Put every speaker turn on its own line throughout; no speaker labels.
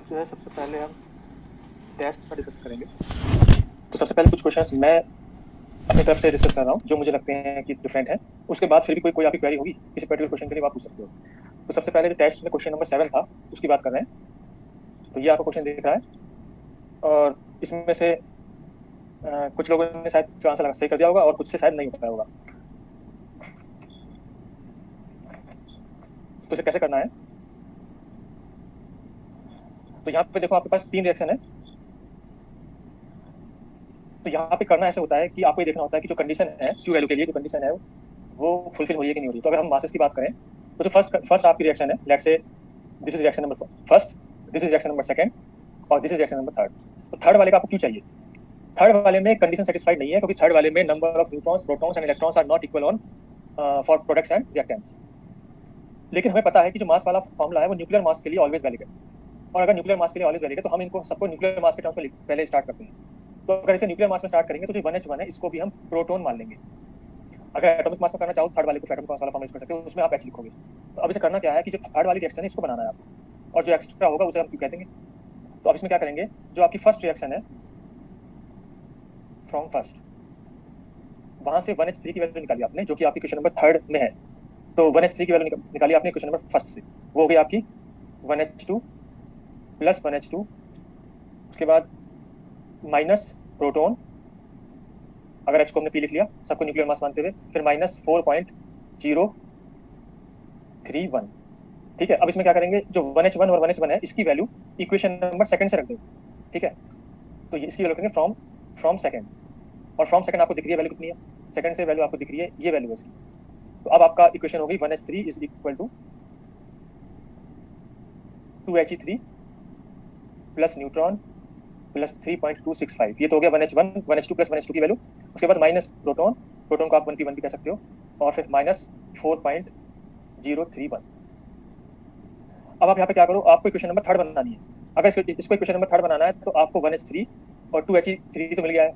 जो है सबसे पहले हम टेस्ट पर डिस्कस करेंगे। तो सबसे पहले कुछ क्वेश्चंस मैं अपनी तरफ से डिस्कस कर रहा हूँ जो मुझे लगते हैं कि डिफरेंट है। उसके बाद फिर भी कोई कोई आपकी क्वेरी होगी किसी पर्टिकुलर क्वेश्चन के लिए आप पूछ सकते हो। तो सबसे पहले जो टेस्ट में क्वेश्चन नंबर 7 था उसकी बात कर रहे हैं। तो ये आपको क्वेश्चन दिख रहा है और इसमें से कुछ लोगों ने शायद इसका आंसर सही कर दिया होगा और कुछ से शायद नहीं हो पाया होगा। तो इसे कैसे करना है, तो यहाँ पे देखो आपके पास 3 रिएक्शन है। तो यहाँ पे करना ऐसे होता है कि आपको ये देखना होता है कि जो कंडीशन है क्यू वैल्यू के लिए, जो कंडीशन है वो फुलफिल हो रही है कि नहीं हो रही है। तो अगर हम मासेस की बात करें तो जो फर्स्ट आपकी रिएक्शन है, let's say this is reaction number first, this is reaction number second और this is reaction number third. तो थर्ड वाले का आपको क्यों चाहिए? थर्ड वाले में कंडीशन सेटिस्फाइड नहीं है क्योंकि थर्ड वाले में number of neutrons, protons and electrons are not equal on for products and reactants. लेकिन हमें पता है कि जो मास वाला फॉर्मूला है वो न्यूक्लियर मास के लिए ऑलवेज वैलिड है। और अगर न्यूक्लियर मास के लिए ऑलवेज वैलिड है तो हम इनको सबको न्यूक्लियर मास के टर्म्स में पहले स्टार्ट करते हैं। तो अगर इसे न्यूक्लियर मास में स्टार्ट करेंगे तो जो 1H1 है इसको भी हम प्रोटॉन मान लेंगे। अगर एटॉमिक मास में करना चाहो थर्ड वाले को एटॉमिक मास वाला फॉर्मूला यूज कर सकते हो, उसमें आप H लिखोगे। तो अब इसे करना क्या है कि जो थर्ड वाली रिएक्शन है इसको बनाना है आपको, और जो एक्स्ट्रा होगा उसे हम क्यों कहते हैं। तो अब इसमें क्या करेंगे, जो आपकी फर्स्ट रिएक्शन है फ्रॉम फर्स्ट, वहां से 1H3 की वैल्यू निकाली आपने जो कि आपकी क्वेश्चन नंबर थर्ड में है। तो 1H3 की वैल्यू निकाली आपने क्वेश्चन नंबर फर्स्ट से, वो हो गई आपकी 1H2 प्लस 1H2, उसके बाद माइनस प्रोटॉन, अगर H को हमने P लिख लिया सबको न्यूक्लियर मास मानते हुए, फिर माइनस 4.031। ठीक है, अब इसमें क्या करेंगे, जो 1H1 और 1H1 है इसकी वैल्यू इक्वेशन नंबर सेकंड से रख दो। ठीक है, तो इसकी वैल्यू रखेंगे फ्रॉम सेकंड, और फ्रॉम सेकंड आपको दिख रही है वैल्यू कितनी है, सेकंड से वैल्यू आपको दिख रही है ये वैल्यू है इसकी। तो अब आपका इक्वेशन हो गई 1H3 is equal to 2He3 plus neutron plus 3.265। ये तो हो गया 1H1 1H2 प्लस 1H2 की वैल्यू। उसके बाद माइनस प्रोटॉन, प्रोटॉन को आप 1P भी कह सकते हो, और फिर माइनस 4.031। अब आप यहाँ पे क्या करो, आपको इक्वेशन नंबर थर्ड बनानी है। अगर इसको इक्वेशन नंबर थर्ड बनाना है तो आपको 1H3 और 2He3 तो मिल गया है।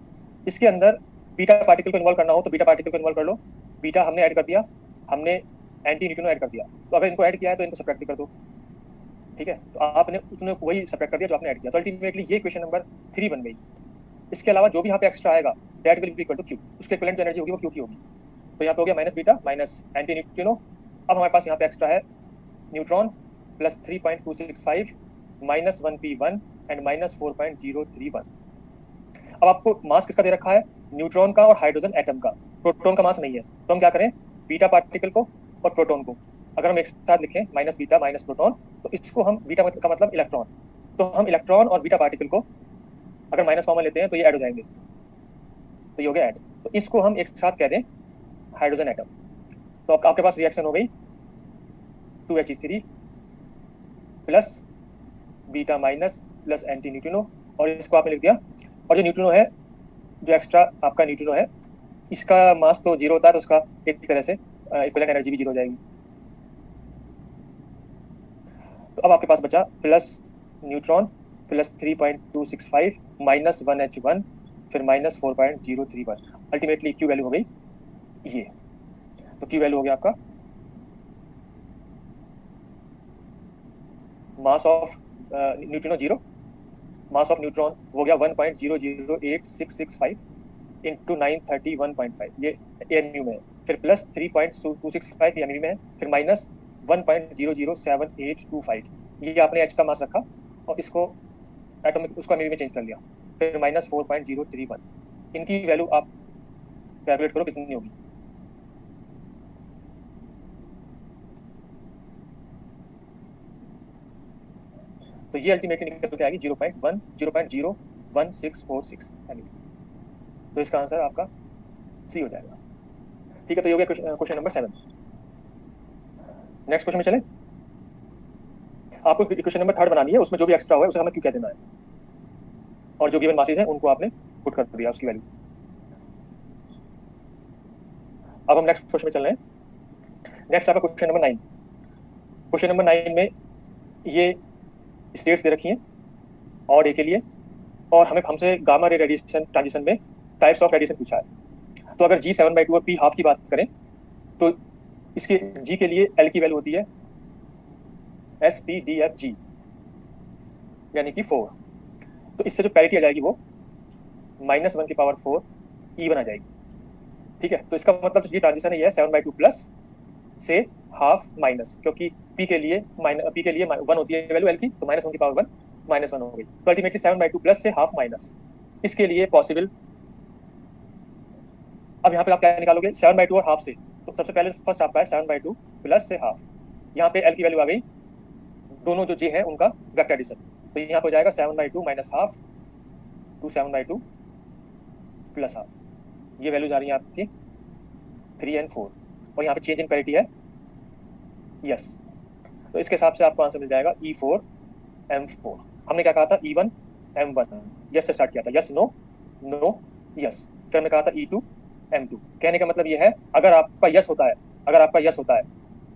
इसके अंदर बीटा पार्टिकल को इन्वॉल्व करना हो तो बीटा पार्टिकल को इन्वॉल्व कर लो। बीटा हमने ऐड कर दिया, हमने एंटी न्यूट्रिनो ऐड कर दिया। तो अगर इनको ऐड किया है तो इनको सब्ट्रैक्ट भी कर दो। ठीक है, तो आपने उसने वही सब्ट्रैक्ट कर दिया जो आपने ऐड किया। तो अल्टीमेटली ये इक्वेशन नंबर 3 बन गई। इसके अलावा जो भी यहाँ पे एक्स्ट्रा आएगा that will be equal to Q, उसके इक्विवेलेंट एनर्जी होगी वो क्यू की होगी। तो यहाँ पे हो गया minus beta minus anti neutrino. अब हमारे पास यहाँ पे एक्स्ट्रा है neutron plus 3.265 minus 1P1 and minus 4.031। अब आपको मास किसका दे रखा है, न्यूट्रॉन का और हाइड्रोजन एटम का, प्रोटॉन का मास नहीं है। तो हम क्या करें, बीटा पार्टिकल को और प्रोटॉन को अगर हम एक साथ लिखें माइनस बीटा माइनस प्रोटॉन, तो इसको हम बीटा का मतलब इलेक्ट्रॉन, तो हम इलेक्ट्रॉन और बीटा पार्टिकल को अगर माइनस कॉमन लेते हैं तो ये ऐड हो जाएंगे, तो ये हो गया ऐड। तो इसको हम एक साथ कह दें हाइड्रोजन एटम। तो आपके पास रिएक्शन हो गई 2He3 plus beta minus plus anti neutrino, और इसको आपने लिख दिया। और जो न्यूट्रिनो है, जो एक्स्ट्रा आपका न्यूट्रिनो है, इसका मास तो जीरो होता है, तो उसका एक तरह से इक्विवेलेंट एनर्जी भी जीरो हो जाएगी। तो अब आपके पास बचा plus neutron plus 3.265 minus 1H1 फिर माइनस 4.031। अल्टीमेटली क्यू वैल्यू हो गई ये। तो क्यू वैल्यू हो गया आपका mass of neutrino zero, mass of neutron हो गया 1.008665 इंटू 931.5, ये एएनयू में है, फिर प्लस 3.265 एमयू में है, फिर माइनस 1.007825, ये आपने एच का मास रखा और इसको एटॉमिक उसको एमयू में चेंज कर लिया, फिर माइनस 4.031। इनकी वैल्यू आप कैलकुलेट करो कितनी होगी। तो ये अल्टीमेटली निकल के आएगी 0.01646 एमयू। तो इसका आंसर आपका सी हो जाएगा। ठीक है, तो ये हो गया क्वेश्चन नंबर 7। नेक्स्ट क्वेश्चन में चले। आपको क्वेश्चन नंबर थर्ड बनानी है, उसमें जो भी एक्स्ट्रा हुआ है उसे हमें क्यों कह देना है, और जो गिवन मासेस हैं उनको आपने पुट कर दिया उसकी वैल्यू। अब हम नेक्स्ट क्वेश्चन में चल रहे हैं। नेक्स्ट आपका क्वेश्चन नंबर 9। क्वेश्चन नंबर 9 में ये स्टेट्स दे रखी हैं और ए के लिए, और हमें हमसे गामा रे रेडिएशन ट्रांजिशन में टाइप्स ऑफ रेडिएशन पूछा है। तो अगर G7/2 और P हाफ की बात करें तो इसके G के लिए L की वैल्यू होती है SPDFG, यानी कि 4। तो इससे जो पैरिटी आ जाएगी वो -1 की पावर 4 इवन आ जाएगी। ठीक है, तो इसका मतलब ये ट्रांजिशन है 7/2 प्लस से हाफ माइनस, क्योंकि पी के लिए 1 होती है वैल्यू एल की, तो -1 की पावर 1 -1 हो गई, तो अल्टीमेटली 7/2 प्लस से हाफ माइनस। इसके लिए पॉसिबल, अब यहाँ पे आप क्या निकालोगे 7/2 और हाफ से, तो सबसे पहले फर्स्ट आपका है 7/2 प्लस से हाफ। यहाँ पे एल की वैल्यू आ गई, दोनों जो जे है उनका वेक्टर एडिशन, तो यहाँ पे हो जाएगा 7/2 minus half to 7/2 plus half. ये वैल्यूज आ रही है आपकी 3 और 4, और यहाँ पे चेंज इन पैरिटी है यस। तो इसके हिसाब से आपको आंसर मिल जाएगा E4 M4। हमने क्या कहा था E1 M1, यस से स्टार्ट किया था, यस नो नो यस, फिर हमने कहा था E2 M2। कहने का मतलब ये है अगर आपका यस होता है,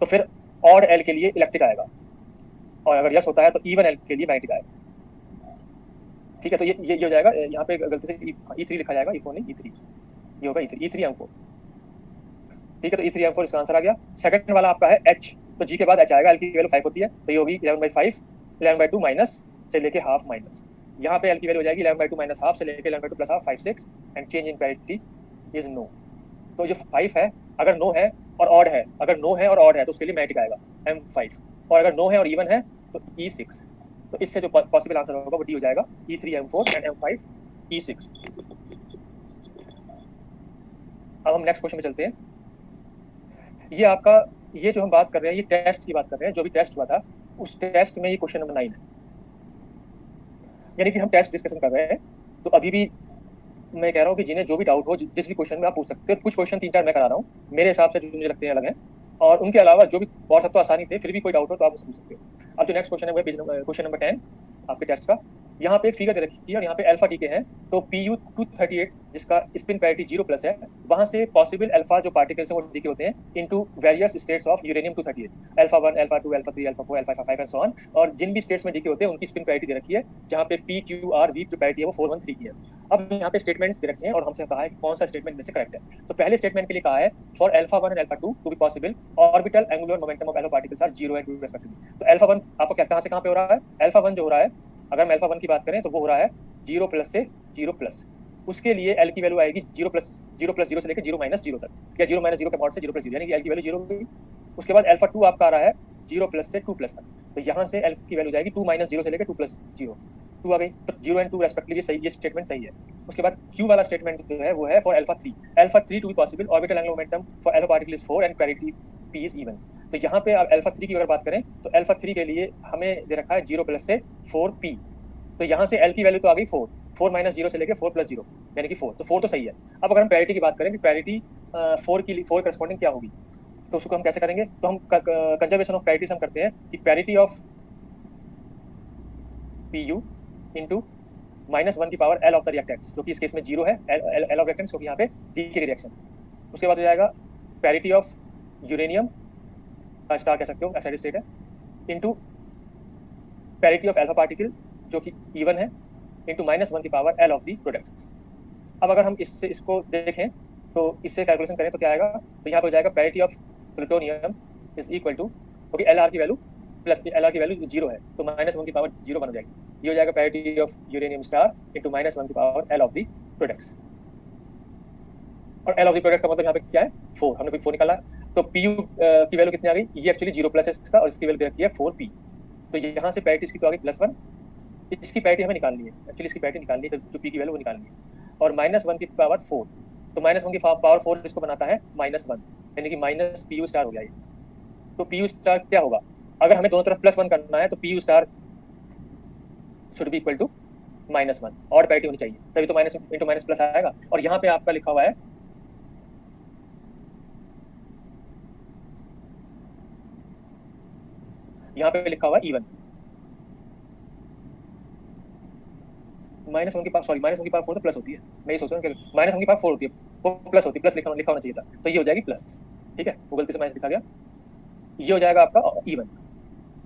तो फिर ऑड एल के लिए इलेक्ट्रिक आएगा, और अगर यस होता है तो इवन एल के लिए मैग्नेटिक आएगा। ठीक है, तो ये हो जाएगा, यहाँ पे गलती से E3 लिखा जाएगा, E4 नहीं E3, ये होगा E3 M4। ठीक है, तो E3 M4 इसका आंसर आ गया। सेकंड वाला आपका है H, तो G के बाद H आएगा, L की वैल्यू 5 होती है, तो ये होगी 11/5, 11/2 माइनस से लेके हाफ माइनस। यहाँ पे L की वैल्यू हो जाएगी 11/2 माइनस हाफ से लेके 11/2 plus half 5 6, and change in parity is no. तो जो 5 है अगर नो है और ऑड है, तो उसके लिए मैग्नेटिक आएगा M5, और अगर नो है और इवन है तो E6। तो इससे जो पॉसिबल आंसर होगा वो डी हो जाएगा, E3 M4 and M5 E6। अब हम नेक्स्ट क्वेश्चन में चलते हैं। ये आपका, ये जो हम बात कर रहे हैं, ये टेस्ट की बात कर रहे हैं, जो भी टेस्ट हुआ था उस टेस्ट में ये क्वेश्चन नंबर 9 है, यानी कि हम टेस्ट डिस्कशन कर रहे हैं। तो अभी भी मैं कह रहा हूँ कि जिन्हें जो भी डाउट हो, जिस भी क्वेश्चन में आप पूछ सकते हो। कुछ क्वेश्चन 3-4 मैं करा रहा हूँ, मेरे हिसाब से जो मुझे लगते हैं अलग हैं, और उनके अलावा जो भी और सब तो आसानी थे, फिर भी कोई डाउट हो तो आप उससे पूछ सकते हो। अब जो नेक्स्ट क्वेश्चन है वो है क्वेश्चन नंबर 10 आपके टेस्ट का। यहाँ पे एक फिगर दे रखी है और यहाँ पे अल्फा टी के हैं, तो Pu238 जिसका स्पिन पैरिटी 0+ है, वहां से पॉसिबल अल्फा जो पार्टिकल्स हैं वो डीके होते हैं into various states of uranium 238, alpha 1, alpha 2, alpha 3, alpha 4, alpha 5 and so on. और जिन भी स्टेट्स में डीके होते हैं उनकी स्पिन पैरिटी दे रखी है, जहाँ पे PQRV जो पैरिटी है वो 413 की है। अब यहाँ पे स्टेटमेंट्स दे रखे हैं और हमसे कहा है कि कौन सा स्टेटमेंट में से करेक्ट है। तो पहले स्टेटमेंट के लिए कहा है for alpha 1 and alpha 2 to be possible orbital angular momentum of alpha particles are 0 and 2 respectively. तो अल्फा 1 आपको कहाँ से कहाँ पे हो रहा है, अल्फा 1 जो हो रहा है, अगर हम अल्फा 1 की बात करें तो वो हो रहा है 0+ से 0+। उसके लिए एल की वैल्यू आएगी 0+ 0 से लेकर 0-0 तक, या 0-0 के मॉड से 0+0, यानी कि एल की वैल्यू 0 होगी। उसके बाद अल्फा 2 आपका आ रहा है 0+ से 2+ तक, तो यहाँ से एल की वैल्यू जाएगी 2-0 से लेकर 2+0, 2 आ गई, तो 0 एंड 2 रेस्पेक्टिवली सही, ये स्टेटमेंट सही है। उसके बाद क्यू वाला स्टेटमेंट जो है वो है for alpha 3 to be possible orbital angular momentum for alpha particle is 4 and parity P is even. तो यहाँ पे आप अल्फा 3 की अगर बात करें तो अल्फा 3 के लिए हमें दे रखा है 0+ से 4p, तो यहाँ से एल की वैल्यू तो आ गई 4, 4-0 से लेकर 4+0 यानी कि 4, तो 4 तो सही है। अब अगर हम पैरिटी की बात करें कि पैरिटी 4 करस्पॉन्डिंग क्या होगी, तो उसको हम कैसे करेंगे, तो हम कंजर्वेशन ऑफ पैरिटी हम करते हैं कि पैरिटी ऑफ Pu इंटू -1 की power L of the reactance, जो कि इस केस में 0 है, L ऑफ रिएक्टेंस, क्योंकि यहाँ पे डी के रिएक्शन। उसके बाद हो जाएगा पैरिटी ऑफ यूरेनियम स्टार कह सकते हो, एक्साइटेड स्टेट है, into parity of alpha particle जो कि इवन है, इंटू -1 की power L of the product. अब अगर हम इसको देखें तो इससे कैलकुलेशन करें तो क्या आएगा, तो यहाँ पे हो जाएगा parity of plutonium is equal to, क्योंकि LR की वैल्यू प्लस LR की वैल्यू 0 है, तो -1 की पावर 0 बन जाएगी। ये हो जाएगा parity of uranium star into -1 की power L of the products. और L ऑफ दी प्रोडक्ट का मतलब यहाँ पे क्या है 4, हमने 4 निकाला। तो Pu की वैल्यू कितनी आ गई, ये एक्चुअली 0+ है इसका, और इसकी वैल्यू दे रखी है 4p, तो यहाँ से पैरिटी इसकी तो आ गई +1, इसकी पैरिटी हमें निकालनी है, एक्चुअली इसकी पैरिटी निकालनी है, तो जो p की वैल्यू वो निकालनी है, और -1 की पावर 4, तो -1 की पावर 4 इसको बनाता है -1, यानी कि -Pu स्टार हो गया ये। तो Pu स्टार क्या होगा, अगर हमें दोनों तरफ +1 करना है तो Pu star should be equal to -1, odd parity होनी चाहिए, तभी तो माइनस इंटू माइनस प्लस आएगा। और यहाँ पे आपका लिखा हुआ है यहाँ पे लिखा हुआ है इवन, -1 की पावर 4 तो प्लस होती है, मैं ये सोच रहा हूँ कि -1 की पावर 4 होती है, वो प्लस होती है, प्लस लिखा होना चाहिए था, तो ये हो जाएगी प्लस। ठीक है, वो गलती से माइनस लिखा गया, ये हो जाएगा आपका इवन।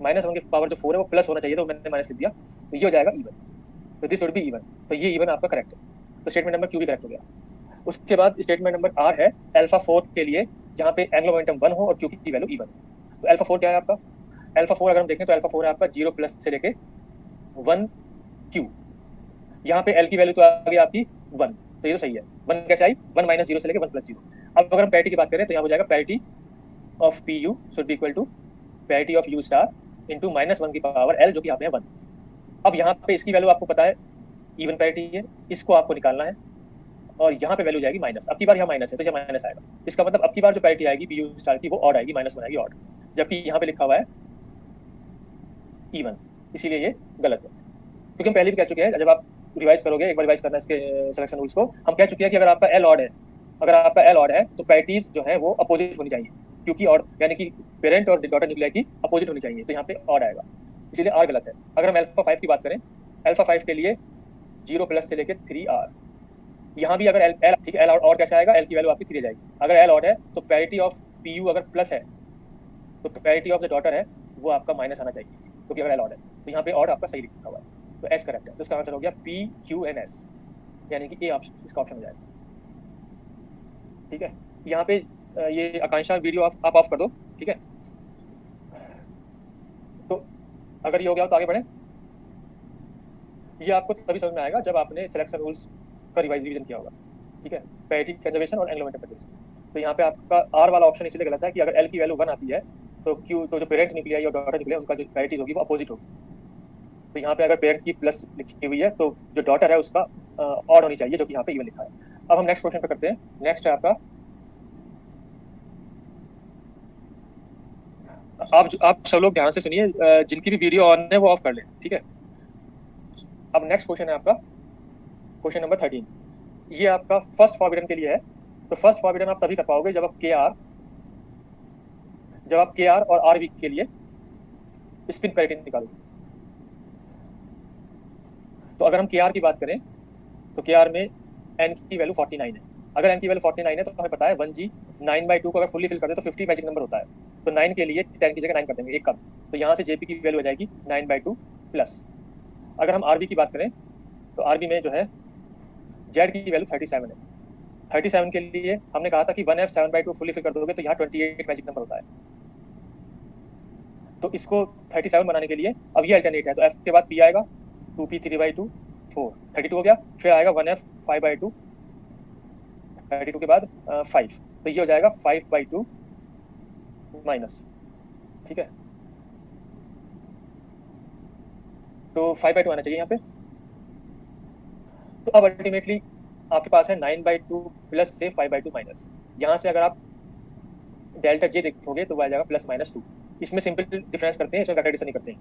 -1 की पावर जो 4 है वो प्लस होना चाहिए, तो मैंने माइनस लिख दिया, तो ये हो जाएगा इवन, तो दिस वुड बी इवन, तो ये इवन आपका करेक्ट है। तो स्टेटमेंट नंबर क्यू भी करेक्ट हो गया। उसके बाद स्टेटमेंट नंबर आर है अल्फा 4 के लिए, जहाँ पे एंगुलर मोमेंटम 1 हो और क्यू की वैल्यू इवन। तो अल्फा 4 क्या है आपका, अल्फा 4 अगर हम देखें तो अल्फा 4 है आपका 0+ से लेके 1 क्यू, यहाँ पे एल की वैल्यू तो आ गई आपकी 1, तो ये तो सही है। 1 कैसे आई, 1 माइनस जीरो से लेके 1 प्लस जीरो। अब अगर हम पैरिटी की बात करें तो यहाँ हो जाएगा parity of P U should be equal to parity of U star into -1 की पावर एल, जो कि यहाँ पे है 1। अब यहाँ पे इसकी वैल्यू आपको पता है इवन पैरिटी है, इसको आपको निकालना है और यहाँ पे वैल्यू जाएगी माइनस। अब की बार यहाँ माइनस है तो यहाँ माइनस आएगा, इसका मतलब अब की बार जो पैरिटी आएगी पी यू स्टार की वो ऑड आएगी, -1 आएगी ऑड, जबकि यहाँ पे लिखा हुआ है इवन, इसीलिए ये गलत है। क्योंकि हम पहले भी कह चुके हैं, जब आप रिवाइज करोगे, एक बार रिवाइज करना इसके सिलेक्शन रूल्स को, हम कह चुके हैं कि अगर आपका एल ऑड है, अगर आपका एल ऑड है तो पैरिटीज जो है वो अपोजिट होनी चाहिए, क्योंकि ऑड यानी कि पेरेंट और डॉटर न्यूक्लियाई की अपोजिट होनी चाहिए, तो यहाँ पे ऑड आएगा, इसीलिए आर गलत है। अगर हम अल्फा 5 की बात करें, अल्फा 5 के लिए 0 प्लस से लेकर 3R, यहाँ भी अगर एल ठीक है, एल ऑड कैसे आएगा, एल की वैल्यू आपकी 3 आ जाएगी। अगर एल ऑड है तो पैरिटी ऑफ पी यू अगर प्लस है तो पैरिटी ऑफ द डॉटर है वो आपका माइनस आना चाहिए, क्योंकि अगर एल ऑड है तो यहाँ पे ऑड आपका सही लिखा हुआ है, तो एस करेक्ट है। तो इसका आंसर हो गया पी क्यू एन एस, यानी कि ए ऑप्शन इसका ऑप्शन हो जाएगा। ठीक है, यहाँ पे ये आकांक्षा वीडियो आप ऑफ कर दो, ठीक है। तो अगर ये हो गया तो आगे बढ़े। ये आपको तभी समझ में आएगा जब आपने सिलेक्शन रूल्स का रिवीजन किया होगा, ठीक है, पैरिटी कंजर्वेशन और एंग्लो इंटरप्रिटेशन। तो यहाँ पे आपका आर वाला ऑप्शन इसलिए गलत है कि अगर एल की वैल्यू 1 आती है तो क्यू, तो जो पेरेंट न्यूक्लियाई और डॉटर न्यूक्लियाई उनका जो पैरिटीज होगी वो अपोजिट होगी। तो यहाँ पे अगर पेरेंट की प्लस लिखी हुई है तो जो डॉटर है उसका ऑड होनी चाहिए, जो कि यहाँ पे इवन लिखा है। अब हम नेक्स्ट क्वेश्चन पे करते हैं। नेक्स्ट है आपका, आप सब लोग ध्यान से सुनिए, जिनकी भी वीडियो ऑन है वो ऑफ कर लें, ठीक है। अब नेक्स्ट क्वेश्चन है आपका क्वेश्चन नंबर 13। ये आपका फर्स्ट फॉरबिडन के लिए है। तो फर्स्ट फॉरबिडन आप तभी कर पाओगे जब आप के आर और आर वी के लिए स्पिन पैरिटी निकालोगे। तो अगर हम के आर की बात करें तो के आर में एन की वैल्यू 49 है। अगर एन की वैल्यू 49 है तो हमें पता है 1G 9/2 को अगर फुल्ली फिल कर दे तो 50 मैजिक नंबर होता है। तो 9 के लिए 10 की जगह 9 कर देंगे, एक कम। तो यहाँ से जेपी की वैल्यू हो जाएगी 9/2 प्लस। अगर हम आरबी की बात करें तो आरबी में जो है जेड की वैल्यू 37 है। 37 के लिए हमने कहा था कि 1F 7/2 फुल्ली फिल कर दोगे तो यहाँ 28 मैजिक नंबर होता है। तो इसको 37 बनाने के लिए अब ये अल्टरनेट है, तो एफ के बाद पी आएगा, 2P 3/2 4 32 हो गया। फिर आएगा 1F 5/2, 32 के बाद 5, तो ये हो जाएगा 5/2 माइनस, ठीक है। तो 5/2 आना चाहिए यहाँ पे। तो अब अल्टीमेटली आपके पास है 9/2 प्लस से 5/2 माइनस। यहाँ से अगर आप डेल्टा जे देखोगे तो वो आ जाएगा +-2। इसमें सिंपल डिफरेंस करते हैं, इसमें कंट्राडिक्शन नहीं करते हैं।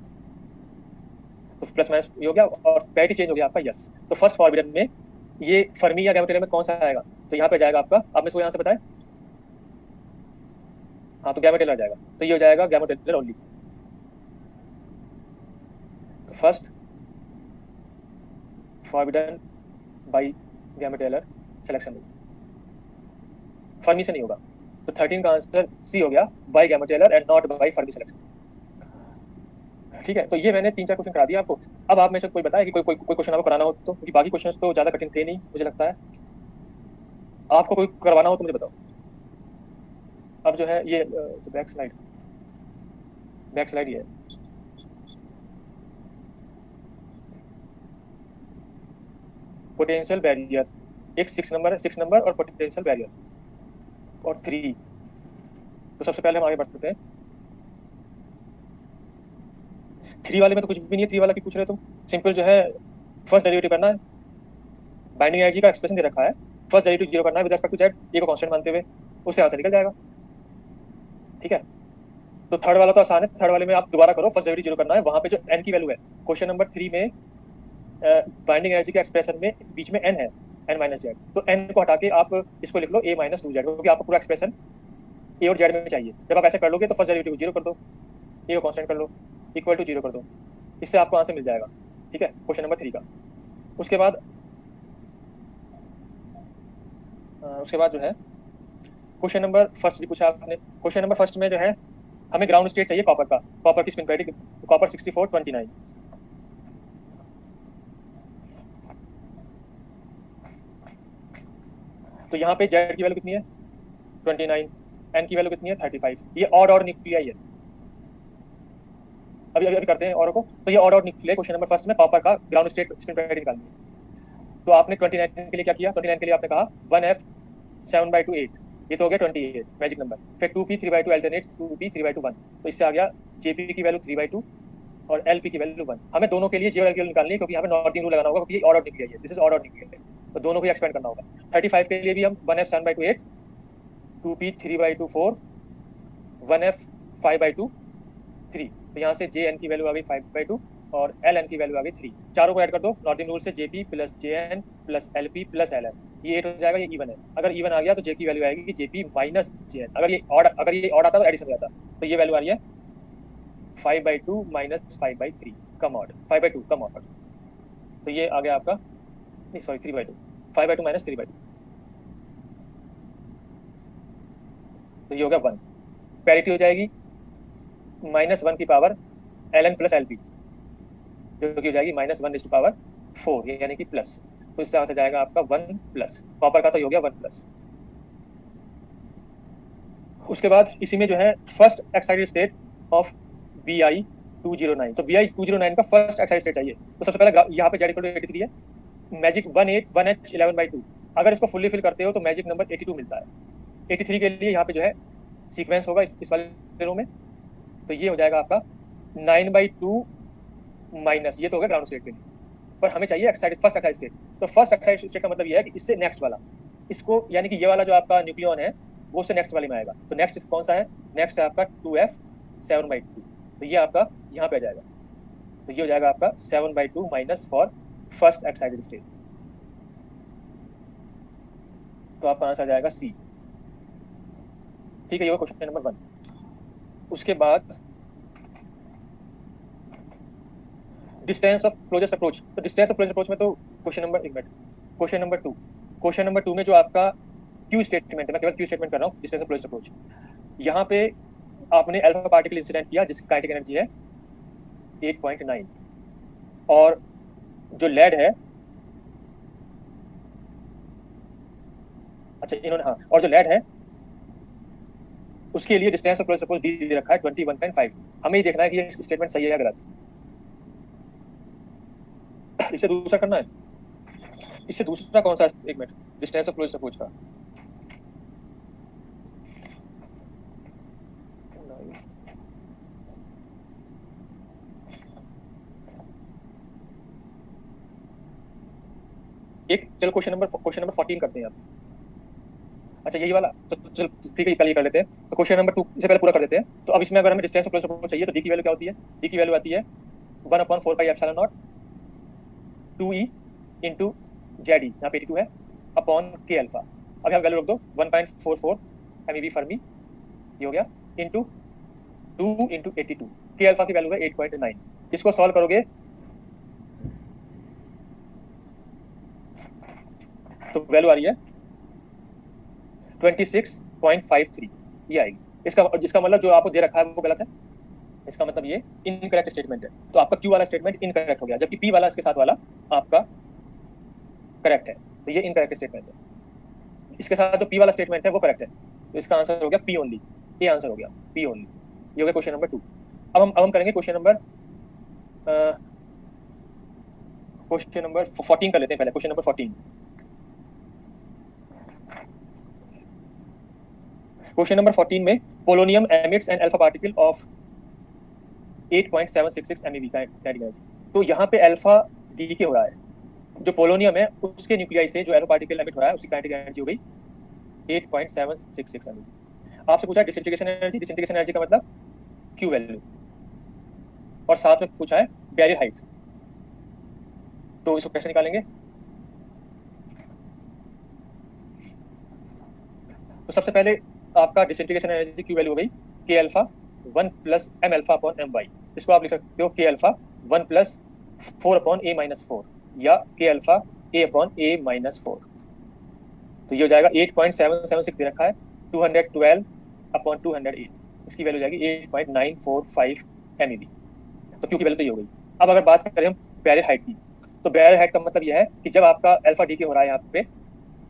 तो प्लस माइनस ये हो गया और पैरिटी चेंज हो गया आपका, यस। तो फर्स्ट फॉरबिडन में ये फर्मी या गैमा टेलर में कौन सा आएगा, तो यहाँ पे जाएगा आपका, आपने इसको यहाँ से बताया, हाँ, तो गैमा टेलर आ जाएगा। तो ये हो जाएगा Gamow Teller only. First forbidden by Gamow Teller selection rule, Fermi से नहीं होगा। तो 13 का आंसर सी हो गया, by Gamow Teller and not by Fermi selection. ठीक है, तो ये मैंने 3-4 क्वेश्चन करा दिया आपको। अब आप में से कोई बताए कि कोई क्वेश्चन आपको कराना हो तो, क्योंकि बाकी क्वेश्चंस तो ज्यादा कठिन थे नहीं मुझे लगता है। आपको कोई करवाना हो तो मुझे बताओ। अब जो है ये बैक स्लाइड ये है। पोटेंशियल बैरियर, एक 6 नंबर है, 6 नंबर और पोटेंशियल बैरियर और 3। तो सबसे पहले हम आगे बढ़ते हैं। 3 वाले में तो कुछ भी नहीं है। 3 वाला की पूछ रहे हो तुम, सिंपल जो है फर्स्ट डेरिवेटिव करना है। बाइंडिंग एनर्जी का एक्सप्रेशन दे रखा है, फर्स्ट डेरिवेटिव 0 करना है विद रिस्पेक्ट टू जेड, ए को कांस्टेंट मानते हुए, उससे आंसर निकल जाएगा। ठीक है, तो थर्ड वाला तो आसान है। थर्ड वाले में आप दोबारा करो, फर्स्ट डेरिवेटिव 0 करना है, वहां पे जो एन की वैल्यू है, क्वेश्चन नंबर 3 में बाइंडिंग एनर्जी के एक्सप्रेशन में बीच में एन है, n-z, तो एन को हटा के आप इसको लिख लो a-2z, क्योंकि आपको पूरा एक्सप्रेशन ए और जेड में चाहिए। जब आप ऐसे कर लोगे तो फर्स्ट डेरिवेटिव 0 कर दो, ए को कांस्टेंट कर लो, इक्वल टू 0 कर दो, इससे आपको आंसर मिल जाएगा। ठीक है, क्वेश्चन नंबर 3 का। उसके बाद जो है क्वेश्चन नंबर फर्स्ट भी पूछा आपने। क्वेश्चन नंबर फर्स्ट में जो है हमें ग्राउंड स्टेट चाहिए कॉपर का, कॉपर की स्पिन पैरिटी, कॉपर 6429। तो यहाँ पे जेड की वैल्यू कितनी है 29, एन की वैल्यू कितनी है 35। ये ऑड और न्यूक्लियाई है। अभी अभी अभी करते हैं और को। तो ये ऑड आउट निकले क्वेश्चन नंबर फर्स्ट में, कॉपर का ग्राउंड स्टेट स्पिन पेरियड निकालनी है। तो आपने 29 के लिए क्या किया, 29 के लिए आपने कहा 1f 7/2 8, ये तो हो गया 28 मैजिक नंबर। फिर 2p 3/2 अल्टरनेट 2p 3/2 1, तो इससे आ गया jp की वैल्यू 3/2 और lp की वैल्यू 1। हमें दोनों के लिए जे और एल की वैल्यू निकालनी है, क्योंकि यहाँ पे नॉटिंग रूल लगाना होगा, क्योंकि ऑड आउट निकली है, दिस इज ऑड आउट निकली है, तो दोनों को एक्सपेंड करना होगा। 35 के लिए भी हम 1f 7/2 8, 2p 3/2 4, 1f 5/2 3, तो यहाँ से जे एन की वैल्यू आ गई 5/2 और एल एन की वैल्यू आ गई 3। चारों को ऐड कर दो नॉर्डिंग रूल से, JP plus J N plus L P plus L N, ये 8 हो जाएगा, ये इवन है। अगर इवन आ गया तो जे की वैल्यू आएगी जेपी माइनस जे एन। अगर ये ऑड आता तो एडिशन हो जाता, तो ये वैल्यू आ रही है 5/2 माइनस 5/3 कम ऑड, 5/2 कम ऑड, तो ये आ गया आपका, नहीं सॉरी 3/2, 5/2 माइनस 3/2, तो ये हो गया 1। पैरिटी हो जाएगी -1 की power L N plus L P, जो की हो जाएगी -1/4, यानी कि प्लस, तो इससे आंसर जाएगा आपका 1 प्लस। कॉपर का तो हो गया 1 प्लस। उसके बाद इसी में जो है first excited state of BI 209, तो BI 209 का फर्स्ट एक्साइटेड स्टेट चाहिए। तो सबसे पहले यहाँ पे Z = 83 है, मैजिक 1H 11/2, अगर इसको फुल्ली फिल करते हो तो मैजिक नंबर 82 मिलता है। 83 के लिए यहाँ पे जो है सीक्वेंस होगा इस वाले रो में, तो ये हो जाएगा आपका 9/2 माइनस, ये तो हो गया ग्राउंड स्टेट के लिए, पर हमें चाहिए फर्स्ट एक्साइटेड स्टेट। तो फर्स्ट एक्साइटेड स्टेट का मतलब ये है कि इससे नेक्स्ट वाला, इसको यानी कि ये वाला जो आपका न्यूक्लियन है वो उससे नेक्स्ट वाले में आएगा। तो नेक्स्ट कौन सा है, नेक्स्ट है आपका 2f 7/2, तो ये आपका यहाँ पे आ जाएगा, तो ये हो जाएगा आपका 7/2 minus for first excited state, तो आपका आंसर आ जाएगा C। ठीक है, ये क्वेश्चन नंबर 1। उसके बाद डिस्टेंस ऑफ क्लोजेस्ट अप्रोच, तो डिस्टेंस ऑफ क्लोजेस्ट अप्रोच में तो क्वेश्चन नंबर 2 में जो आपका क्यू स्टेटमेंट है, मैं केवल क्यू स्टेटमेंट कर रहा हूँ, डिस्टेंस ऑफ क्लोजेस्ट अप्रोच, यहाँ पे आपने अल्फा पार्टिकल इंसिडेंट किया जिसकी काइनेटिक एनर्जी है 8.9, और जो लेड है, अच्छा इन्होंने, हाँ, और जो लेड है उसके लिए distance of closest approach D दे रखा है 21.5। हमें ये देखना है कि ये स्टेटमेंट सही है या गलत। इससे दूसरा करना है, इससे दूसरा कौन सा, एक minute, distance of closest approach का, एक चलो क्वेश्चन नंबर 14 करते हैं आप। अच्छा यही वाला, तो चलो ठीक है, कल ये कर लेते हैं। तो क्वेश्चन नंबर 2 से पहले पूरा कर लेते हैं। तो अब इसमें अगर हमें डिस्टेंस ऑफ क्लोजेस्ट अप्रोच चाहिए तो डी की वैल्यू क्या होती है, डी की वैल्यू आती है 1/4πε0 2e इंटू जेड, यहाँ पे 82 है, अपॉन के अल्फा। अब यहाँ वैल्यू रख दो 1.44 MeV फर्मी, ये हो गया, इंटू 2 इंटू 82, के अल्फा की वैल्यू है 8.9। इसको सॉल्व करोगे तो वैल्यू आ रही है 26.53, ये आएगी। इसका मतलब जो आपको दे रखा है वो गलत है, इसका मतलब ये इनकरेक्ट स्टेटमेंट है। तो आपका क्यू वाला स्टेटमेंट इनकरेक्ट हो गया, जबकि पी वाला इसके साथ वाला आपका करेक्ट है, तो ये इनकरेक्ट स्टेटमेंट है। इसके साथ जो पी वाला स्टेटमेंट है वो करेक्ट है, तो इसका आंसर हो गया पी ओनली, ये आंसर हो गया पी ओनली। ये हो गया क्वेश्चन नंबर 2। अब हम करेंगे क्वेश्चन नंबर 14 कर लेते हैं पहले। क्वेश्चन नंबर 14, क्वेश्चन नंबर 14 में polonium emits an alpha particle of 8.766 MeV kinetic energy. तो यहाँ पे अल्फा डी के हो रहा है, जो पोलोनियम है उसके न्यूक्लियाई से जो अल्फा पार्टिकल एमिट हो रहा है उसकी काइनेटिक एनर्जी हो गई 8.766 MeV। आपसे पूछा है डिसइंटीग्रेशन एनर्जी, डिसइंटीग्रेशन एनर्जी का मतलब क्यू वैल्यू, और साथ में पूछा है बैरियर हाइट। तो इसको कैसे निकालेंगे, तो सबसे पहले आपका डिसइंटीग्रेशन एनर्जी क्यू वैल्यू हो गई K alpha 1 plus M alpha upon M Y. इसको आप लिख सकते हो K alpha 1 plus 4 upon A minus 4, या K alpha A upon A minus 4। तो ये हो जाएगा 8.776 दे रखा है, 212 अपॉन 208, इसकी वैल्यू हो जाएगी 8.945 MeV। तो क्यू की वैल्यू तो ये हो गई। अब अगर बात करें हम बैरियर हाइट की, तो बैरियर हाइट का मतलब यह है कि जब आपका अल्फा डी के हो रहा है यहाँ पे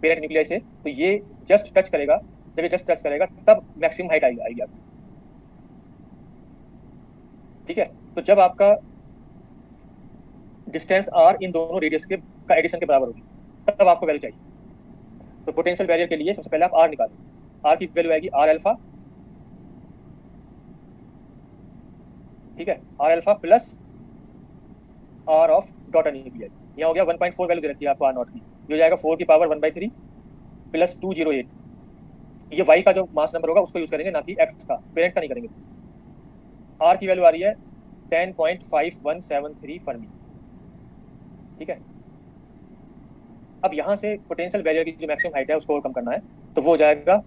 पेरेंट न्यूक्लियस से, तो ये जस्ट टच करेगा, जब ये जस्ट टच करेगा तब मैक्सिमम हाइट आएगी आपकी, ठीक है। तो जब आपका डिस्टेंस r इन दोनों रेडियस के का एडिशन के बराबर होगी तब आपको वैल्यू चाहिए। तो पोटेंशियल बैरियर के लिए सबसे पहले आप r निकालो, r की वैल्यू आएगी r अल्फा, ठीक है, r alpha plus r of daughter nuclear, यहाँ हो गया 1.4 वैल्यू दे रखी है आपको r नॉट की, ये हो जाएगा 4 की पावर 1/3 प्लस 208। ये y का जो मास नंबर होगा उसको यूज करेंगे, ना कि x का, पेरेंट का नहीं करेंगे। r की वैल्यू आ रही है 10.5173 फर्मी, ठीक है। अब यहाँ से पोटेंशियल बैरियर की जो मैक्सिमम हाइट है उसको और कम करना है, तो वो हो जाएगा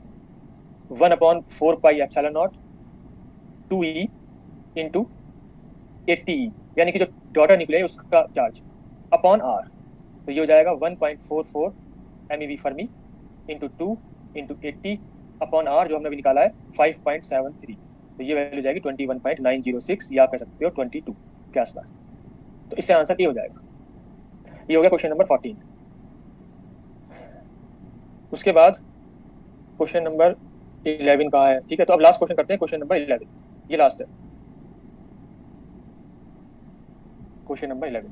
1/4 pi epsilon not 2e into 80e, यानी कि जो डॉटर न्यूक्लियर है उसका चार्ज अपॉन r, तो ये हो जाएगा 1.44 MeV Fermi into 2 into 80 upon r, जो हमने अभी निकाला है 5.73, तो ये वैल्यू जाएगी 21.906 या आप कह सकते हो 22 के आसपास। तो इससे आंसर ये हो जाएगा। ये हो गया क्वेश्चन नंबर 14। उसके बाद क्वेश्चन नंबर 11 कहाँ है, ठीक है। तो अब लास्ट क्वेश्चन करते हैं, क्वेश्चन नंबर 11, ये लास्ट है क्वेश्चन नंबर 11।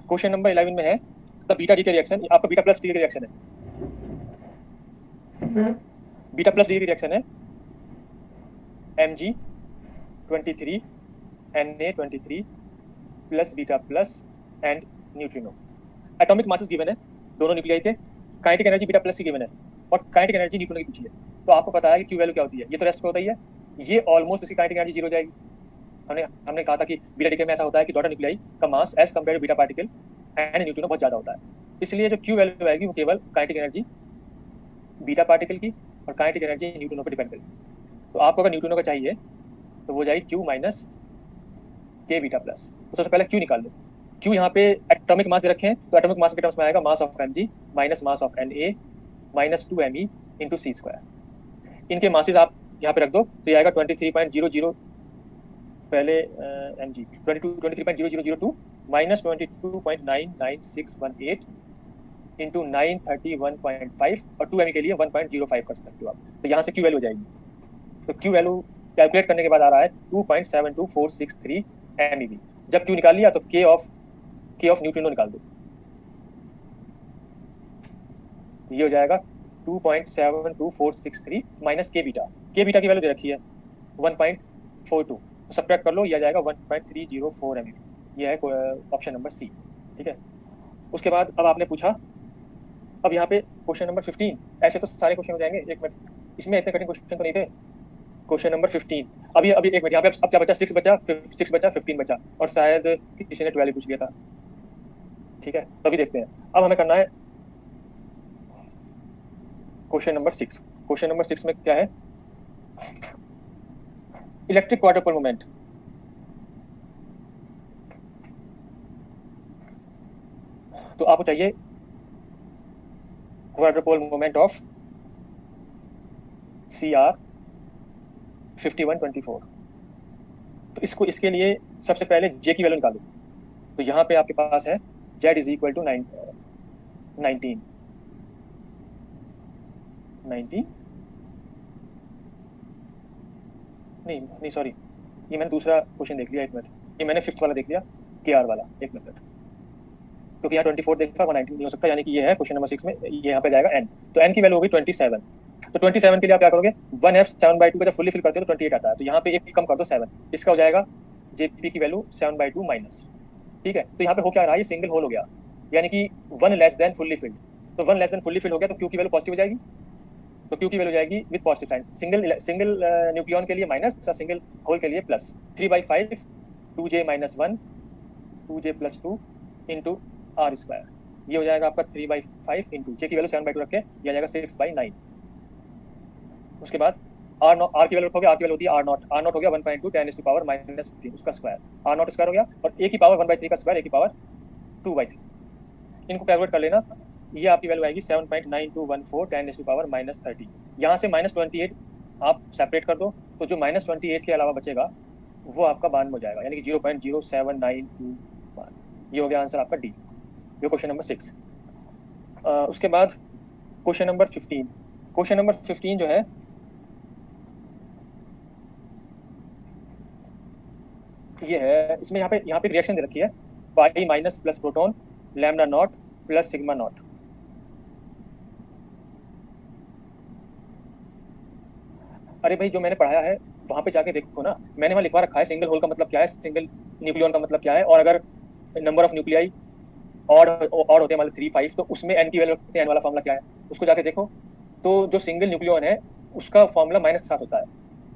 क्वेश्चन नंबर 11 में है द बीटा डी के रिएक्शन, आपका बीटा प्लस डी के रिएक्शन है, बीटा प्लस डी के रिएक्शन है Mg23 Na23 plus beta plus and neutrino. Atomic masses given है दोनों न्यूक्लियाई के, काइनेटिक एनर्जी बीटा प्लस की गिवन है और काइनेटिक एनर्जी न्यूट्रिनो की पूछी है। तो आपको पता है कि क्यू वैल्यू क्या होती है, ये तो रेस्ट पे होता ही है, ये ऑलमोस्ट इसकी काइनेटिक एनर्जी जीरो जाएगी। हमने कहा था कि बीटा डीके में ऐसा होता है कि डॉटर न्यूक्लियाई का mass as compare to beta particle and neutrino बहुत ज्यादा होता है, इसलिए जो क्यू वैल्यू आएगी वो केवल काइनेटिक एनर्जी बीटा पार्टिकल की और काइनेटिक एनर्जी न्यूट्रिनो पर डिपेंड करेगी। तो आपको अगर न्यूट्रिनो का चाहिए तो वो जाएगी क्यू माइनस के बीटा प्लस। तो सबसे पहले क्यू निकाल लो, क्यू यहाँ पे एटॉमिक मास दे रखे हैं, तो एटॉमिक मास के टर्म्स में आएगा mass of Mg minus mass of Na minus 2Me into C square. इनके मासेस आप यहाँ पे रख दो तो ये आएगा 23.00, पहले Mg 23.0002 माइनस 22.99618 इंटू 931.5 और 2Me के लिए 1.05 कर सकते हो आप। तो यहाँ से क्यू वैल्यू हो जाएगी, तो क्यू वैल्यू कैलकुलेट करने के बाद आ रहा है 2.72463 MeV। जब क्यू निकाल लिया तो के ऑफ न्यूट्रिनो निकाल दो, ये हो जाएगा 2.72463 माइनस के बीटा की वैल्यू दे रखी है 1.42, तो सब्ट्रैक्ट कर लो, ये आ जाएगा 1.304 MeV। ये है ऑप्शन नंबर सी, ठीक है। उसके बाद अब आपने पूछा, अब यहाँ पे क्वेश्चन नंबर 15, ऐसे तो सारे क्वेश्चन हो जाएंगे, एक मिनट, इसमें इतने कठिन क्वेश्चन तो नहीं थे। क्वेश्चन नंबर 15, अभी एक मिनट, यहाँ पे अब क्या बचा, 6 बचा, 15 बचा और शायद किसी ने 12 पूछ लिया था, ठीक है। तो अभी देखते हैं, अब हमें करना है क्वेश्चन नंबर 6। क्वेश्चन नंबर 6 में क्या है, इलेक्ट्रिक क्वाड्रुपल मोमेंट। तो आपको चाहिए क्वाड्रुपल मोमेंट ऑफ CR 5124। तो इसके लिए सबसे पहले J की वैल्यू निकालो, तो यहाँ पे आपके पास है Z इज इक्वल टू 19 नहीं सॉरी, ये मैंने दूसरा क्वेश्चन देख लिया, एक मिनट, ये मैंने 5th वाला देख लिया, KR वाला, एक मिनट, क्योंकि यहाँ 24 देखा 19 नहीं हो सकता, यानी कि ये है क्वेश्चन नंबर 6 में, ये यहाँ पे जाएगा n, तो n की वैल्यू होगी 27। तो 27 के लिए आप क्या करोगे, 1f 7/2 का जब फुल्ली फिल करते हो तो 28 आता है, तो यहाँ पे एक कम कर दो 7, इसका हो जाएगा JP की वैल्यू 7/2 माइनस, ठीक है। तो यहाँ पे हो क्या रहा है, ये सिंगल होल हो गया, यानी कि 1 लेस देन फुल्ली फिल्ड, तो 1 लेस देन फुल्ली फिल हो गया, तो Q की वैल्यू पॉजिटिव हो जाएगी, तो Q की वैल्यू जाएगी with positive sign, single nucleon के लिए माइनस और सिंगल होल के लिए plus, 3/5 2J - 1 2J + 2 into R square, ये हो जाएगा आपका 3/5 इंटू J की वैल्यू 7/2 रख के ये आ जाएगा 6/9। उसके बाद R की वैल्यू रखोगे, R की वैल्यू होती है R नॉट हो गया 1.2 10 to power -15 उसका स्क्वायर, R नॉट स्क्वायर हो गया, और A की पावर 1/3 का स्क्वायर, A की पावर 2/3, इनको कैलकुलेट कर लेना, ये आपकी वैल्यू आएगी 7.9214 10 to power -30। यहाँ से -28 आप सेपरेट कर दो, तो जो -28 के अलावा बचेगा वो आपका 92 हो जाएगा, यानी कि 0.07921, ये हो गया आंसर आपका डी, ये क्वेश्चन नंबर 6। उसके बाद क्वेश्चन नंबर 15 जो है ये है, इसमें यहाँ पे रिएक्शन दे रखी है, pi minus plus proton lambda naught plus sigma not. अरे भाई, जो मैंने पढ़ाया है वहां पे जाके देखो ना, मैंने वहां लिखवा रखा है सिंगल होल का मतलब क्या है, सिंगल न्यूक्लियन का मतलब क्या है, और अगर नंबर ऑफ न्यूक्लियाई ऑड होते हैं मतलब 3 5, तो उसमें एन की वैल्यू रखते हैं, एन वाला फॉर्मूला क्या है उसको जाके देखो। तो जो सिंगल न्यूक्लियन है उसका फॉर्मूला -7 होता है,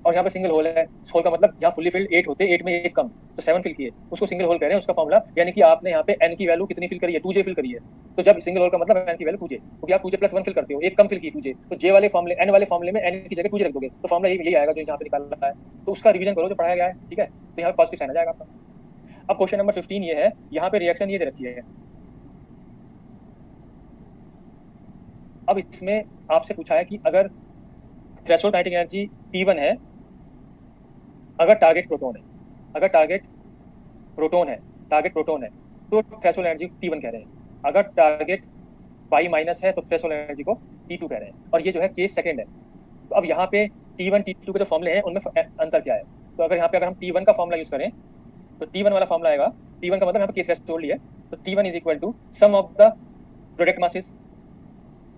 और यहाँ पे सिंगल होल है, होल का मतलब यहाँ फुल्ली फिल्ड 8 होते हैं, 8 में एक कम, तो 7 फिल किए, उसको सिंगल होल कह रहे हैं, उसका फॉर्मूला, यानी कि आपने यहाँ पे एन की वैल्यू कितनी फिल करी है, 2J फिल करी है। तो जब सिंगल होल का मतलब एन की वैल्यू 2J, क्योंकि आप 2J प्लस 1 फिल करते हो, एक कम फिल की 2J, तो जे वाले फॉर्मूले, एन वाले फॉर्मूले में एन की जगह 2J रख दोगे, तो फॉर्मूला यही आएगा जो यहाँ पे निकाल रहा है। तो उसका रिवीजन करो जो पढ़ाया गया है, ठीक है, तो यहाँ पे पॉजिटिव साइन आ जाएगा आपका। अब क्वेश्चन नंबर 15 ये है, यहाँ पे रिएक्शन ये दे रखी है। अब इसमें आपसे पूछा है कि अगर थ्रेशोल्ड काइनेटिक एनर्जी T1 है, अगर टारगेट प्रोटॉन है, अगर टारगेट प्रोटॉन है, टारगेट प्रोटॉन है, तो थ्रेशोल्ड एनर्जी T1 कह रहे हैं। अगर टारगेट पाई माइनस है तो थ्रेशोल्ड एनर्जी को T2 कह रहे हैं, और ये जो है केस सेकंड है। तो अब यहाँ पे T1 T2 के जो फॉर्मूले हैं उनमें अंतर क्या है, तो अगर यहाँ पे अगर हम T1 का फॉर्मूला यूज करें, तो T1 वाला फॉर्मूला आएगा, T1 का मतलब यहाँ पे के थ्रेशोल्ड है, तो T1 is equal to sum of the product masses,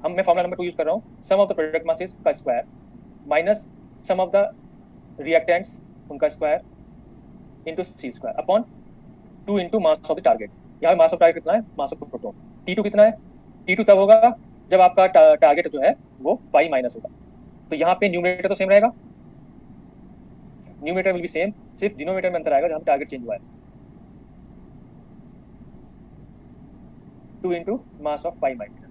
हम मैं फॉर्मूला नंबर 2 यूज कर रहा हूँ, sum of the product masses का square minus sum of the reactants उनका square into C square upon 2 into mass of the target. यहाँ mass of target कितना है, मास ऑफ प्रोटॉन। T2 कितना है, T2 तब होगा जब आपका टारगेट जो है वो पाई माइनस होगा। तो यहाँ पे न्यूमरेटर तो सेम रहेगा, न्यूमरेटर विल बी सेम, सिर्फ डिनोमिनेटर में अंतर आएगा जहाँ टारगेट चेंज हुआ है, 2 into mass of pi minus.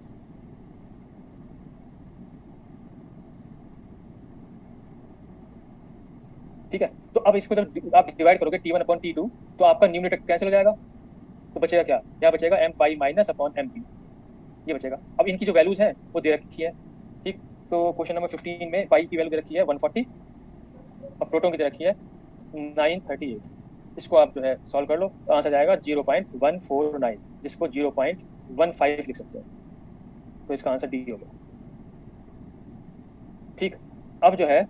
ठीक है, तो अब इसको जब आप डिवाइड करोगे T1 अपॉन T2, तो आपका न्यूमरेटर कैंसिल हो जाएगा, तो बचेगा क्या, यहाँ बचेगा M pi minus upon M P, ये बचेगा। अब इनकी जो वैल्यूज हैं वो दे रखी है, ठीक। तो क्वेश्चन नंबर 15 में पाई की वैल्यू दे रखी है 140, और प्रोटॉन की दे रखी है 938। इसको आप जो है सॉल्व कर लो, तो आंसर जाएगा 0.149, जिसको 0.15 लिख सकते हैं, तो इसका आंसर डी हो गया। ठीक, अब जो है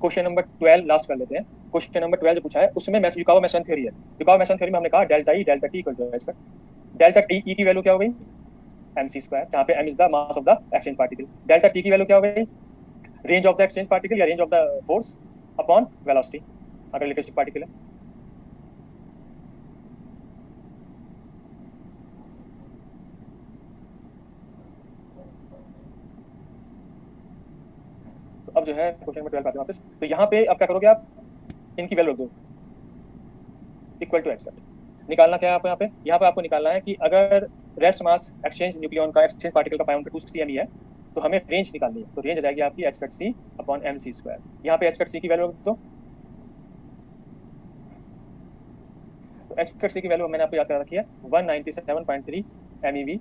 क्वेश्चन नंबर 12 लास्ट कर लेते हैं। क्वेश्चन नंबर 12 जो पूछा है उसमें युकावा मेसन थ्योरी है। युकावा मेसन थ्योरी में हमने कहा delta E delta T equal to है, डेल्टा टी ई की वैल्यू क्या हो गई, mc स्क्वायर, जहाँ पे m is the mass of the exchange particle. Delta t की वैल्यू क्या हो गई, range of the exchange particle या range of the force upon velocity, अगर इलेक्ट्रिक पार्टिकल है। तो अब जो है क्वेश्चन नंबर 12 आते हैं वापस। तो यहाँ पे अब क्या करोगे आप, इनकी वैल्यू रख दो इक्वल टू एक्स। निकालना क्या है आपको, यहाँ पे आपको निकालना है कि अगर रेस्ट मास एक्सचेंज न्यूक्लियन का, एक्सचेंज पार्टिकल का पाई 260 MeV है, तो हमें रेंज निकालनी है। तो रेंज आ जाएगी आपकी h cut c upon mc square. यहाँ पे h कट c की वैल्यू रख दो, तो h कट c की वैल्यू मैंने आपको याद कर रखी है 197.3 MeV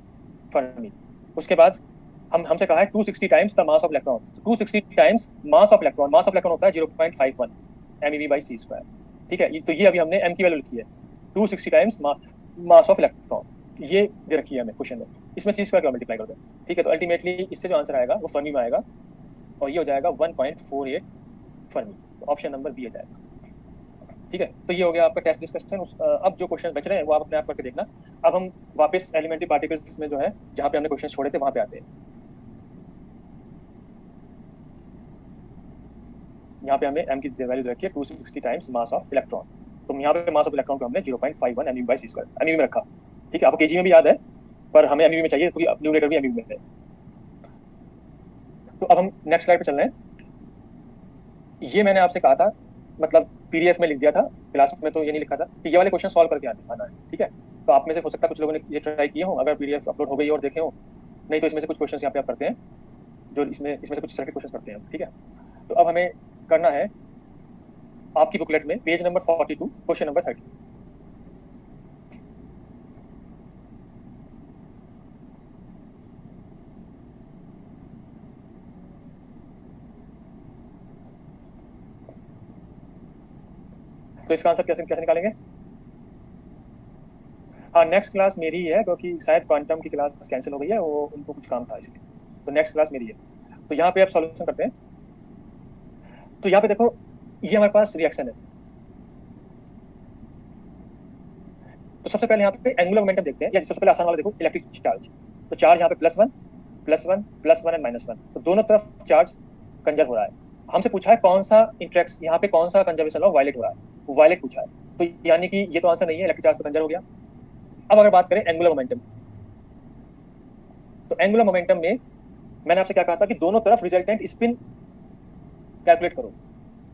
फर्मी। उसके बाद हमसे कहा है 260 times the mass of electron, 260 times mass of electron, mass of electron होता है 0.51 MeV बाई c स्क्वायर। ठीक है, तो ये अभी हमने m की वैल्यू लिखी है 260 टाइम्स मास ऑफ इलेक्ट्रॉन, ये दे रखी है हमें क्वेश्चन में। इसमें सी स्क्वायर का मल्टीप्लाई कर दो, ठीक है। तो अल्टीमेटली इससे जो आंसर आएगा वो फर्मी में आएगा, और ये हो जाएगा 1.48 फर्मी। तो ऑप्शन नंबर बी हो जाएगा, ठीक है। तो ये हो गया आपका टेस्ट डिस्कशन। अब जो क्वेश्चन बच रहे हैं वो आप अपने आप करके देखना। अब हम वापस एलिमेंट्री पार्टिकल्स में जो है जहाँ पे हमने क्वेश्चन छोड़े थे वहाँ पे आते हैं। यहाँ पे हमें m की वैल्यू रखी है 260 टाइम्स मास ऑफ इलेक्ट्रॉन। तो यहाँ पे मास ऑफ इलेक्ट्रॉन को हमने 0.51 MeV by c square MeV में रखा, ठीक है। आपको केजी में भी याद है, पर हमें MeV में चाहिए क्योंकि न्यूमरेटर भी MeV में है। तो अब हम नेक्स्ट स्लाइड पे चल रहे हैं। ये मैंने आपसे कहा था, मतलब पीडीएफ में लिख दिया था, क्लास में तो ये नहीं लिखा था कि ये वाले क्वेश्चन सॉल्व करके आना है, ठीक है। तो आप में से हो सकता है कुछ लोगों ने ये ट्राई किए हो, अगर पीडीएफ अपलोड हो गई और देखे हो, नहीं तो इसमें से कुछ क्वेश्चन यहाँ पे आप करते हैं, जो इसमें से कुछ सर्किट क्वेश्चन करते हैं, ठीक है। तो अब हमें करना है आपकी बुकलेट में पेज नंबर 42 क्वेश्चन नंबर 30। तो इसका आंसर कैसे कैसे निकालेंगे। हाँ, नेक्स्ट क्लास मेरी ही है, क्योंकि शायद क्वांटम की क्लास कैंसिल हो गई है, वो उनको कुछ काम था इसलिए। तो नेक्स्ट क्लास मेरी है। तो यहाँ पे आप सॉल्यूशन करते हैं। तो यहाँ पे देखो, ये हमारे पास रिएक्शन है, तो सबसे पहले यहाँ पे एंगुलर मोमेंटम देखते हैं, या सबसे पहले आसान वाला देखो, इलेक्ट्रिक चार्ज। तो चार्ज यहाँ पे +1 +1 +1 एंड -1, तो दोनों तरफ चार्ज कंजर्व हो रहा है। हमसे पूछा है कौन सा इंट्रैक्स, यहाँ पे कौन सा कंजर्वेशन लॉ वायलेट हो रहा है, वो वायलेट पूछा है। तो यानी कि ये तो आंसर नहीं है, इलेक्ट्रिक चार्ज तो कंजर्व हो गया। अब अगर बात करें एंगुलर मोमेंटम, तो एंगुलर मोमेंटम में मैंने आपसे क्या कहा था कि दोनों तरफ रिजल्टेंट स्पिन कैलकुलेट करो।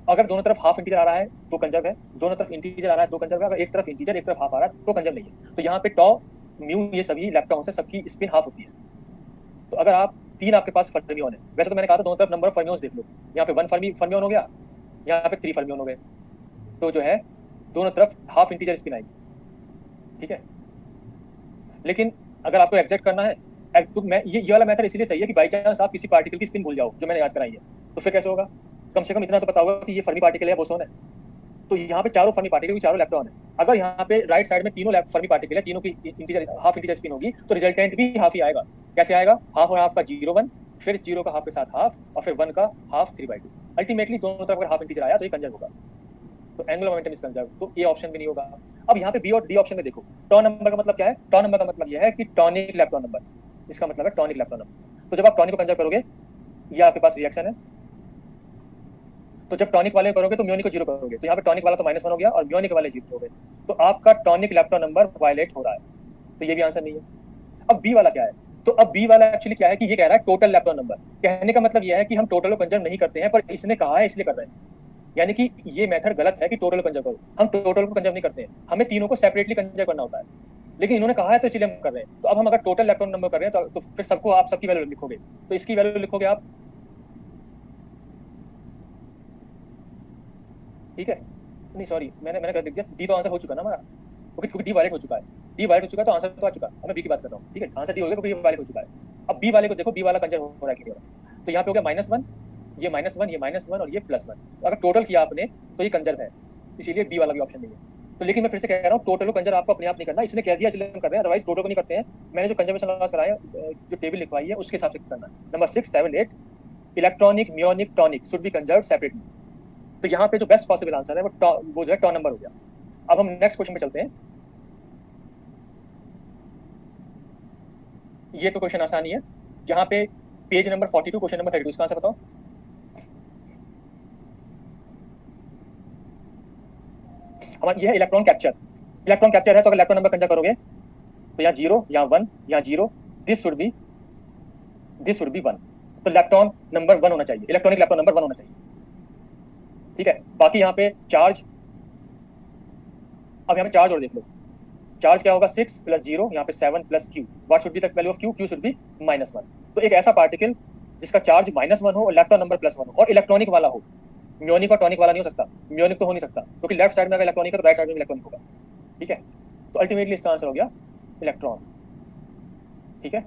अगर दोनों तरफ हाफ इंटीजर आ रहा है तो कंजर्व है, दोनों तरफ इंटीजर आ रहा है तो कंजर्व है, अगर एक तरफ इंटीजर एक तरफ हाफ आ रहा है तो कंजर्व नहीं है। तो यहाँ पे टॉ म्यू ये सभी इलेक्ट्रॉन से सबकी स्पिन हाफ होती है। तो अगर आप तीन आपके पास फर्मियोन है, वैसे तो मैंने कहा था दोनों तरफ नंबर ऑफ फर्मियोन्स देख लो, यहाँ पे 1 फर्मियोन हो गया, यहाँ पे 3 फर्मियोन हो गए, तो जो है दोनों तरफ हाफ इंटीजर स्पिन आएगी, ठीक है। लेकिन अगर आपको एग्जैक्ट करना है तो मैं ये वाला मेथड इसलिए सही है कि बाई चांस आप किसी पार्टिकल की स्पिन भूल जाओ जो मैंने याद कराई है, तो फिर कैसे होगा, कम से कम इतना तो पता होगा कि ये फर्मी पार्टिकल है, बोसोन है। तो यहाँ पे चारों फर्मी पार्टिकल, चारों इलेक्ट्रॉन है, अगर यहाँ पे राइट साइड में तीनों फर्मी पार्टिकल है, तीनों की इंटीजर हाफ इंटीजर स्पिन होगी, तो रिजल्टेंट भी हाफ ही आएगा। कैसे आएगा, हाफ और हाफ का 0 1, फिर 0 का हाफ के साथ हाफ, और फिर 1 का हाफ 3/2। अल्टीमेटली दोनों तरफ अगर हाफ इंटीजर आया तो ये कंजर्व होगा। तो एंगुलर मोमेंटम इज कंजर्व, तो ये ऑप्शन भी नहीं होगा। अब यहाँ पे बी और डी ऑप्शन में देखो, टॉ नंबर का मतलब क्या है, टॉ नंबर का मतलब यह है कि टॉनिक इलेक्ट्रॉन नंबर, इसका मतलब है टॉनिक इलेक्ट्रॉन नंबर। तो जब आप टॉनिक को कंजर्व करोगे, ये आपके पास रिएक्शन है, तो जब टॉनिक वाले करोगे तो म्योनिक को 0 करोगे, तो यहाँ पे टॉनिक वाला तो -1 हो गया और म्योनिक वाले 0 हो गए, तो आपका टॉनिक इलेक्ट्रॉन नंबर वायलेट हो रहा है, तो ये भी आंसर नहीं है। अब बी वाला क्या है, तो अब बी वाला एक्चुअली क्या है कि ये कह रहा है टोटल इलेक्ट्रॉन नंबर। कहने का मतलब ये है कि हम टोटल को कंजर्व नहीं करते हैं, पर इसने कहा है इसलिए कर रहे हैं, यानी कि ये मेथड गलत है कि टोटल को कंजर्व करो, हम टोटल को कंजर्व नहीं करते हैं, हमें तीनों को सेपरेटली कंजर्व करना होता है, लेकिन इन्होंने कहा है तो इसलिए हम कर रहे हैं। तो अब हम अगर टोटल इलेक्ट्रॉन नंबर कर रहे हैं तो फिर सबको आप सबकी वैल्यू लिखोगे, तो इसकी वैल्यू लिखोगे आप, ठीक है, नहीं सॉरी मैंने कर दिया, डी तो आंसर हो चुका ना हमारा, क्योंकि डी वायलेट हो चुका है, डी वायलेट हो चुका है तो आंसर तो आ चुका, अब मैं बी की बात कर रहा हूँ, ठीक है, आंसर डी हो गया क्योंकि वायलेट हो चुका है। अब बी वाले को देखो, बी वाला कंजर्व हो रहा है क्लियर, तो यहाँ पे हो गया -1, ये -1, ये -1 और ये +1, अगर टोटल किया आपने तो ये कंजर्व है, इसीलिए बी वाला भी ऑप्शन नहीं है। तो लेकिन मैं फिर से कह रहा हूँ टोटल को कंजर्व आपको अपने आप नहीं करना, इसने कह दिया इसलिए हम कर रहे हैं, अदरवाइज टोटल को नहीं करते हैं। मैंने जो कंजर्वेशन लॉस कराया, जो टेबल लिखवाई है उसके हिसाब से करना है। Number 6, 7, 8 electronic muonic tauonic should be conserved separately. तो यहाँ पे जो बेस्ट पॉसिबल आंसर है वो जो है टॉ नंबर हो गया। अब हम नेक्स्ट क्वेश्चन पे चलते हैं। ये तो क्वेश्चन आसानी है, यहाँ पे पेज नंबर 42 क्वेश्चन नंबर 32, इसका आंसर बताओ। हमारा ये है इलेक्ट्रॉन कैप्चर। इलेक्ट्रॉन कैप्चर है तो अगर इलेक्ट्रॉन नंबर कंजर्व करोगे तो यहाँ 0, यहाँ 1, यहाँ 0, दिस शुड बी 1। तो इलेक्ट्रॉन नंबर 1 होना चाहिए, इलेक्ट्रॉनिक इलेक्ट्रॉन नंबर 1 होना चाहिए, ठीक है। बाकी यहाँ पे चार्ज, अब यहाँ पे चार्ज और देख लो, चार्ज क्या होगा, 6 + 0, यहाँ पे 7 + q, what should be the value of q, q should be -1। तो एक ऐसा पार्टिकल जिसका चार्ज -1 हो और इलेक्ट्रॉन नंबर +1 हो और इलेक्ट्रॉनिक वाला हो, म्योनिक और टॉनिक वाला नहीं हो सकता, म्योनिक तो हो नहीं सकता क्योंकि लेफ्ट साइड में अगर इलेक्ट्रॉनिक है तो राइट साइड में इलेक्ट्रॉनिक होगा, ठीक है। तो अल्टीमेटली इसका आंसर हो गया इलेक्ट्रॉन, ठीक है,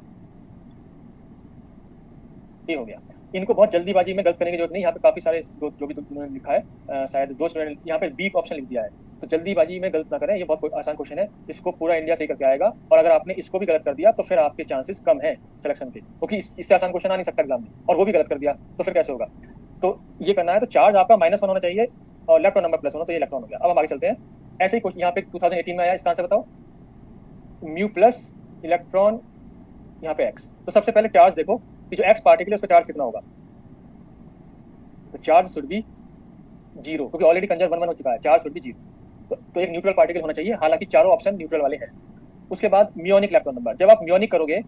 ये हो गया। इनको बहुत जल्दीबाजी में गलत करने की जरूरत नहीं, यहाँ पे काफी सारे जो भी तुमने लिखा है, शायद 2 स्टूडेंट यहाँ पे बी ऑप्शन लिख दिया है, तो जल्दीबाजी में गलत ना करें, ये बहुत आसान क्वेश्चन है, इसको पूरा इंडिया सही करके आएगा, और अगर आपने इसको भी गलत कर दिया तो फिर आपके चांसेस कम है सिलेक्शन के, क्योंकि इससे आसान क्वेश्चन आ नहीं सकता एग्जाम में, और वो भी गलत कर दिया तो फिर कैसे होगा। तो ये करना है, तो चार्ज आपका -1 होना चाहिए और इलेक्ट्रॉन नंबर +1 हो, तो ये इलेक्ट्रॉन हो गया। अब हम आगे चलते हैं। ऐसे ही क्वेश्चन यहाँ पे 2018 में आया, इसका आंसर बताओ, म्यू प्लस इलेक्ट्रॉन यहाँ पे x। तो सबसे पहले चार्ज देखो कि जो x पार्टिकल है उसका चार्ज कितना होगा, तो चार्ज शुड बी 0, क्योंकि ऑलरेडी कंजर्व 1 1 हो चुका है, चार्ज शुड बी 0। तो एक न्यूट्रल पार्टिकल होना चाहिए, हालांकि चारों ऑप्शन न्यूट्रल वाले हैं। उसके बाद म्योनिक इलेक्ट्रॉन नंबर, जब आप म्योनिक करोगे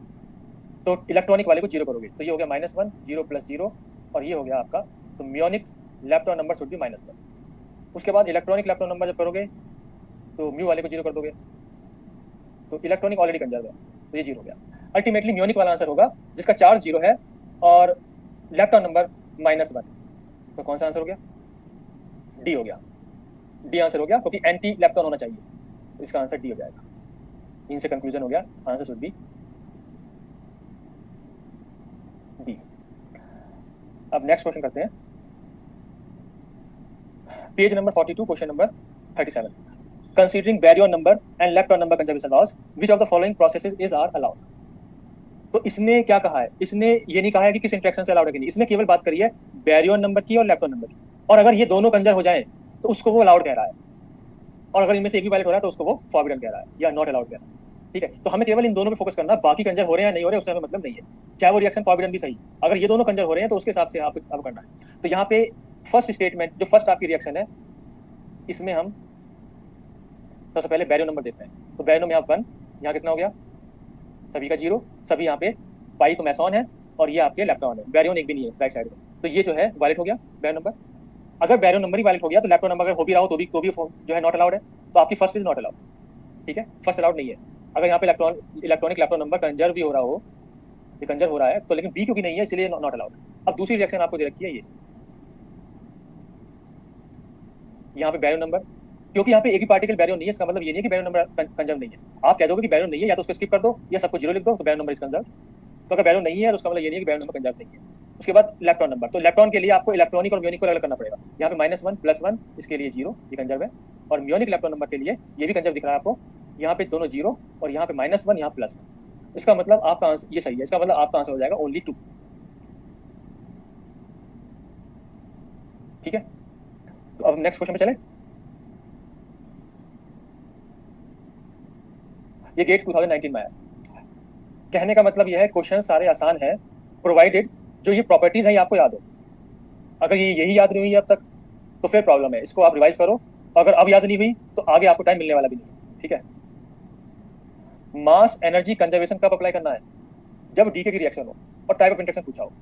तो इलेक्ट्रॉनिक वाले को 0 करोगे, तो ये हो गया -1, 0 + 0, और ये हो गया आपका, तो म्योनिक इलेक्ट्रॉन नंबर शुड बी -1। उसके बाद इलेक्ट्रॉनिक इलेक्ट्रॉन नंबर जब करोगे तो म्यू वाले को 0 कर दोगे, तो इलेक्ट्रॉनिक ऑलरेडी कंजर्व है, तो ये 0 हो गया। अल्टीमेटली म्योनिक वाला आंसर होगा जिसका चार्ज 0 है और इलेक्ट्रॉन नंबर -1, तो कौन सा आंसर हो गया, डी हो गया, डी आंसर हो गया, क्योंकि एंटी इलेक्ट्रॉन होना चाहिए, तो इसका आंसर डी हो जाएगा। इनसे कंक्लूजन हो गया, आंसर शुड बी डी। अब नेक्स्ट क्वेश्चन करते हैं, page number 42 question number 37, considering baryon number and electron number conservation laws, which of the following processes is are allowed. तो इसने क्या कहा है, इसने ये नहीं कहा है कि किस इंटरेक्शन से अलाउड है कि नहीं, इसने केवल बात करी है बैरियन नंबर की और इलेक्ट्रॉन नंबर की, और अगर ये दोनों कंजर्व हो जाए तो उसको वो अलाउड कह रहा है। और अगर इनमें से एक भी वायलेट हो रहा है तो उसको वो फॉरबिडन कह रहा है या नॉट अलाउड कह रहा है। ठीक है, तो हमें केवल इन दोनों पे फोकस करना, बाकी कंजर हो रहे हैं नहीं हो रहे उससे हमें मतलब नहीं है, चाहे वो रिएक्शन फॉरबिडन भी सही, अगर ये दोनों कंजर हो रहे हैं तो उसके हिसाब से आप करना है। तो यहाँ पे फर्स्ट स्टेटमेंट जो फर्स्ट आपकी रिएक्शन है, इसमें हम सबसे पहले बैरियो नंबर देते हैं। तो बैरियो में यहाँ 1, यहाँ कितना हो गया, सभी का 0, सभी यहाँ पे पाई तो मैसॉन है और ये आपके इलेक्ट्रॉन है, बैरियन एक भी नहीं है राइट साइड में, तो ये जो है वैलिड हो गया बैरियो नंबर। अगर बैरियो नंबर ही वैलिड हो गया तो इलेक्ट्रॉन नंबर अगर हो भी रहा हो तो भी जो है नॉट अलाउड है, तो आपकी फर्स्ट इज नॉट अलाउड। ठीक है, फर्स्ट अलाउड नहीं है। अगर यहाँ पे इलेक्ट्रॉनिक इलेक्ट्रॉन नंबर कंजर्व भी हो रहा हो, ये कंजर्व हो रहा है तो, लेकिन बी क्योंकि नहीं है इसलिए नॉट अलाउड। अब दूसरी रिएक्शन आपको दे रखी है ये, यहाँ पे बैरियो नंबर, क्योंकि यहाँ पे एक ही पार्टिकल बैरियो नहीं है, इसका मतलब ये नहीं है कि बैरियो नंबर कंजर्व नहीं है। आप कह दोगे कि बैरियो नहीं है, या तो उसको स्किप कर दो या सबको 0 लिख दो, तो बैरियो नंबर इज कंजर्व। तो अगर बैरियो नहीं है तो उसका मतलब ये नहीं है कि बैरियो नंबर कंजर्व नहीं है। उसके बाद इलेक्ट्रॉन नंबर, तो इलेक्ट्रॉन के लिए आपको इलेक्ट्रॉनिक और म्यूनिक को अलग करना पड़ेगा। यहाँ पे -1 +1 इसके लिए 0, ये कंजर्व है, और म्यूनिक इलेक्ट्रॉन नंबर के लिए ये भी कंजर्व दिख रहा है आपको, यहाँ पे दोनों 0 और यहाँ पे -1 यहाँ +1। इसका मतलब आपका आंसर ये सही है, इसका मतलब आपका आंसर हो जाएगा ओनली 2। ठीक है, तो अब नेक्स्ट क्वेश्चन पे चले। ये गेट 2019 में आया। कहने का मतलब यह है क्वेश्चन सारे आसान है, प्रोवाइडेड जो ये प्रॉपर्टीज है ये आपको याद हो। अगर ये यही याद नहीं हुई अब तक तो फिर प्रॉब्लम है, इसको आप रिवाइज करो। अगर अब याद नहीं हुई तो आगे आपको टाइम मिलने वाला भी नहीं। ठीक है, मास एनर्जी कंजर्वेशन कब अप्लाई करना है, जब डीके की रिएक्शन हो और टाइप ऑफ इंटरेक्शन पूछा हो।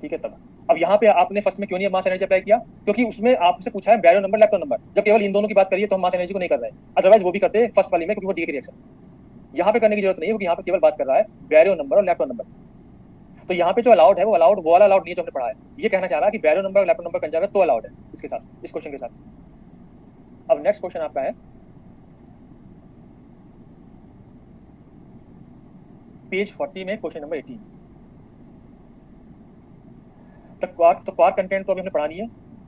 ठीक है, तब। अब यहाँ पे आपने फर्स्ट में क्यों नहीं मास एनर्जी अप्लाई किया, क्योंकि उसमें आपसे पूछा है बैरियो नंबर इलेक्ट्रॉन नंबर, जब केवल इन दोनों की बात करिए तो हम मास एनर्जी को नहीं कर रहे हैं, अदरवाइज वो भी करते हैं फर्स्ट वाली में, क्योंकि वो डीके की रिएक्शन। यहाँ पे करने की जरूरत नहीं है क्योंकि यहाँ पे केवल बात कर रहा है बैरियो नंबर और इलेक्ट्रॉन नंबर। तो यहाँ पे जो अलाउड है वो वाला अलाउड नहीं है जो हमने पढ़ा है। ये कहना चाह रहा है कि बैरियो नंबर और इलेक्ट्रॉन नंबर कंजर्व है तो अलाउड है इसके साथ, इस क्वेश्चन के साथ। अब नेक्स्ट क्वेश्चन आपका है पेज 40 में क्वेश्चन नंबर 18। तो क्वार्क कंटेंट तो अभी हमने पढ़ा नहीं है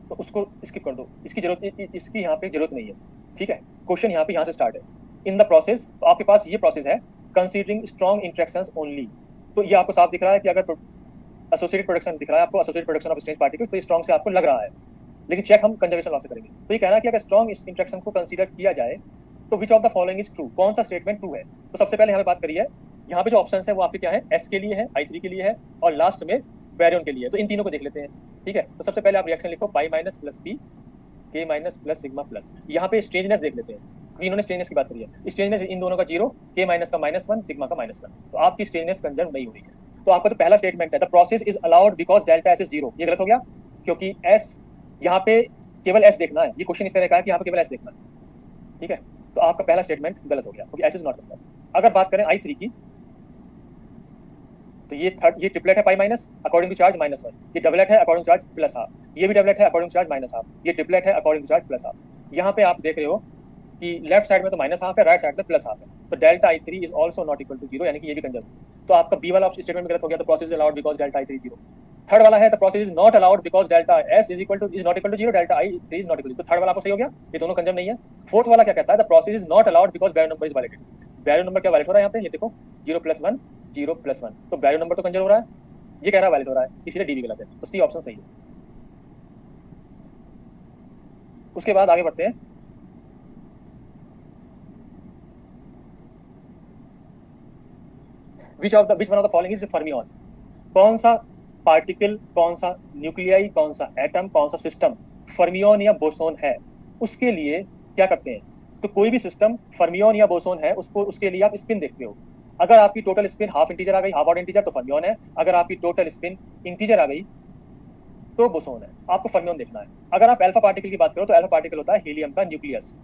तो उसको स्किप कर दो, इसकी यहाँ पे जरूरत नहीं है। ठीक है, क्वेश्चन यहाँ से स्टार्ट है। इन द प्रोसेस, तो आपके पास ये प्रोसेस है कंसीडरिंग स्ट्रॉन्ग इंटरेक्शंस ओनली। तो ये आपको साफ दिख रहा है कि अगर एसोसिएटेड प्रोडक्शन दिख रहा है आपको, associated production of strange particles, तो ये स्ट्रॉन्ग से आपको लग रहा है, लेकिन चेक हम कंजर्वेशन लॉ से करेंगे। तो ये कह रहा है कि अगर स्ट्रॉन्ग इंटरेक्शन को कंसीडर किया जाए तो विच of the following is true, कौन सा स्टेटमेंट ट्रू है। तो सबसे पहले हमें बात करिए, यहाँ पे जो ऑप्शन है वो आपके क्या है, एस के लिए है, I3 के लिए है, और लास्ट में बैरियन के लिए। तो इन तीनों को देख लेते हैं। ठीक है, तो सबसे पहले आप रिएक्शन लिखो पाई माइनस प्लस बी के माइनस प्लस सिग्मा प्लस। यहाँ पे स्ट्रेंजनेस देख लेते हैं, क्योंकि इन्होंने स्ट्रेंजनेस की बात करी है। स्ट्रेंजनेस इन दोनों का 0, के माइनस का -1, सिग्मा का -1, तो आपकी स्ट्रेंजनेस कंजर्व नहीं हो रही है। तो आपका तो पहला स्टेटमेंट है the process is allowed because delta S is 0, ये गलत हो गया, क्योंकि एस यहाँ पे केवल एस देखना है, ये क्वेश्चन इस तरह का है कि यहाँ पे केवल एस देखना है। ठीक है, तो आपका पहला स्टेटमेंट गलत हो गया क्योंकि एस इज नॉट कंजर्व। अगर बात करें I3 की, तो ये ट्रिपलेट है pi minus according to charge -1, ये डबलेट है अकॉर्डिंग टू चार्ज +½ ये भी डबलेट है अकॉर्डिंग टू चार्ज -½ ये ट्रिपलेट है अकॉर्डिंग टू चार्ज +½ यहाँ पे आप देख रहे हो कि लेफ्ट साइड में तो -½ है, राइट साइड में +½ है, तो delta I3 is also not equal to 0, यानी कि ये भी कंजर्व। तो आपका बी वाला स्टेटमेंट में गलत हो गया, तो process is allowed because delta I3 0। Third वाला है the process is not allowed because delta S is not equal to 0, delta I3 is not equal to, तो थर्ड वाला आपको सही हो गया, ये दोनों कंजर्व नहीं है। फोर्थ वाला क्या कहता है, the process is not allowed because baryon number is violated. Baryon number क्या वैलिड हो रहा है यहाँ पे, ये देखो 0+1 0+1, तो बैरियो नंबर तो कंजर्व हो रहा है, ये कह रहा है वैलिड हो रहा है, इसलिए डी भी गलत है, तो सी ऑप्शन सही है। उसके बाद आगे बढ़ते हैं। Which one of the following is fermion. कौन सा पार्टिकल, कौन सा न्यूक्लियाई, कौन सा एटम, कौन सा सिस्टम फर्मियन या बोसोन है, उसके लिए क्या करते हैं। तो कोई भी सिस्टम फर्मियन या बोसोन है उसके लिए आप स्पिन देखते हो। अगर आपकी टोटल स्पिन हाफ इंटीजर आ गई, हाफ ऑड इंटीजर, तो फर्मियन है। अगर आपकी टोटल स्पिन इंटीजर आ गई तो बोसोन है, आपको फर्मियन देखना है। अगर आप अल्फा पार्टिकल की बात करो तो अल्फा पार्टिकल होता है हीलियम का न्यूक्लियस,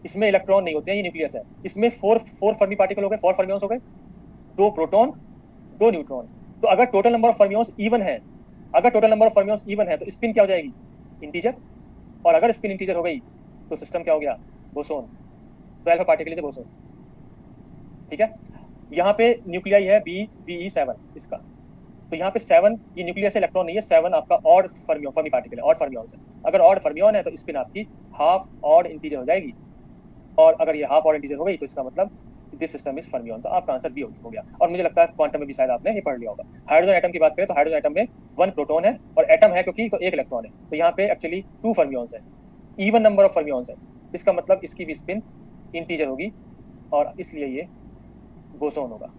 इसमें इलेक्ट्रॉन नहीं होते हैं, ये न्यूक्लियस है। इसमें फोर फर्मी पार्टिकल हो गए, 4 फर्मियंस हो गए, 2 प्रोटॉन 2 न्यूट्रॉन। तो अगर total number of fermions even है, तो स्पिन क्या हो जाएगी, इंटीजर। और अगर स्पिन इंटीजर हो गई तो सिस्टम क्या हो गया, बोसोन। तो अल्फा पार्टिकल इज बोसोन। ठीक है, यहाँ पे न्यूक्लियाई है BE7 इसका, तो यहाँ पे 7 ये न्यूक्लियस इलेक्ट्रॉन नहीं है, 7 आपका ऑड फर्मी पार्टिकल है, ऑड फर्मियन है। अगर ऑड फर्मियन है तो स्पिन आपकी हाफ ऑड इंटीजर हो जाएगी, और अगर ये हाफ ऑड इंटीजर हो गई तो इसका मतलब दिस सिस्टम इज फर्मियन। तो आपका आंसर बी हो गया। और मुझे लगता है क्वांटम में भी शायद आपने ये पढ़ लिया होगा। हाइड्रोजन एटम की बात करें तो हाइड्रोजन एटम में 1 प्रोटॉन है, और एटम है क्योंकि तो 1 इलेक्ट्रॉन है, तो यहाँ पे एक्चुअली 2 फर्मियंस है, इवन नंबर ऑफ फर्मियंस है। इसका मतलब इसकी भी स्पिन इंटीजर होगी और इसलिए ये बोसोन होगा।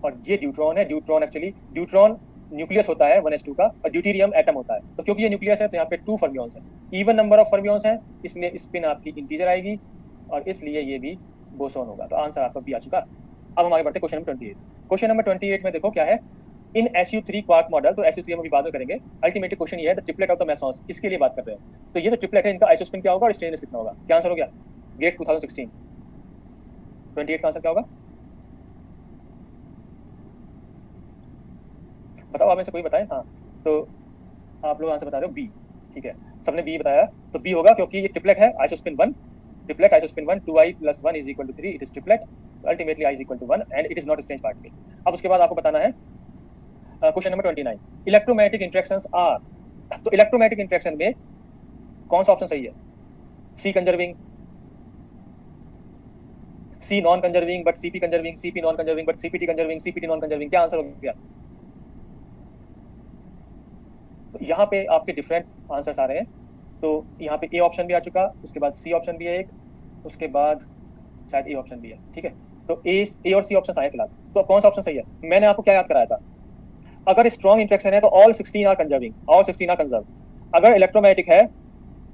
और ये ड्यूट्रॉन है, ड्यूट्रॉन एक्चुअली ड्यूट्रॉन न्यूक्लियस होता है 1s2 का और ड्यूटेरियम एटम होता है। तो क्योंकि ये न्यूक्लियस है तो यहाँ पे 2 फर्मियंस हैं, इवन नंबर ऑफ फर्मियंस हैं, इसलिए स्पिन आपकी इंटीजर आएगी और इसलिए ये भी बोसोन होगा। तो आंसर आपका बी आ चुका। अब हम आगे बढ़ते हैं क्वेश्चन नंबर 28। क्वेश्चन नंबर 28 में देखो क्या है, इन SU3 क्वार्क मॉडल, तो SU3 हम अभी बाद में करेंगे। अल्टीमेटली क्वेश्चन ये है द ट्रिपलेट ऑफ द मेसॉन्स, इसके लिए बात कर रहे हैं। तो ये जो ट्रिपलेट है इनका आइसोस्पिन क्या होगा और स्ट्रेनलेस कितना होगा? क्या आंसर हो गया? गेट 2016 28 का आंसर क्या होगा बताओ, आप में से कोई बताए? हाँ, तो आप लोग आंसर बता रहे हो बी, ठीक है, सबने बी बताया। तो बी होगा क्योंकि ये ट्रिपलेट है isospin 1, triplet isospin 1 2i + 1 = 3, it is triplet, ultimately i = 1 and it is not strange particle. अब उसके बाद आपको बताना है question number 29, electromagnetic interactions are. तो इलेक्ट्रोमैग्नेटिक इंटरेक्शन में कौन सा ऑप्शन सही है? C conserving, C non conserving but CP conserving, CP non conserving but CPT conserving, CPT non conserving, क्या आंसर हो गया? तो यहाँ पे आपके डिफरेंट आंसर्स आ रहे हैं। तो यहाँ पे ए ऑप्शन भी आ चुका, उसके बाद सी ऑप्शन भी है एक, उसके बाद शायद ए ऑप्शन भी है, ठीक है। तो ए और सी ऑप्शन आए फिलहाल। तो कौन सा ऑप्शन सही है? मैंने आपको क्या याद कराया था, अगर स्ट्रॉन्ग इंटरेक्शन है तो all 16 are conserving, all 16 are conserve. अगर इलेक्ट्रोमैग्नेटिक है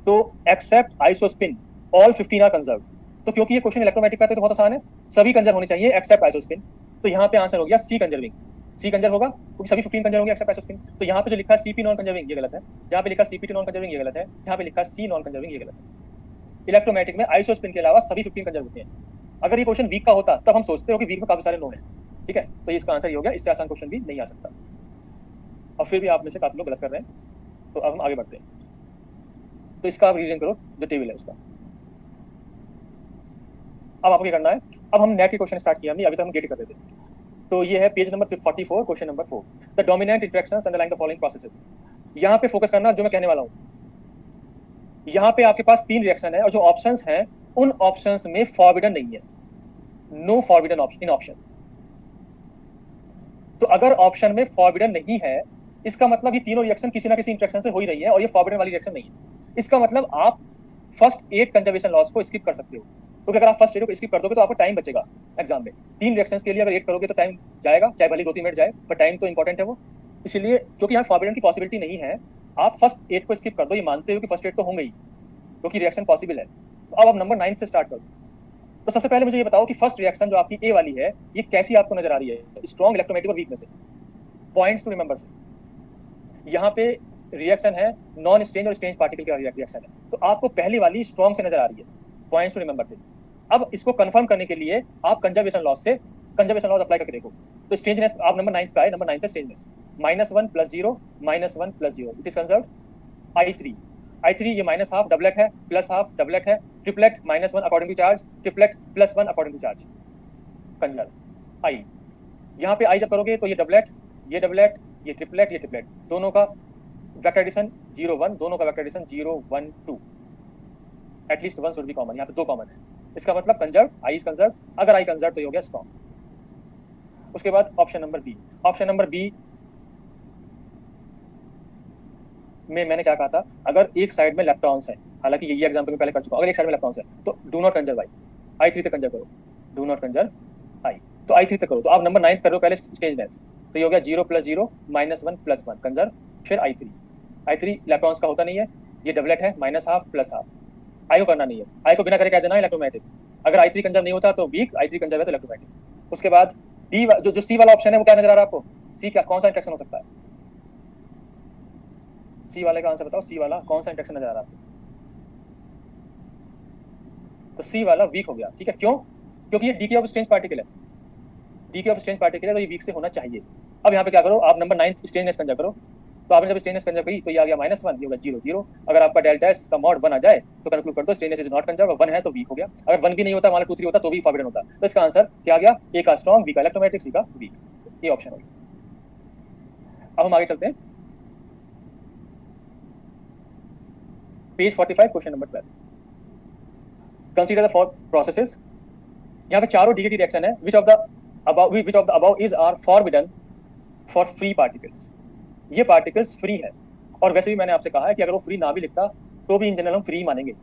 तो except isospin all 15 are conserve. तो क्योंकि ये क्वेश्चन इलेक्ट्रोमैग्नेटिक का है तो बहुत आसान है, सभी कंजर्व होने चाहिए एक्सेप्ट आइसोस्पिन। तो यहाँ पे आंसर हो गया सी कंजर्विंग, सी कंजर्व होगा क्योंकि सभी 15 कंजर्व होंगे एक्सेप्ट आइसोस्पिन। तो यहाँ पे जो लिखा है सीपी नॉन कंजर्विंग ये गलत है, जहाँ पे लिखा सीपीटी नॉन कंजर्विंग ये गलत है, जहाँ पे लिखा सी नॉन कंजर्विंग ये गलत है। इलेक्ट्रोमैग्नेटिक में आइसोस्पिन के अलावा सभी 15 कंजर्व होते हैं। अगर ये क्वेश्चन वीक का होता तब हम सोचते हो कि वीक में काफी सारे नो हैं, ठीक है। तो इसका आंसर ये हो गया, इससे आसान क्वेश्चन भी नहीं आ सकता। और फिर भी आप में से काफी लोग गलत कर रहे हैं। तो अब हम आगे बढ़ते हैं। तो इसका आप रीजन करो जो टेबल है उसका। अब आपको क्या करना है, अब हम नेट के क्वेश्चन स्टार्ट किया हमने, अभी तक हम गेट कर रहे थे। तो ये है page number 44, question number 4, the dominant interactions underlying the following processes. यहाँ पे फोकस करना जो मैं कहने वाला हूँ। यहाँ पे आपके पास 3 रिएक्शन है और जो ऑप्शंस हैं उन ऑप्शंस में फॉरबिडन नहीं है, no forbidden option in option. तो अगर ऑप्शन में फॉरबिडन नहीं है इसका मतलब ये तीनों रिएक्शन किसी ना किसी इंटरेक्शन से हो ही रही है और ये फॉरबिडन वाली रिएक्शन नहीं है। इसका मतलब आप फर्स्ट 8 कंजर्वेशन लॉस को स्किप कर सकते हो, क्योंकि अगर आप फर्स्ट 8 को स्किप कर दोगे तो आपको टाइम बचेगा एग्जाम में। 3 रिएक्शंस के लिए अगर 8 करोगे तो टाइम जाएगा, चाहे भले 2-3 मिनट जाए, पर टाइम तो इंपॉर्टेंट है वो। इसलिए क्योंकि यहाँ फॉरबिडन की पॉसिबिलिटी नहीं है, आप फर्स्ट 8 को स्किप कर दो, ये मानते हो कि फर्स्ट 8 तो होंगे ही क्योंकि रिएक्शन पॉसिबल है। तो अब आप नंबर 9 से स्टार्ट करो। तो सबसे पहले मुझे ये बताओ कि फर्स्ट रिएक्शन जो आपकी ए वाली है ये कैसी आपको नजर आ रही है, स्ट्रॉन्ग, इलेक्ट्रोमैग्नेटिक और वीक में से? पॉइंट्स टू रिमेंबर से, यहाँ पे रिएक्शन है नॉन स्ट्रेंज और स्ट्रेंज पार्टिकल का रिएक्शन है। तो आपको पहली वाली स्ट्रॉन्ग से नजर आ रही है, पॉइंट्स टू रिमेंबर से। अब इसको कंफर्म करने के लिए आप कंजर्वेशन लॉस से कंजर्वेशन लॉस अप्लाई करके देखो। तो स्ट्रेंजनेस आप नंबर 9 का है, नंबर 9 है strangeness, -1 + 0 -1 + 0 it is conserved I3। I3 ये -½ डबलेट है, +½ डबलेट है, triplet -1 according to charge, triplet +1 according to charge, conserve I। यहाँ पे I जब करोगे तो ये डबलेट, ये डबलेट, ये ट्रिपलेट, दोनों का वेक्टर एडिशन 0 1, दोनों का vector addition 0 1 2, at least 1 should be common, यहाँ पे 2 कॉमन है। इसका मतलब कंजर्व, I इज कंजर्व। अगर I कंजर्व तो ये हो गया स्ट्रॉन्ग। उसके बाद option number B, option number B में मैंने क्या कहा था, अगर एक साइड में इलेक्ट्रॉन्स है, हालांकि ये एग्जांपल में पहले कर चुका हूं, अगर एक साइड में इलेक्ट्रॉन्स है तो डू नॉट कंजर्व I3 तक कंजर्व करो, डू नॉट कंजर्व I, तो I3 तक करो। तो आप नंबर 9 करो पहले स्ट्रेंजनेस, तो ये हो गया 0 + 0 -1 + 1 कंजर्व, फिर I3 इलेक्ट्रॉन्स का होता नहीं है, ये डबलेट है -½ +½ I को करना नहीं है, I को बिना करे कह देना इलेक्ट्रोमैग्नेटिक। अगर I3 कंजर्व नहीं होता तो वीक, I3 कंजर्व है तो इलेक्ट्रोमैग्नेटिक। उसके बाद डी जो सी वाला ऑप्शन है वो क्या नजर आ रहा है आपको? सी क्या, कौन सा इंटरेक्शन हो सकता है? सी वाले का आंसर बताओ, सी वाला कौन सा इंटरेक्शन नजर आ रहा है? तो सी वाला वीक हो गया, ठीक है। क्यों? क्योंकि ये डीके ऑफ स्ट्रेंज पार्टिकल है, डीके ऑफ स्ट्रेंज पार्टिकल है तो ये वीक से होना चाहिए। अब यहाँ पे क्या करो, आप नंबर 9 स्ट्रेंजनेस कंजर्व करो। तो आपने जब स्ट्रेंजनेस कंजर्व की तो ये आ गया -1, ये होगा 0 0। अगर आपका डेल्टा एस का मॉड 1 आ जाए तो कंक्लूड कर दो स्ट्रेंजनेस इज नॉट कंजर्व, 1 है तो वीक हो गया। अगर 1 भी नहीं होता, मान लो 2 3 होता तो भी फॉरबिडन होता। तो इसका आंसर क्या आ गया, ए का स्ट्रॉन्ग, बी का इलेक्ट्रोमैग्नेटिक, सी का वीक, ये ऑप्शन होगा। अब हम आगे चलते हैं, page 45, question number 12, consider the four processes. यहाँ पे चारों डीके की रिएक्शन है, which of the above is are forbidden for free particles। ये पार्टिकल्स फ्री है, और वैसे भी मैंने आपसे कहा है कि अगर वो फ्री ना भी लिखता तो भी इन जनरल हम फ्री मानेंगे,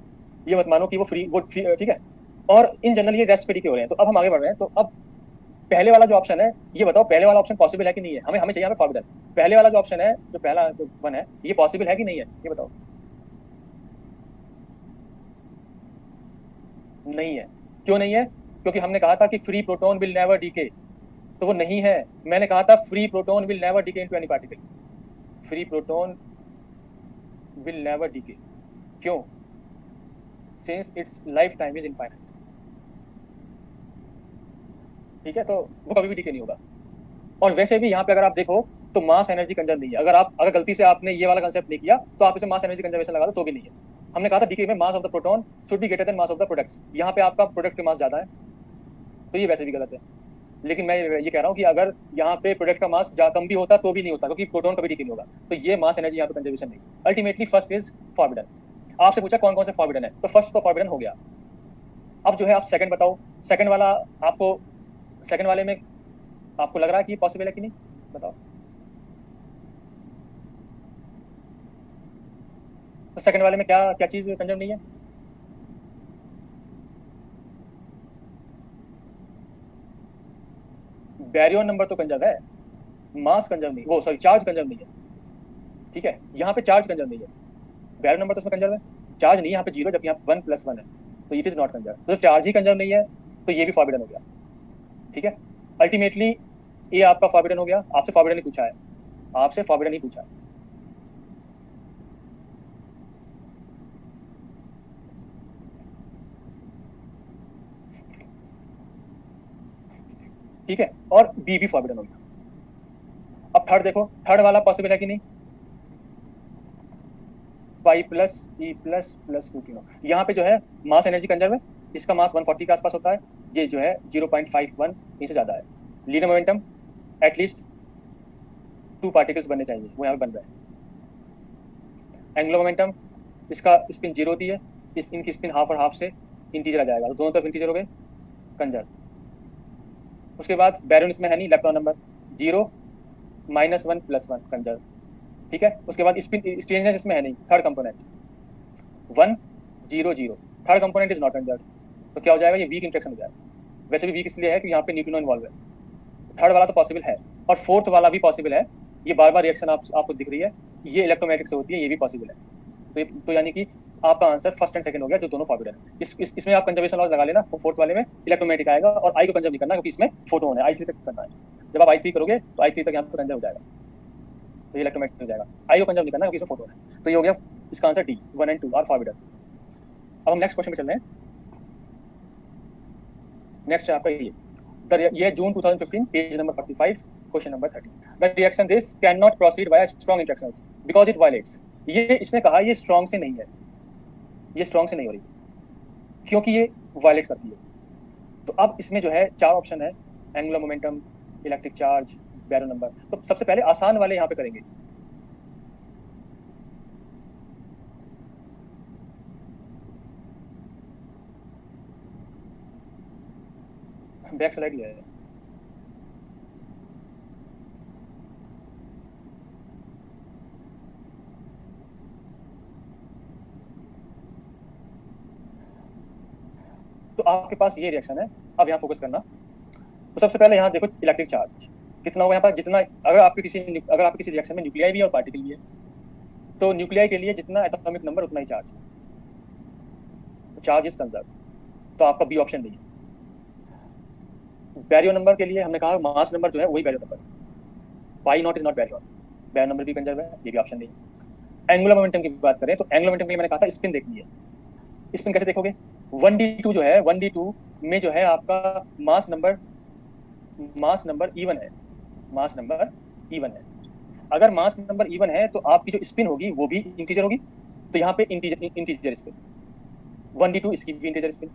ये मत मानो कि वो ठीक है। और इन जनरल ये रेस्ट पे डीके हो रहे हैं। तो अब हम आगे बढ़ रहे हैं। तो अब पहले वाला जो ऑप्शन है, ये बताओ पहले वाला ऑप्शन पॉसिबल है कि नहीं है? हमें हमें चाहिए यहाँ पे फॉर्बिडन। पहले वाला जो ऑप्शन है, जो पहला जो वन है, ये पॉसिबल है कि नहीं है, ये बताओ। नहीं है। क्यों नहीं है? क्योंकि हमने कहा था कि free proton will never decay, तो वो नहीं है। मैंने कहा था free proton will never decay into any particle. Free proton will never decay. क्यों? Since its life time is infinite. ठीक है, तो वो कभी भी डीके नहीं होगा। और वैसे भी यहाँ पे अगर आप देखो तो मास एनर्जी कंजर्व नहीं है। अगर गलती से आपने ये वाला कंसेप्ट नहीं किया तो आप इसे मास एनर्जी कंजर्वेशन लगा दो तो भी नहीं है। हमने कहा था डीके में मास of the proton should be greater then mass of the products. यहाँ पे आपका प्रोडक्ट के मास ज्यादा है, तो ये वैसे भी गलत है। लेकिन मैं ये कह रहा हूँ कि अगर यहाँ पे प्रोडक्ट का मास कम भी होता तो भी नहीं होता, क्योंकि प्रोटॉन कभी डीके नहीं होगा। तो ये मास एनर्जी यहाँ पे कंजर्वेशन नहीं। Ultimately first is forbidden. आपसे पूछा कौन कौन से फॉरबिडन है, तो फर्स्ट तो फॉरबिडन हो गया। अब जो है आप सेकंड बताओ। सेकंड वाला आपको, सेकंड वाले में आपको लग रहा है कि पॉसिबल है कि नहीं, बताओ। तो सेकंड वाले में क्या क्या चीज कंजर्व नहीं है? बैरियन नंबर तो कंजर्व है, मास कंजर्व नहीं, वो सॉरी चार्ज कंजर्व नहीं है। ठीक है, यहाँ पे चार्ज कंजर्व नहीं है। बैरियन नंबर तो उसमें कंजर्व है, चार्ज नहीं। यहाँ पे जीरो, जबकि यहाँ वन प्लस वन है, तो इट इज नॉट कंजर्व। तो चार्ज ही कंजर्व नहीं है, तो ये भी फॉरबिडन हो गया। ठीक है, अल्टीमेटली ये आपका फॉरबिडन हो गया। आपसे फॉरबिडन ही पूछा है, आपसे फॉरबिडन ही पूछा है। ठीक है, और बी भी फॉरबिडन हो गया। अब थर्ड देखो, थर्ड वाला पॉसिबल है कि नहीं? Pi plus E plus plus neutrino. यहाँ पे जो है मास एनर्जी कंजर्व है, इसका मास 140 के आसपास होता है, ये जो है 0.51 इनसे ज्यादा है। लीनियर मोमेंटम एटलीस्ट 2 पार्टिकल्स बनने चाहिए, वो यहाँ पे बन रहा है। एंगुलर मोमेंटम, इसका स्पिन जीरो होती है, इनकी स्पिन हाफ और हाफ से इंटीजर आ जाएगा, तो दोनों तरफ इंटीजर हो गए, कंजर्व। उसके बाद बैरियन इसमें है नहीं, इलेक्ट्रॉन नंबर जीरो, -1 +1 कंजर्व। ठीक है, उसके बाद स्पिन स्ट्रेंजनेस इसमें है नहीं, third component 1 0 0, third component is not conserve. तो क्या हो जाएगा, ये वीक इंट्रेक्शन हो जाएगा। वैसे भी वीक इसलिए है कि यहाँ पे न्यूट्रिनो इन्वॉल्व है। थर्ड वाला तो पॉसिबल है, और फोर्थ वाला भी पॉसिबल है। ये बार बार रिएक्शन आपको दिख रही है, ये इलेक्ट्रोमैग्नेटिक से होती है, ये भी पॉसिबल है। तो यानी कि आपका आंसर फर्स्ट एंड सेकंड हो गया, जो दोनों फॉरबिडन है। इसमें आप कंजर्वेशन लॉज लगा लेना, फोर्थ वाले में इलेक्ट्रोमैग्नेटिक आएगा, और आई को कंजर्व नहीं करना, क्योंकि इसमें फोटोन है, I3 तक करना है। जब आप I3 करोगे तो I3 तक यहाँ पर कंजर्व हो जाएगा, तो इलेक्ट्रोमैग्नेटिक हो जाएगा। आई को कंजर्व नहीं करना, क्योंकि इसमें फोटोन है। तो ये हो गया इसका आंसर डी, 1 और 2 आर फॉरबिडन। अब हम नेक्स्ट क्वेश्चन पे चल रहे हैं। नेक्स्ट है आपका ये जून 2015, page number 45, question number 30। The reaction this can not proceed bye strong interactions because it violets. ये इसने कहा ये स्ट्रॉन्ग से नहीं है, ये स्ट्रॉन्ग से नहीं हो रही, क्योंकि ये वायलेट करती है। तो अब इसमें जो है चार ऑप्शन है, एंगुलर मोमेंटम, इलेक्ट्रिक चार्ज, बैरो नंबर। तो सबसे पहले आसान वाले यहाँ पे करेंगे। बैक स्लाइड लिया है। तो आपके पास ये रिएक्शन है, अब यहाँ फोकस करना। तो सबसे पहले यहाँ देखो इलेक्ट्रिक चार्ज कितना होगा यहाँ पर, जितना अगर आपके किसी रिएक्शन में न्यूक्लियाई भी है और पार्टिकल भी है, तो न्यूक्लियाई के लिए जितना एटॉमिक नंबर उतना ही चार्ज, चार्ज इज कंजर्व। तो आपका बी ऑप्शन नहीं है। बैरियो नंबर के लिए हमने कहा मास नंबर जो है वही Berio number, pi not is not Berio, Berio number भी कंजर्व है, ये भी ऑप्शन नहीं है। एंगुलर मोमेंटम की बात करें तो एंगुलर मोमेंटम के लिए मैंने कहा था स्पिन देखनी है। स्पिन कैसे देखोगे, 1d2 जो है, 1d2 में जो है आपका मास नंबर इवन है, मास नंबर इवन है। अगर मास नंबर इवन है तो आपकी जो स्पिन होगी वो भी इंटीजर होगी। तो यहाँ पे इंटीजर स्पिन, 1d2 इसकी भी इंटीजर स्पिन।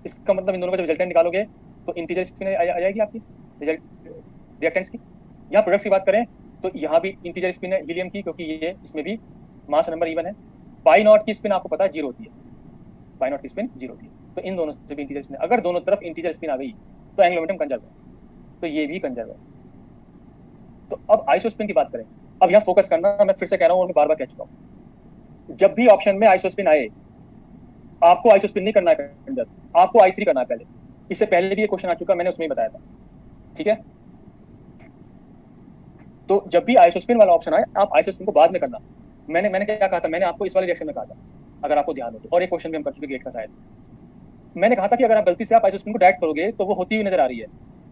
इसका मतलब इन दोनों का जब रिजल्टेंट निकालोगे तो इंटीजर स्पिन आ जाएगी आपकी रिजल्ट रिएक्टेंट्स की। यहाँ प्रोडक्ट्स की बात करें तो यहाँ भी इंटीजर स्पिन है हीलियम की, क्योंकि ये इसमें भी मास नंबर इवन है। पाई नॉट की स्पिन आपको पता है जीरो होती है, पाई नॉट की स्पिन जीरो होती है। तो इन दोनों से भी इंटीजर स्पिन, अगर दोनों तरफ इंटीजर स्पिन आ गई तो एंगुलर मोमेंटम कंजर्व है, तो ये भी कंजर्व है। तो अब आइसोस्पिन की बात करें। अब यहाँ फोकस करना, मैं फिर से कह रहा हूँ और मैं बार बार कह चुका हूँ, जब भी ऑप्शन में आइसोस्पिन आए आपको आइसोस्पिन नहीं करना है कंजर्व, आपको I3 करना है पहले। इससे पहले भी ये क्वेश्चन आ चुका, मैंने उसमें ही बताया था, ठीक है। तो जब भी आइसोस्पिन वाला ऑप्शन आए, आप आइसोस्पिन को बाद में करना। मैंने क्या कहा था, मैंने आपको इस वाले रिएक्शन में कहा था, अगर आपको ध्यान हो तो, और एक क्वेश्चन भी हम कर चुके गेट का शायद। मैंने कहा था कि अगर आप गलती से आप आइसोस्पिन को डायरेक्ट करोगे तो वो होती हुई नजर आ रही है।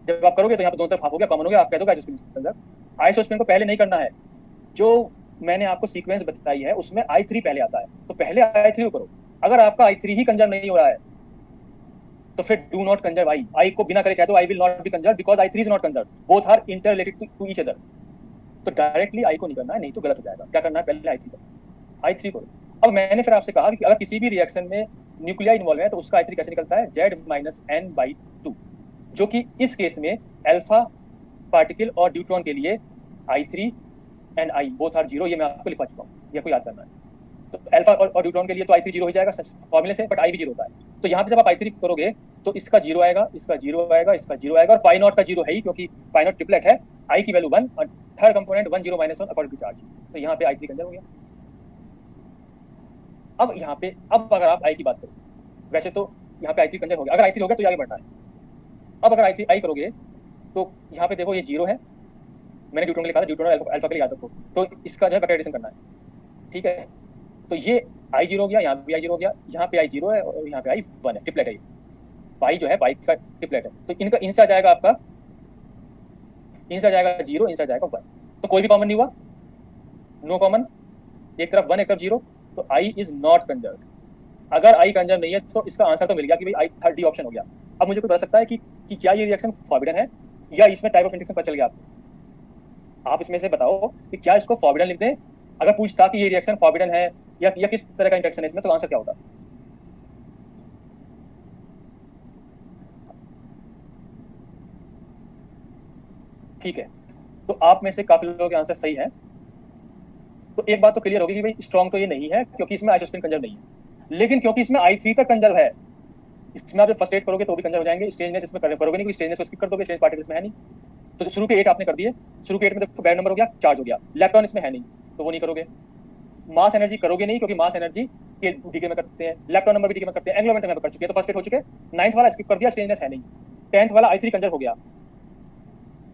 जब आप करोगे तो यहाँ पे दोनों तरफ हाफ हो गया, कॉमन हो गया, आप कह दोगे आइसोस्पिन। आइसोस्पिन को पहले नहीं करना है। जो मैंने आपको सीक्वेंस बताई है उसमें I3 पहले आता है, तो पहले I3 को करो। अगर आपका I3 ही कंजर्व नहीं हो रहा है तो फिर डू नॉट कंजर्व I को बिना करे कह दो I will not be conserve because I3 is not conserve, both are inter related to each other. तो डायरेक्टली I को नहीं करना है, नहीं तो गलत हो जाएगा। क्या करना है, पहले I3 करो, I3 करो। अब मैंने फिर आपसे कहा कि अगर किसी भी रिएक्शन में न्यूक्लियाई इन्वॉल्व है तो उसका I3 कैसे निकलता है, Z-N/2, जो कि इस केस में अल्फा पार्टिकल और ड्यूट्रॉन के लिए I3 and I both are 0। ये मैं आपको लिखवा चुका हूँ, ये आपको याद करना है। तो अल्फा और ड्यूट्रॉन के लिए तो I3 0 हो जाएगा फॉर्मूले से, बट I भी 0 होता है। तो यहाँ पे जब आप I3 करोगे तो इसका 0 आएगा, इसका 0 आएगा, इसका 0 आएगा, और पाई नॉट का 0 है ही, क्योंकि पाई नॉट ट्रिपलेट है। I की वैल्यू 1 और third component 1 0 -1 according to charge. तो यहाँ पे I3 कंजर्व हो गया। अब यहाँ पे अब अगर आप I की बात करो, वैसे तो यहाँ पे I3 कंजर्व हो गया। अगर I3 हो गया तो आगे बढ़ना है। अब अगर I करोगे तो यहाँ पे देखो ये 0 है, मैंने ड्यूट्रॉन के लिए कहा था, ड्यूट्रॉन अल्फा के लिए याद रखो। तो इसका जो है बैक एडिशन करना है, ठीक है। तो ये I0 हो गया, यहाँ भी I0 हो गया, यहाँ पे I0 है और यहाँ पे I1 है, ट्रिपलेट है। पाई जो है पाई का ट्रिपलेट है। तो इनका इनसे आ जाएगा आपका, इनसे आ जाएगा 0, इनसे आ जाएगा 1। तो कोई भी कॉमन नहीं हुआ, नो कॉमन, एक तरफ 1 एक तरफ 0, तो I इज नॉट कंजर्व। अगर I कंजर्व नहीं है तो इसका आंसर तो मिल गया कि भाई I थर्ड ऑप्शन हो गया। अब मुझे कोई बता सकता है कि क्या ये रिएक्शन फॉरबिडन है या इसमें टाइप ऑफ इंटरेक्शन पता चल गया आपको? आप इसमें से बताओ कि क्या इसको फॉरबिडन लिख दें। अगर पूछता कि ये रिएक्शन फॉरबिडन है या किस तरह का इंटरेक्शन है इसमें, तो आंसर क्या होता? ठीक है, तो आप में से काफी लोगों के आंसर सही है। तो एक बात तो क्लियर होगी कि भाई स्ट्रॉन्ग तो ये नहीं है क्योंकि इसमें आइसोस्पिन कंजर्व नहीं है, लेकिन क्योंकि इसमें I3 तक कंजर्व है, इसमें आप जब फर्स्ट एड करोगे तो भी कंजर्व हो जाएंगे। स्ट्रेंजनेस इसमें करोगे नहीं, स्ट्रेंजनेस को स्किप कर दोगे, स्ट्रेंज पार्टिकल्स में है नहीं। तो शुरू के 8 आपने कर दिए, शुरू के 8 में देखो बैड नंबर हो गया, चार्ज हो गया, इलेक्ट्रॉन इसमें है नहीं तो वो नहीं करोगे। मास एनर्जी करोगे नहीं क्योंकि मास एनर्जी के डीके में करते हैं, इलेक्ट्रॉन नंबर भी डीके में करते हैं, एंगुलर मोमेंटम में कर चुके हैं, तो फर्स्ट एड हो चुके। 9th वाला स्किप कर दिया, स्ट्रेंजनेस है नहीं। 10th वाला I3 कंजर्व हो गया,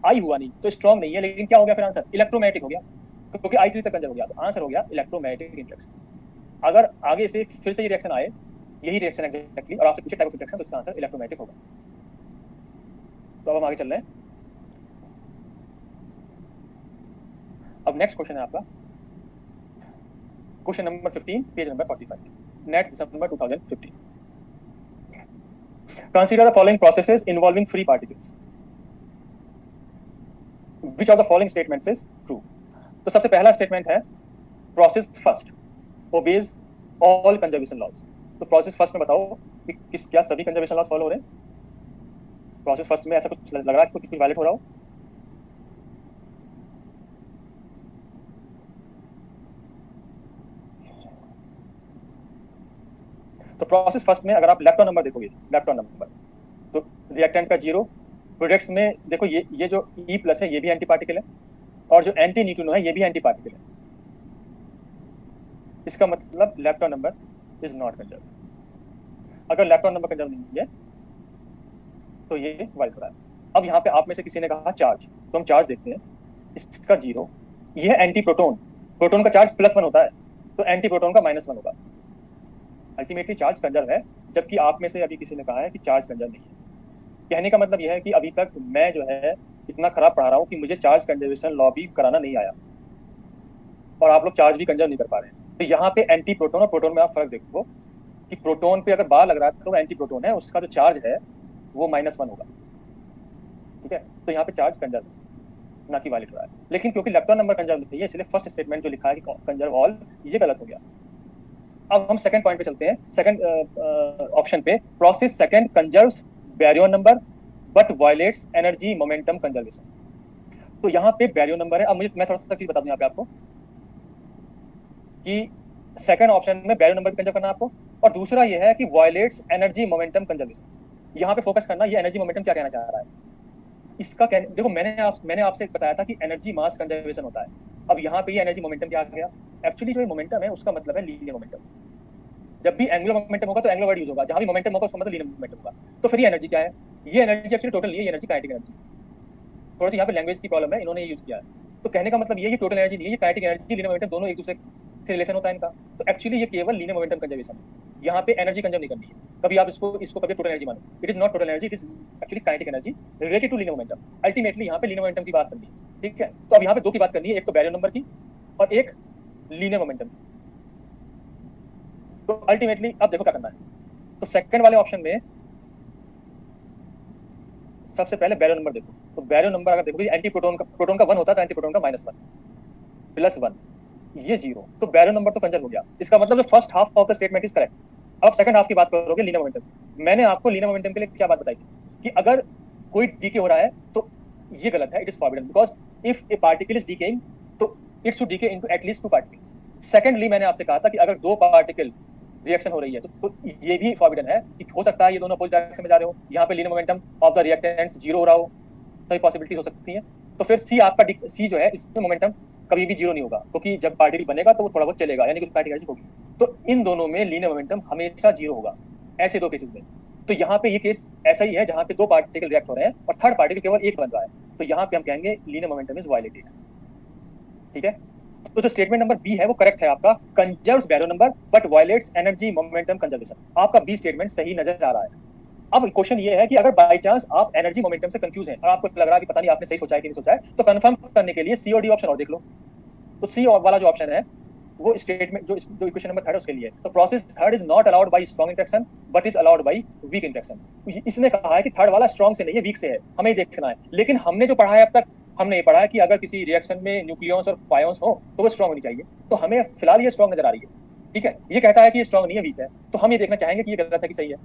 I हुआ नहीं तो स्ट्रॉन्ग नहीं है, लेकिन क्या हो गया फिर आंसर, इलेक्ट्रोमैग्नेटिक हो गया, क्योंकि I3 तक कंजर्व हो गया। तो आंसर हो गया इलेक्ट्रोमैग्नेटिक इंटरेक्शन। अगर आगे से फिर से ये रिएक्शन आए, यही रिएक्शन एग्जैक्टली, और आपसे पूछे टाइप ऑफ इंटरेक्शन, तो इसका आंसर इलेक्ट्रोमैग्नेटिक होगा। तो अब हम आगे चल रहे हैं। अब नेक्स्ट क्वेश्चन है आपका question number 15, page number 45, net December 2015। Consider the following processes involving free particles. Which of the following statements is true? तो सबसे पहला स्टेटमेंट है process first obeys all conservation laws. तो प्रोसेस फर्स्ट में बताओ कि क्या सभी कंजर्वेशन लॉज फॉलो हो रहे हैं? प्रोसेस फर्स्ट में ऐसा कुछ लग रहा है कि कुछ वायलेट हो रहा हो? तो प्रोसेस फर्स्ट में अगर आप इलेक्ट्रॉन नंबर देखोगे, इलेक्ट्रॉन नंबर, तो रिएक्टेंट का 0, प्रोडक्ट्स में देखो ये जो E प्लस है ये भी एंटी पार्टिकल है, और जो एंटी न्यूट्रिनो है ये भी एंटी पार्टिकल है। इसका मतलब electron number is not conserve. अगर इलेक्ट्रॉन नंबर कंजर्व नहीं है तो ये वाइट हो रहा है। अब यहाँ पे आप में से किसी ने कहा चार्ज, तो हम चार्ज देखते हैं। इसका 0, ये है एंटी प्रोटोन, प्रोटोन का चार्ज +1 होता है, तो एंटी प्रोटोन का -1 होगा। अल्टीमेटली चार्ज कंजर्व है, जबकि आप में से अभी किसी ने कहा है कि चार्ज कंजर्व नहीं है। कहने का मतलब यह है कि अभी तक मैं जो है इतना खराब पढ़ा रहा हूँ कि मुझे चार्ज कंजर्वेशन लॉ भी कराना नहीं आया, और आप लोग चार्ज भी कंजर्व नहीं कर पा रहे हैं। तो यहाँ पे एंटी प्रोटोन और प्रोटोन में आप फर्क देखो कि प्रोटोन पे अगर बार लग रहा है तो वो एंटी प्रोटोन है, उसका जो चार्ज है वो -1 होगा, ठीक है। तो यहाँ पे चार्ज कंजर्व ना कि वायलेट हो रहा है, लेकिन क्योंकि इलेक्ट्रॉन नंबर कंजर्व नहीं है इसलिए फर्स्ट स्टेटमेंट जो लिखा है कि कंजर्व ऑल, ये गलत हो गया। अब हम सेकंड पॉइंट पे चलते हैं। सेकंड ऑप्शन पे, process second conserves baryon number but violates energy momentum conservation. तो यहाँ पे बैरियन नंबर है। अब मैं थोड़ा सा चीज बता दूं यहाँ पे आपको कि सेकंड ऑप्शन में बैरियन नंबर कंजर्व करना आपको, और दूसरा ये है कि वायलेट्स एनर्जी मोमेंटम कंजर्वेशन। यहाँ पे फोकस करना, ये एनर्जी मोमेंटम क्या कहना चाह रहा है इसका देखो, मैंने आपसे बताया था कि एनर्जी मास कंजर्वेशन होता है। अब यहाँ पे ये एनर्जी मोमेंटम क्या आ गया? एक्चुअली जो ये मोमेंटम है उसका मतलब है लीनियर मोमेंटम। जब भी एंगुलर मोमेंटम होगा तो एंगुलर वर्ड यूज होगा, जहां भी मोमेंटम होगा उसका मतलब लीनियर मोमेंटम होगा। तो फिर ये एनर्जी क्या है? ये एनर्जी एक्चुअली टोटल नहीं है, ये एनर्जी काइनेटिक एनर्जी। थोड़ा सा यहाँ पे लैंग्वेज की प्रॉब्लम है, इन्होंने यूज किया है। तो कहने का मतलब ये टोटल एनर्जी नहीं है, ये काइनेटिक एनर्जी लीनियर मोमेंटम दोनों एक दूसरे से रिलेशन होता है इनका। तो एक्चुअली ये केवल लीनियर मोमेंटम कंजर्वेशन है, यहाँ पे एनर्जी कंजर्व नहीं करनी है कभी। आप इसको कभी टोटल एनर्जी मानो, it is not total energy, it is actually kinetic energy related to linear momentum. Ultimately यहाँ पे लीनियर मोमेंटम की बात करनी है, ठीक है। तो अब यहाँ पे दो की बात करनी है, एक तो बैरियर नंबर की और एक लीनियर मोमेंटम। तो अल्टीमेटली अब देखो क्या करना है। तो सेकंड वाले ऑप्शन में सबसे पहले बैरियर नंबर देखो। तो बैरियर नंबर अगर देखो, एंटी प्रोटोन का 1 होता है तो एंटी प्रोटोन का -1 +1, ये 0। तो बैरियर नंबर तो कंजर्व हो गया। इसका मतलब first half of the statement is correct. अब सेकंड हाफ की बात करोगे लीनियर मोमेंटम। मैंने आपको लीनियर मोमेंटम के लिए क्या बात बताई थी कि अगर कोई डीके हो रहा है तो ये गलत है, it is forbidden, because if a particle is decaying तो it should decay into at least 2 particles. Secondly मैंने आपसे कहा था कि अगर 2 पार्टिकल रिएक्शन हो रही है तो ये भी फॉरबिडन है कि हो सकता है ये दोनों अपोजिट डायरेक्शन में जा रहे हो, यहाँ पे linear momentum of the reactants 0 हो रहा हो, सभी पॉसिबिलिटीज हो सकती हैं। तो फिर सी आपका सी जो है इसमें मोमेंटम कभी भी 0 नहीं होगा, क्योंकि जब पार्टिकल बनेगा तो वो थोड़ा बहुत चलेगा, यानी कि पार्टिकल एनर्जी होगी। तो इन दोनों में लीनियर मोमेंटम हमेशा 0 होगा, ऐसे दो केसेस में। तो यहाँ पे ये केस ऐसा ही है जहाँ पे 2 पार्टिकल रिएक्ट हो रहे हैं और थर्ड पार्टिकल केवल एक बन रहा है, तो यहाँ पे हम कहेंगे लीनियर मोमेंटम इज वायलेटेड, ठीक है। तो जो स्टेटमेंट नंबर बी है वो करेक्ट है आपका, conserves baryon number but violates energy momentum conservation. आपका बी स्टेटमेंट सही नजर आ रहा है। अब क्वेश्चन ये है कि अगर बाई चांस आप एनर्जी मोमेंटम से कंफ्यूज हैं और आपको लग रहा है कि पता नहीं आपने सही सोचा है कि नहीं सोचा है, तो कंफर्म करने के लिए सी और डी ऑप्शन और देख लो। तो सी वाला जो ऑप्शन है वो स्टेटमेंट जो इक्वेशन नंबर 3 है उसके लिए। तो process third is not allowed by strong interaction but is allowed by weak interaction. इसने कहा है कि थर्ड वाला स्ट्रॉन्ग से नहीं है, वीक से है, हमें देखना है। लेकिन हमने जो पढ़ा है अब तक, हमने ये पढ़ा है कि अगर किसी रिएक्शन में न्यूक्लियॉन्स और पायोन्स हो तो वो स्ट्रॉन्ग होनी चाहिए। तो हमें फिलहाल ये स्ट्रॉन्ग नजर आ रही है, ठीक है। ये कहता है कि ये स्ट्रॉन्ग नहीं है, वीक है। तो हम ये देखना चाहेंगे कि ये गलत है कि सही है।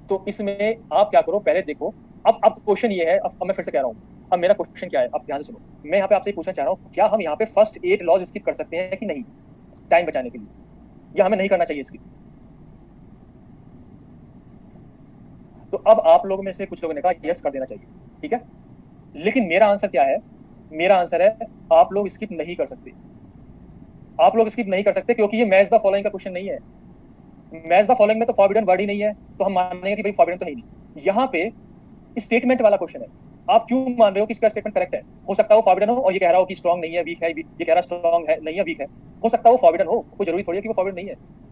तो इसमें आप क्या करो, पहले देखो। अब क्वेश्चन ये है, अब मैं फिर से कह रहा हूँ, अब मेरा क्वेश्चन क्या है, अब ध्यान से सुनो। मैं यहाँ पे आपसे पूछना चाह रहा हूँ, क्या हम यहाँ पे फर्स्ट 8 लॉज स्किप कर सकते हैं कि नहीं, टाइम बचाने के लिए, या हमें नहीं करना चाहिए स्किप? तो अब आप लोगों में से कुछ लोगों ने कहा यस कर देना चाहिए, ठीक है। लेकिन मेरा आंसर क्या है? मेरा आंसर है आप लोग स्किप नहीं कर सकते। आप लोग स्किप नहीं कर सकते क्योंकि ये मैच द फॉलोइंग का क्वेश्चन नहीं है। मैच द फॉलोइंग में तो फॉरबिडन वर्ड ही नहीं है, तो हम मानेंगे कि भाई फॉरबिडन तो है ही नहीं। यहाँ पे स्टेटमेंट वाला क्वेश्चन है। आप क्यों मान रहे हो कि इसका स्टेटमेंट करेक्ट है? हो सकता है वो फॉरबिडन हो और ये कह रहा हो कि स्ट्रॉन्ग नहीं है, वीक है, ये कह रहा स्ट्रॉन्ग है नहीं है, वीक है। हो सकता है वो फॉरबिडन हो, कोई जरूरी थोड़ी है कि वो फॉरबिडन नहीं है।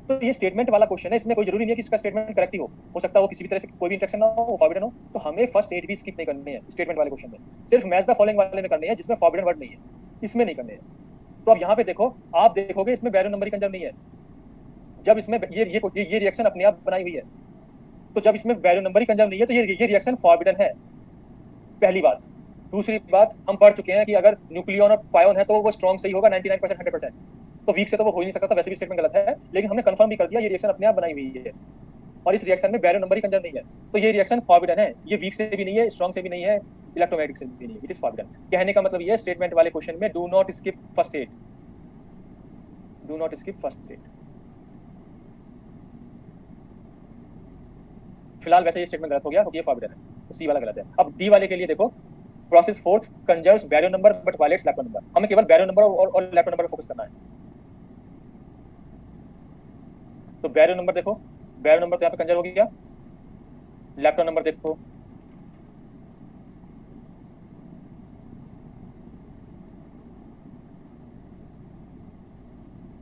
तो ये स्टेटमेंट वाला क्वेश्चन है, इसमें कोई जरूरी नहीं है कि इसका स्टेटमेंट करेक्ट ही हो सकता है वो किसी भी तरह से कोई भी इंटरेक्शन ना हो, वो फॉरबिडन हो। तो हमें फर्स्ट 8 भी स्किप नहीं करनी है स्टेटमेंट वाले क्वेश्चन में, सिर्फ मैच द फॉलोइंग वाले में करनी है जिसमें फॉरबिडन वर्ड नहीं है, इसमें नहीं करने हैं। तो अब यहाँ पे देखो, आप देखोगे इसमें बैरियर नंबर ही कंजर्व नहीं है। जब इसमें ये रिएक्शन अपने आप बनाई हुई है, तो जब इसमें बैरियर नंबर ही कंजर्व नहीं है तो ये रिएक्शन फॉरबिडन है, पहली बात। दूसरी बात, हम पढ़ चुके हैं कि अगर न्यूक्लियॉन और पायोन है तो वो स्ट्रॉन्ग सही होगा 99% 100%। तो वीक से तो वो हो ही नहीं सकता था, वैसे भी स्टेटमेंट गलत है। लेकिन हमने कंफर्म भी कर दिया ये रिएक्शन अपने आप बनाई हुई है और इस रिएक्शन में बैरियर नंबर ही कंजर्व नहीं है, तो ये रिएक्शन फॉरबिडन है। ये वीक से भी नहीं है, स्ट्रॉन्ग से भी नहीं है, इलेक्ट्रोमैग्नेटिक से भी नहीं है, इट इज फॉरबिडन। कहने का मतलब ये स्टेटमेंट वाले क्वेश्चन में do not skip first 8, do not skip first 8। फिलहाल वैसे ये स्टेटमेंट गलत हो गया क्योंकि ये फॉरबिडन है, तो सी वाला गलत है। अब डी वाले के लिए देखो, process fourth conserves baryon number but violates electron number. हमें केवल बैरियर नंबर और इलेक्ट्रॉन नंबर पर फोकस करना है। तो बैरियर नंबर देखो, बैरियर नंबर तो यहाँ पे कंजर्व हो गया। इलेक्ट्रॉन नंबर देखो,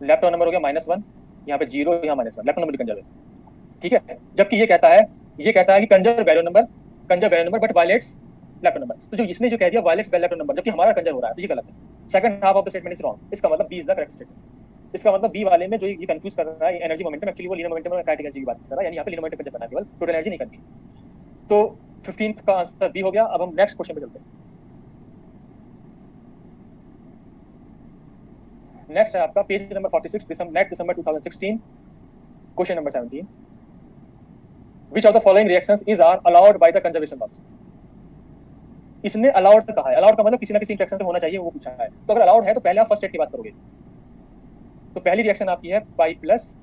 इलेक्ट्रॉन नंबर हो गया -1, यहाँ पे 0, यहाँ -1, इलेक्ट्रॉन नंबर कंजर्व है, ठीक है। जबकि ये कहता है कि conserve barrier number but violates electron number. तो जो इसने जो कह दिया वायलेट्स इलेक्ट्रॉन नंबर, जबकि हमारा कंजर्व हो रहा है, तो ये गलत है। Second half of the statement is wrong. इसका मतलब B is the correct statement. इसका मतलब बी वाले में जो ये कंफ्यूज कर रहा है एनर्जी मोमेंटम, एक्चुअली वो लीनियर मोमेंटम और काइनेटिक एनर्जी की बात कर रहा है, यानी यहाँ पे लीनियर मोमेंटम कंजर्व करना, केवल टोटल एनर्जी नहीं करनी। तो 15th का आंसर बी हो गया। अब हम नेक्स्ट क्वेश्चन पे चलते हैं। नेक्स्ट है आपका page number 46, net December 2016, question number 17। Which of the following reactions is are allowed by the conservation laws? इसने अलाउड कहा है, अलाउड का मतलब किसी ना किसी इंटरेक्शन से होना चाहिए, वो पूछा है। तो अगर अलाउड है तो पहले आप फर्स्ट स्टेट की बात करोगे। तो पहली रिएक्शन आपकी है pi plus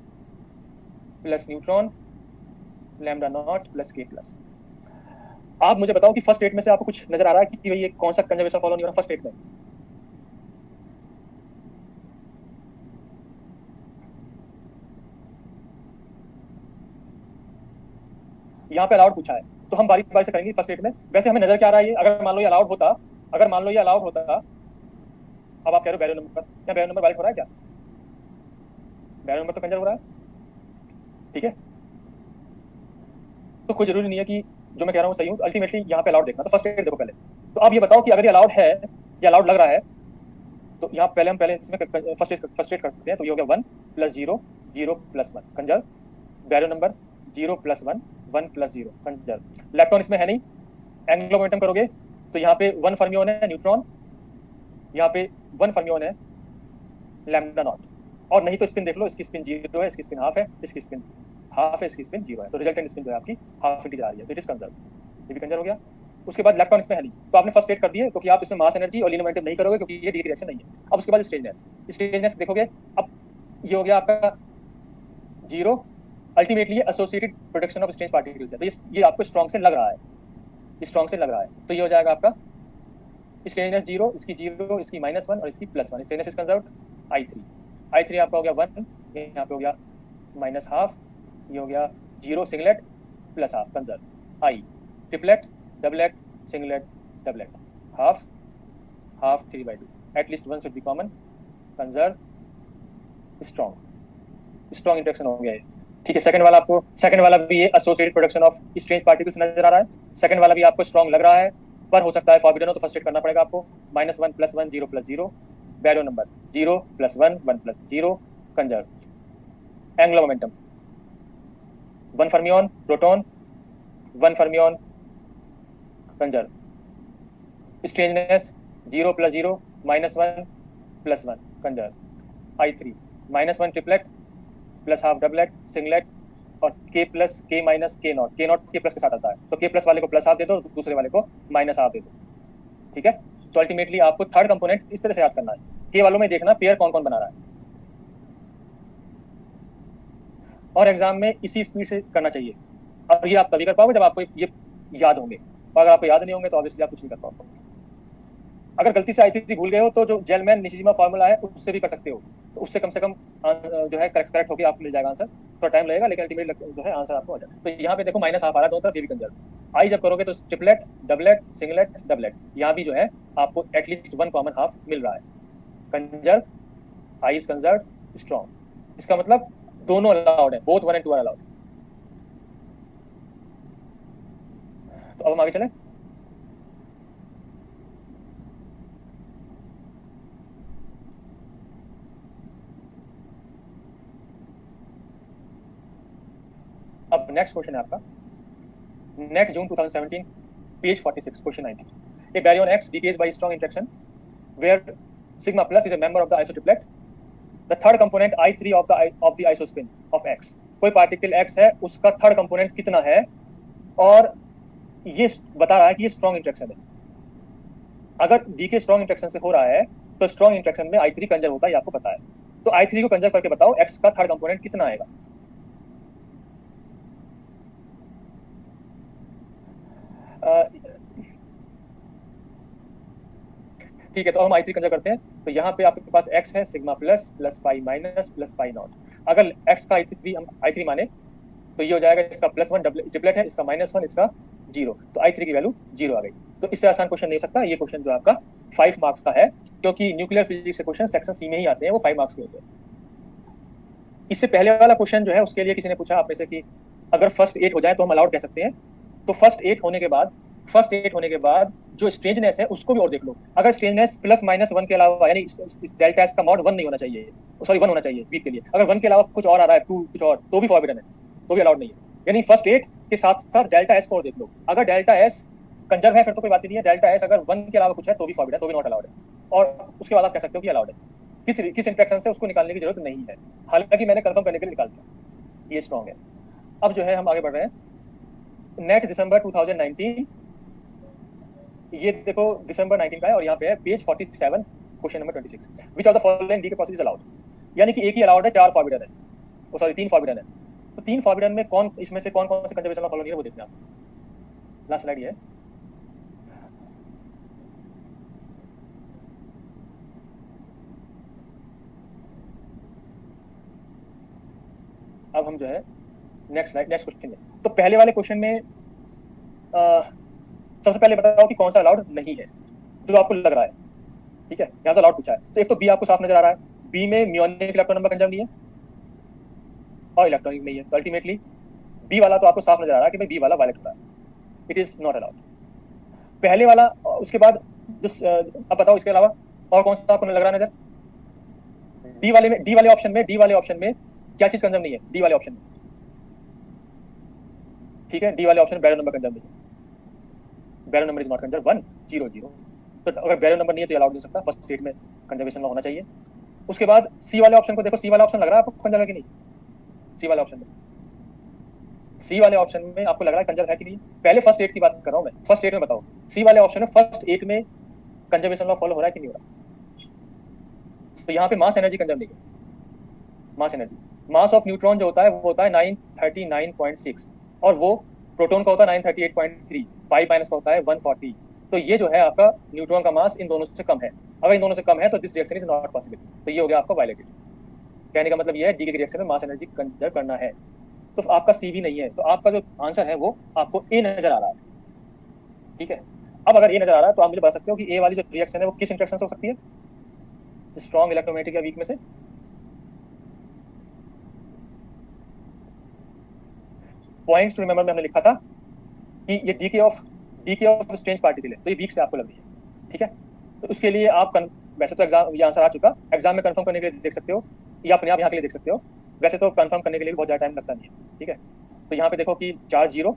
neutron lambda naught plus के प्लस। आप मुझे बताओ कि फर्स्ट स्टेट में से आपको कुछ नजर आ रहा है कि भाई ये कौन सा कंजर्वेशन फॉलो नहीं हो रहा फर्स्ट स्टेट में? यहाँ पे अलाउड पूछा है, तो हम बारी बारी से करेंगे फर्स्ट स्टेट में। वैसे हमें नजर क्या आ रहा है, ये अगर मान लो ये अलाउड होता, अगर मान लो ये अलाउड होता, अब आप कह रहे हो बैरो नंबर, क्या बैरो नंबर वैलिड हो रहा है क्या? बैरो नंबर तो कंजर हो रहा है, ठीक है। तो कोई जरूरी नहीं है कि जो मैं कह रहा हूँ सही हूँ। अल्टीमेटली यहाँ पे अलाउड देखना, तो फर्स्ट स्टेट देखो पहले। तो आप ये बताओ कि अगर ये अलाउड है या अलाउड लग रहा है, तो यहाँ पहले हम पहले इसमें फर्स्ट स्टेट करते हैं। तो ये हो गया 1 + 0 0 + 1 कंजर। बैरो नंबर 0 + 1 1 + 0 कंजर। इलेक्ट्रॉन इसमें है नहीं, एंगुलर मोमेंटम करोगे तो यहाँ पे 1 फर्मियोन है न्यूट्रॉन, यहाँ पे 1 फर्मियोन है लैम्डा नॉट। और नहीं तो स्पिन देख लो, इसकी स्पिन 0 है, इसकी स्पिन हाफ है, इसकी स्पिन हाफ है, इसकी स्पिन 0 है। तो रिजल्टेंट स्पिन जो है आपकी हाफ इंटीजर आ रही है, तो इट इज कंजर्व, ये भी कंजर हो गया। उसके बाद इलेक्ट्रॉन इसमें है नहीं, तो आपने फर्स्ट स्टेट कर दिए, क्योंकि आप इसमें मास एनर्जी और लीनियर मोमेंटम नहीं करोगे, क्योंकि ये डी रिएक्शन नहीं है। अब उसके बाद स्ट्रेंजनेस, स्ट्रेंजनेस देखोगे, अब ये हो गया आपका 0। Ultimately associated production of strange particles है, तो ये आपको स्ट्रॉन्ग से लग रहा है, स्ट्रॉन्ग से लग रहा है, तो ये हो जाएगा आपका स्ट्रेंजनेस 0, इसकी 0, इसकी -1 और इसकी +1। स्ट्रेंजनेस इज कंजर्व्ड I3 आपका हो गया 1, यहाँ पे हो गया -½ ये हो गया 0 singlet +½ conserve. I triplet doublet singlet doublet half half 3/2 at least 1 should be common conserve strong interaction हो गया है, ठीक है। सेकंड वाला आपको, सेकंड वाला भी ये associated production of strange particles नजर आ रहा है। सेकंड वाला भी आपको स्ट्रॉन्ग लग रहा है, पर हो सकता है फॉरबिडन हो, तो फर्स्ट स्टेट करना पड़ेगा आपको। -1 + 1 0 + 0 baryon number 0 + 1 1 + 0 conserve. Angular momentum 1 fermion proton 1 fermion conserve. Strangeness 0 + 0 -1 + 1 conserve. I3 -1 triplet +½ doublet singlet और K + K - K naught, K naught K plus के साथ आता है, तो K प्लस वाले को +½ दे दो, दूसरे वाले को -½ दे दो, ठीक है। तो अल्टीमेटली आपको थर्ड कंपोनेंट इस तरह से याद करना है। K वालों में देखना पेयर कौन कौन बना रहा है, और एग्जाम में इसी स्पीड से करना चाहिए। और ये आप तभी कर पाओगे जब आपको ये याद होंगे, और अगर आपको याद नहीं होंगे तो ऑब्वियसली आप कुछ नहीं कर पाओगे। अगर गलती से I3 भूल गए हो तो जो जेलमैन निशिजिमा फार्मूला है उससे भी कर सकते हो, तो उससे कम से कम जो है करेक्ट होकर आपको मिल जाएगा आंसर। थोड़ा टाइम लगेगा लेकिन अल्टीमेटली जो है आंसर आपको आ जाएगा। तो यहाँ पे देखो -½ आ रहा है दोनों तरफ, ये भी कंजर्व। आई जब करोगे तो ट्रिपलेट डबलेट सिंगलेट डबलेट, यहाँ भी जो है आपको एटलीस्ट 1 कॉमन हाफ मिल रहा है conserve. I is conserve strong, इसका मतलब दोनों अलाउड है, बोथ 1 और 2 आर अलाउड। तो अब हम आगे चलें। अब नेक्स्ट क्वेश्चन है आपका, next June 2017 page 46 question 19। A baryon X decays by strong interaction where sigma plus is a member of the isotriplet. The third component I3 of the isospin of X. कोई particle X है, उसका third component कितना है, और ये बता रहा है कि ये स्ट्रॉन्ग इंटरेक्शन है। अगर डीके स्ट्रॉन्ग इंटरेक्शन से हो रहा है तो स्ट्रॉन्ग इंटरेक्शन में I3 कंजर होता है, ये आपको पता है। तो I3 को कंजर करके बताओ X का थर्ड कंपोनेंट कितना आएगा। ठीक है, तो हम I3 कंजर करते हैं। तो यहाँ पे आपके पास X है sigma plus plus pi minus plus pi not. अगर X का I3 माने तो ये हो जाएगा, इसका +1 ट्रिपलेट है, इसका -1 इसका 0, तो I3 की वैल्यू 0 आ गई। तो इससे आसान क्वेश्चन नहीं हो सकता। ये क्वेश्चन जो आपका 5 मार्क्स का है, क्योंकि न्यूक्लियर फिजिक्स के क्वेश्चन सेक्शन सी में ही आते हैं, वो 5 मार्क्स के होते हैं। इससे पहले वाला क्वेश्चन जो है उसके लिए किसी ने पूछा आप में से कि अगर फर्स्ट 8 हो जाए तो हम अलाउड कह सकते हैं। तो फर्स्ट 8 होने के बाद जो स्ट्रेंजनेस है उसको भी और देख लो। अगर स्ट्रेंजनेस +-1 के अलावा, यानी डेल्टा एस का मॉड 1 नहीं होना चाहिए, सॉरी 1 होना चाहिए वीक के लिए। अगर 1 के अलावा कुछ और आ रहा है, 2 कुछ और, तो भी फॉरबिडन है, तो भी अलाउड नहीं है। यानी फर्स्ट 8 के साथ साथ डेल्टा एस को और देख लो। अगर डेल्टा एस कंजर्व है फिर तो कोई बात नहीं है, डेल्टा एस अगर 1 के अलावा कुछ है तो भी फॉरबिडन, तो भी नॉट अलाउड है, और उसके बाद आप कह सकते हो कि अलाउड है। किस इंट्रैक्शन से उसको निकालने की जरूरत नहीं है, हालांकि मैंने कंफर्म करने के लिए निकाल दिया, ये स्ट्रॉन्ग है। अब जो है हम आगे बढ़ रहे हैं। नेट दिसंबर 2019, ये देखो दिसंबर 19 का है, और यहाँ पे है page 47 question number 26। Which of the following decay process is allowed, यानी कि एक ही अलाउड है, 4 फॉरबिडन है, ओ सॉरी 3 फॉरबिडन है। तो 3 फॉरबिडन में कौन, इसमें से कौन कौन से कंजर्वेशन फॉलो नहीं है वो देखते हैं आप। लास्ट स्लाइड ये है। अब हम जो है नेक्स्ट स्लाइड, नेक्स्ट क्वेश्चन में। तो पहले वाले क्वेश्चन में सबसे पहले बताओ कि कौन सा अलाउड नहीं है जो आपको लग रहा है। ठीक है, यहाँ तो अलाउड पूछा है, तो एक तो बी आपको साफ नजर आ रहा है, बी में म्योनिक इलेक्ट्रॉन नंबर कंजर्व नहीं है और इलेक्ट्रॉनिक नहीं है, तो अल्टीमेटली बी वाला तो आपको साफ नजर आ रहा है कि भाई बी वाला वायलेट हो रहा है, इट इज नॉट अलाउड। पहले वाला, उसके बाद अब बताओ इसके अलावा और कौन सा आपको लग रहा है नजर। डी वाले में, डी वाले ऑप्शन में क्या चीज कंजर्व नहीं है डी वाले ऑप्शन में। ठीक है, डी वाले ऑप्शन में बैरो नंबर कंजर्व नहीं है, बैरो नंबर इज नॉट कंजर्व 1 0 0। तो अगर बैरो नंबर नहीं है तो अलाउड नहीं हो सकता, फर्स्ट स्टेट में कंजर्वेशन में होना चाहिए। उसके बाद सी वाले ऑप्शन को देखो, सी वाला ऑप्शन लग रहा है आपको कंजर्व है कि नहीं। सी वाले ऑप्शन में, सी वाले ऑप्शन में आपको लग रहा है कंजर्व है कि नहीं। पहले फर्स्ट एट की बात कर रहा हूं मैं, फर्स्ट एट में बताओ सी वाले ऑप्शन में फर्स्ट एट में कंजर्वेशन लॉ फॉलो हो रहा है कि नहीं हो रहा। तो यहाँ पे मास एनर्जी कंजर्व नहीं है, mass energy, mass of neutron जो होता है वो होता है 939.6 और वो प्रोटॉन का होता है 938.3, 5 माइनस का होता है 140। तो ये जो है आपका न्यूट्रॉन का मास इन दोनों से कम है, अगर इन दोनों से कम है तो this reaction is not possible, तो ये हो गया आपका वायलेटेड। कहने का मतलब ये है डी के रिएक्शन में मास एनर्जी कंजर्व करना है, तो आपका सी भी नहीं है, तो आपका जो आंसर है वो आपको ए नजर आ रहा है। ठीक है, अब अगर ए नजर आ रहा है तो आप मुझे बता सकते हो कि ए वाली जो रिएक्शन है वो किस इंटरेक्शन से हो सकती है, स्ट्रॉन्ग इलेक्ट्रोमैग्नेटिक या वीक में से। पॉइंट्स टू रिमेंबर में हमने लिखा था कि ये डीके ऑफ स्ट्रेंज पार्टिकल है, तो ये वीक से आपको लग रही है। ठीक है, तो उसके लिए आप वैसे तो एग्जाम ये आंसर आ चुका, एग्जाम में कंफर्म करने के लिए देख सकते हो या अपने आप यहाँ के लिए देख सकते हो, वैसे तो कंफर्म करने के लिए बहुत ज़्यादा टाइम लगता नहीं है। ठीक है, तो यहाँ पे देखो कि चार्ज 0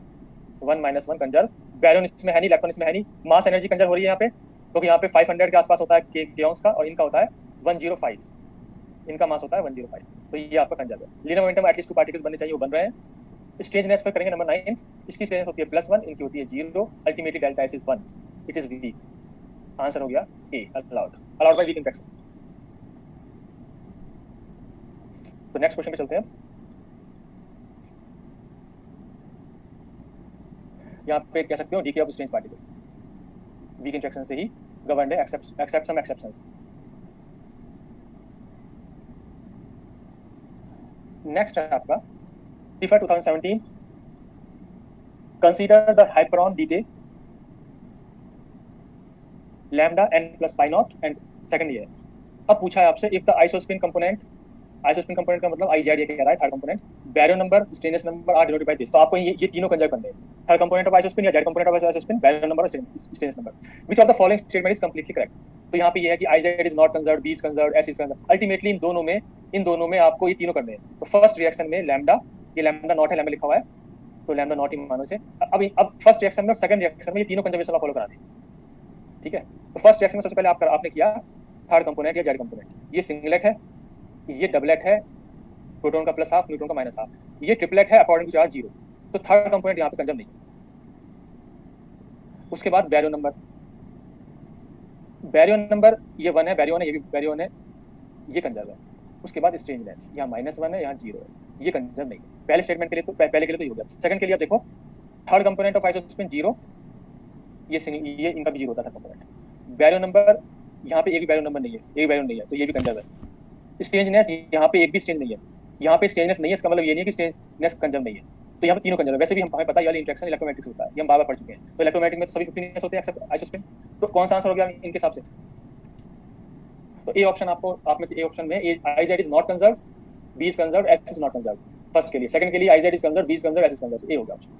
1 - 1 कंजर्व, बैरियन इसमें है नहीं, इलेक्ट्रॉन इसमें है नहीं, मास एनर्जी कंजर्व हो रही है यहाँ पे, क्योंकि यहाँ पे 500 के आसपास होता है केऑन्स का और इनका होता है 105, इनका मास होता है 105, तो ये आपका कंजर्व है। लीनियर मोमेंटम एटलीस्ट 2 पार्टिकल्स बनने चाहिए, वो बन रहे हैं। स्ट्रेंजनेस पे करेंगे नंबर 9, इसकी स्ट्रेंजनेस होती है +1, इनकी होती है 0, ultimately delta S is 1, it is weak. Answer हो गया A, allowed by weak interaction. तो नेक्स्ट क्वेश्चन पे चलते हैं। यहाँ पे कह सकते हो decay of strange particle weak interaction से ही गवर्नड है, एक्सेप्ट सम एक्सेप्शंस। नेक्स्ट है आपका TIFA 2017, consider the hyperon decay lambda n + pi naught and second year. अब पूछा है आपसे इफ द आइसोस्पिन कंपोनेंट का मतलब आईजेड ये कह रहा है, third component, baryon number, strangeness number are denoted by this. तो आपको ये तीनों कंजर्व करने हैं, थर्ड कंपोनेंट ऑफ आइसोस्पिन या Z component of isospin, baryon number और strangeness number. Which of the following statement is completely correct. तो यहाँ पे ये है कि IZ is not conserved, B is conserved, S is conserved. Ultimately इन दोनों में आपको ये तीनों करने हैं। तो फर्स्ट रिएक्शन में लैम्डा, ये लैम्डा नॉट है, लैम्डा लिखा हुआ है, तो लैम्डा नॉट ही मानो से। अब फर्स्ट रिएक्शन में और सेकंड रिएक्शन में ये तीनों कंजर्वेशन लॉ फॉलो कराने हैं। ठीक है, तो फर्स्ट रिएक्शन में सबसे पहले आपने किया थर्ड कंपोनेंट या जेड कंपोनेंट, ये सिंगलेट है, ये डबलेट है, प्रोटॉन का +½ न्यूट्रॉन का -½ ये ट्रिपलेट है अकॉर्डिंग टू चार्ज 0, तो थर्ड कंपोनेंट यहाँ पे कंजर्व नहीं। उसके बाद बैरियन नंबर ये 1 है, बैरियन है, ये भी बैरियन है, ये कंजर्व है। उसके बाद स्ट्रेंजनेस यहाँ -1 है, यहाँ 0 है, ये कंजर्व नहीं। पहले स्टेटमेंट के लिए तो पहले के लिए तो ये हो गया। सेकंड के लिए आप देखो थर्ड कंपोनेंट ऑफ आइसोस्पिन 0, ये इनका भी 0 होता था कंपोनेंट। बैरियन नंबर यहाँ पे एक भी बैरियन नंबर नहीं है, एक बैरियन नहीं है, तो ये भी कंजर्व है। स्ट्रेंजनेस यहाँ पे एक भी स्ट्रेंज नहीं है, यहाँ पे स्ट्रेंजनेस नहीं है, इसका मतलब ये नहीं है कि स्ट्रेंजनेस कंजर्व नहीं है, तो यहाँ पे तीनों कंजर्व। वैसे भी हमें पता है ये इंटरेक्शन इलेक्ट्रोमैग्नेटिक होता है, ये हम बार-बार पढ़ चुके हैं। तो इलेक्ट्रोमैग्नेटिक में तो सभी 15 होते हैं एक्सेप्ट आइसोस्पिन, तो कौन सा आंसर हो गया इनके हिसाब से। तो ए ऑप्शन आप में ए ऑप्शन में IZ is not conserved, B is conserved, S is not conserved first के लिए। सेकंड के लिए IZ is conserved, B is conserved, S is conserved, A हो गया ऑप्शन।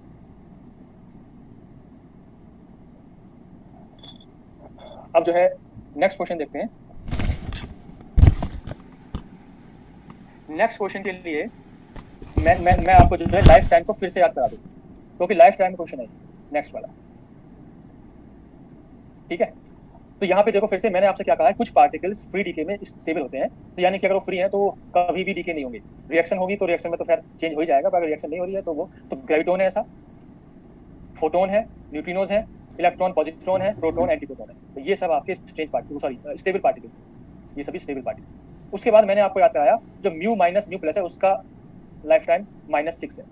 अब जो है नेक्स्ट क्वेश्चन देखते हैं। नेक्स्ट क्वेश्चन के लिए मैं आपको जो है लाइफ टाइम को फिर से याद करा दूं, क्योंकि लाइफ टाइम क्वेश्चन है नेक्स्ट वाला। ठीक है, तो यहाँ पे देखो फिर से मैंने आपसे क्या कहा है, कुछ पार्टिकल्स फ्री डीके में स्टेबल होते हैं, तो यानी कि अगर वो फ्री है तो कभी भी डीके नहीं होंगे। रिएक्शन होगी तो रिएक्शन में तो खैर चेंज हो ही जाएगा, पर अगर रिएक्शन नहीं हो रही है तो वो तो ग्रेविटोन है, ऐसा फोटोन है, न्यूट्रिनोज है, इलेक्ट्रॉन पॉजिट्रॉन है, प्रोटॉन एंटीप्रोटॉन है, तो ये सब आपके strange particle, sorry stable particles, ये सभी स्टेबल पार्टिकल। उसके बाद मैंने आपको याद कराया जो म्यू माइनस म्यू प्लस है उसका लाइफ टाइम -6 है,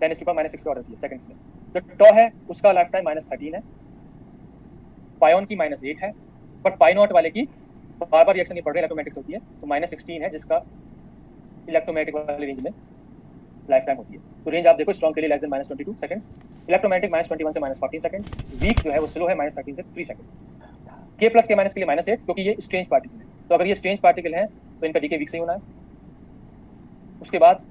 10⁻⁻⁶ के ऑर्डर की सेकंड्स में। जो टॉ है उसका लाइफ टाइम -13 है, पायोन की -8 है, बट पाई नॉट वाले की बार रिएक्शन नहीं पड़ रही, इलेक्ट्रोमैग्नेटिक्स होती है, तो -16 है, जिसका इलेक्ट्रोमैग्नेटिक वाले रेंज में लाइफ टाइम होती है। तो रेंज आप देखो, स्ट्रॉन्ग के लिए लेस देन -22 सेकंड्स, इलेक्ट्रोमैग्नेटिक -21 से -14 सेकंड्स, वीक जो है वो स्लो है -13 से 3 सेकंड्स। के प्लस के माइनस के लिए -8, क्योंकि ये स्ट्रेंज पार्टिकल है। तो अगर ये स्ट्रेंज पार्टिकल है तो इनका डीके वीक से ही होना है। उसके बाद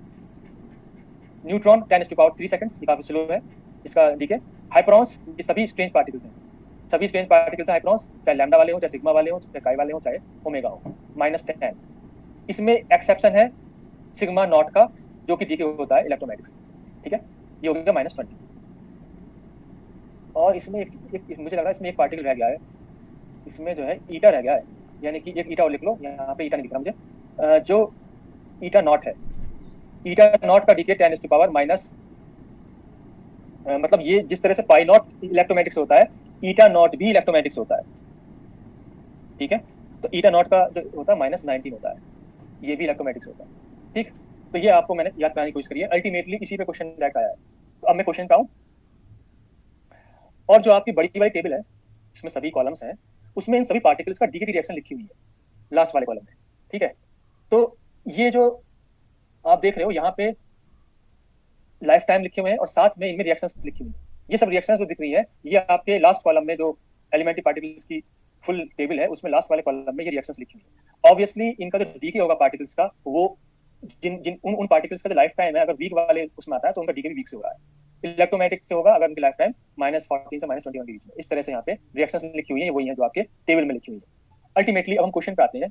न्यूट्रॉन 10⁻³ सेकंड्स, ये काफी स्लो है इसका डीके। हाइपरॉन्स, ये सभी स्ट्रेंज पार्टिकल्स हैं, सभी स्ट्रेंज पार्टिकल्स हैं हाइपरॉन्स, चाहे लैम्डा वाले हो, चाहे सिग्मा वाले हो, चाहे काई वाले हो, चाहे ओमेगा हो। -10। इसमें एक्सेप्शन है सिग्मा नॉट का, जो कि डीके होता है इलेक्ट्रोमैग्नेटिक्स। ठीक है, ये हो गया -20। और इसमें मुझे लग रहा है इसमें एक पार्टिकल रह गया है, इसमें जो है ईटा रह गया है, यानी कि एक ईटा और लिख लो, यहाँ पे ईटा नहीं दिख रहा मुझे, जो ईटा नॉट है, ईटा नॉट का डीके 10⁻⁻, मतलब ये जिस तरह से पाई नॉट इलेक्ट्रोमैग्नेटिक्स होता है, ईटा नॉट भी इलेक्ट्रोमैग्नेटिक्स होता है। ठीक है, तो ईटा नॉट का जो होता है -19 होता है, ये भी इलेक्ट्रोमैग्नेटिक्स होता है। ठीक, तो ये आपको मैंने याद कराने की कोशिश करी है, अल्टीमेटली इसी पे क्वेश्चन रैंक आया है। तो अब मैं क्वेश्चन पे आऊं, और जो आपकी बड़ी वाली टेबल है, इसमें सभी कॉलम्स हैं, उसमें इन सभी पार्टिकल्स का डीके की रिएक्शन लिखी हुई है लास्ट वाले कॉलम में। ठीक है, तो ये जो आप देख रहे हो यहाँ पे लाइफ टाइम लिखे हुए हैं और साथ में इनमें रिएक्शंस लिखी हुई है। ये सब रिएक्शंस जो दिख रही है, ये आपके लास्ट कॉलम में जो एलिमेंट्री पार्टिकल्स की फुल टेबल है, उसमें लास्ट वाले कॉलम में ये रिएक्शंस लिखी हुई है। ऑब्वियसली इनका जो डीके होगा पार्टिकल्स का, वो जिन जिन उन पार्टिकल्स का जो लाइफ टाइम है, अगर वीक वाले उसमें आता है तो उनका डीके भी वीक से हो रहा है। इलेक्ट्रोमैग्नेटिक से होगा अगर उनकी लाइफ टाइम -14 से -21 के बीच में। इस तरह से यहाँ पे रिएक्शंस लिखी हुई है, वही है जो आपके टेबल में लिखी हुई है। अल्टीमेटली अब हम क्वेश्चन पे आते हैं।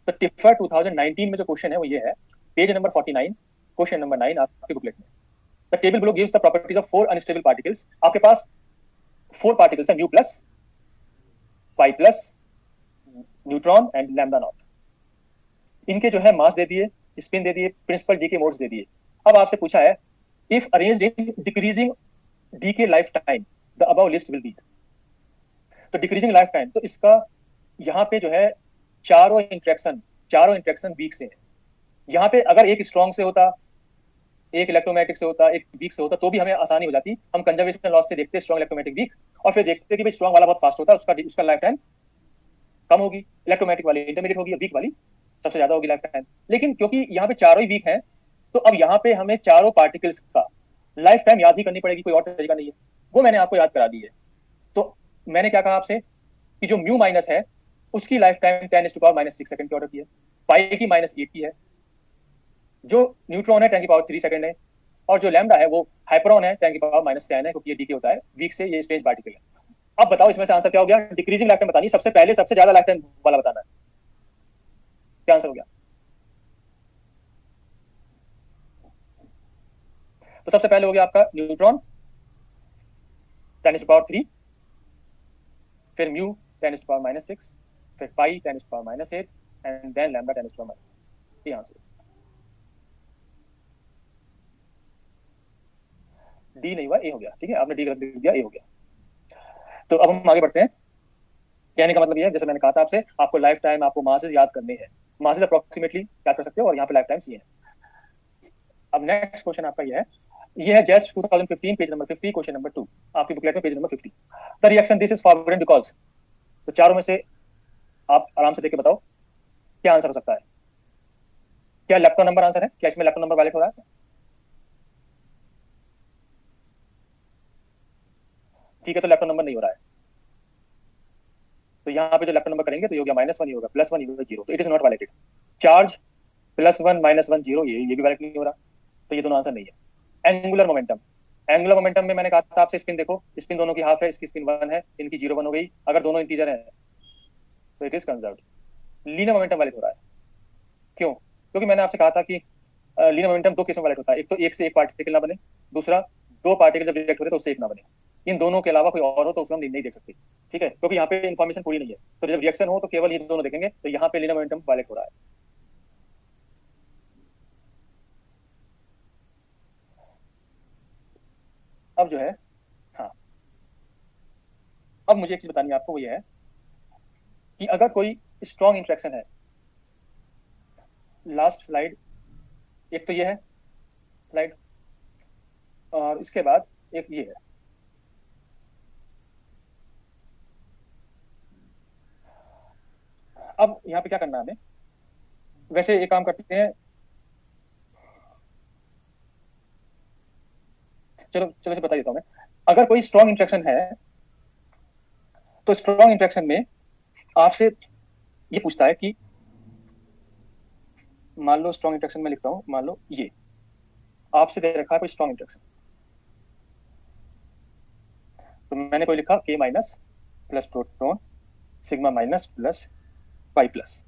तो टिफर 2019 में जो क्वेश्चन है वो ये है, पेज नंबर 49, क्वेश्चन नंबर 9 आपके बुकलेट में। The table below gives the properties of 4 unstable particles. आपके पास 4 particles हैं, new plus, pi plus, neutron and lambda naught. इनके जो है मास दे दिए, स्पिन दे दिए, प्रिंसिपल डीके मोड्स दे दिए। अब आपसे पूछा है, if arranged in decreasing decay life time the above list will be. तो डिक्रीजिंग लाइफ टाइम, तो इसका यहाँ पे जो है चारों इंट्रैक्शन वीक से है। यहाँ पे अगर एक स्ट्रॉन्ग से होता, एक इलेक्ट्रोमैग्नेटिक से होता, एक वीक से होता, तो भी हमें आसानी हो जाती। हम कंजर्वेशन लॉस से देखते स्ट्रॉन्ग इलेक्ट्रोमैग्नेटिक वीक, और फिर देखते कि भाई स्ट्रॉन्ग वाला बहुत फास्ट होता है, उसका लाइफ टाइम कम होगी, इलेक्ट्रोमैग्नेटिक वाली इंटरमीडिएट होगी, वीक वाली सबसे ज्यादा होगी लाइफ टाइम। लेकिन क्योंकि यहाँ पे चारों ही वीक हैं, तो अब यहाँ पे हमें चारों पार्टिकल्स का लाइफ टाइम याद ही करनी पड़ेगी, कोई और तरीका नहीं है। वो मैंने आपको याद करा दी है। तो मैंने क्या कहा आपसे कि जो म्यू माइनस है, उसकी लाइफ टाइम 10⁻⁻6 सेकंड की ऑर्डर की है, पाई की -8 की है, जो न्यूट्रॉन है 10⁻³ सेकंड है, और जो लैम्डा है वो हाइपरॉन है 10⁻⁻10 है, क्योंकि ये डीके होता है वीक से, ये स्ट्रेंज पार्टिकल है। अब बताओ इसमें से आंसर क्या हो गया? डिक्रीजिंग लाइफ टाइम बतानी सबसे पहले, सबसे ज्यादा लाइफ टाइम वाला बताना है। क्या आंसर हो गया? तो सबसे पहले हो गया आपका न्यूट्रॉन 10⁻3, फिर म्यू 10⁻⁻6, फिर पाई 10⁻⁻8 एंड देन लैम्डा 10⁻⁻। ये आंसर डी नहीं हुआ, ए हो गया। ठीक है, आपने डी गलत लिख दिया, ए हो गया। तो अब हम आगे बढ़ते हैं। कहने का मतलब ये है, जैसे मैंने कहा था आपसे, आपको लाइफ टाइम, आपको मासेस याद करने हैं, मासेस अप्रोक्सीमेटली याद कर सकते हो, और यहाँ पे लाइफ टाइम्स ये है। अब नेक्स्ट क्वेश्चन आपका ये है just 2015, page number 50, question number 2 आपकी बुकलेट में, page number 50। The reaction this is forward because. तो चारों में से आप आराम से देख के बताओ क्या आंसर हो सकता है। क्या लेप्टोन नंबर आंसर है? क्या इसमें लेप्टोन नंबर वायलेट हो रहा है? ठीक है, तो लेप्टोन नंबर नहीं हो रहा है। तो यहाँ पे जो लेफ्ट नंबर करेंगे तो ये हो गया -1, ही होगा +1, ही होगा 0। तो इट इज नॉट वैलिडेड। चार्ज +1 -1 0, ये भी वैलिड नहीं हो रहा। तो ये दोनों आंसर नहीं है। एंगुलर मोमेंटम, एंगुलर मोमेंटम में मैंने कहा था आपसे, स्पिन देखो, स्पिन दोनों की हाफ है, इसकी स्पिन 1 है, इनकी 0 1 हो गई। अगर दोनों इंटीजर है तो it is conserved. Linear momentum valid हो रहा है। क्यों? क्योंकि मैंने आपसे कहा था कि लीनियर मोमेंटम दो केसों में वैलिड होता है, एक तो एक से एक पार्टिकल ना बने, दूसरा दो पार्टिकल जब रिएक्ट हो रहे तो उससे एक ना बने। इन दोनों के अलावा कोई और हो तो उसको हम नहीं देख सकते। ठीक है, क्योंकि यहाँ पे इन्फॉर्मेशन पूरी नहीं है। तो जब रिएक्शन हो तो केवल ये दोनों देखेंगे। तो यहाँ पे लीनियर मोमेंटम वैलिड हो रहा है। अब जो है, हाँ, अब मुझे एक चीज बतानी है आपको, वो ये है कि अगर कोई स्ट्रॉन्ग इंट्रैक्शन है, लास्ट स्लाइड, एक तो ये है स्लाइड, और इसके बाद एक ये है। अब यहाँ पे क्या करना है हमें? वैसे एक काम करते हैं, चलो चलो से बता देता हूँ मैं। अगर कोई स्ट्रॉन्ग इंटरेक्शन है तो स्ट्रॉन्ग इंटरेक्शन में आपसे ये पूछता है कि मान लो स्ट्रॉन्ग इंटरेक्शन में लिखता हूँ, मान लो ये आपसे दे रखा है कोई स्ट्रॉन्ग इंटरेक्शन, तो मैंने कोई लिखा K minus plus proton sigma minus plus pi plus.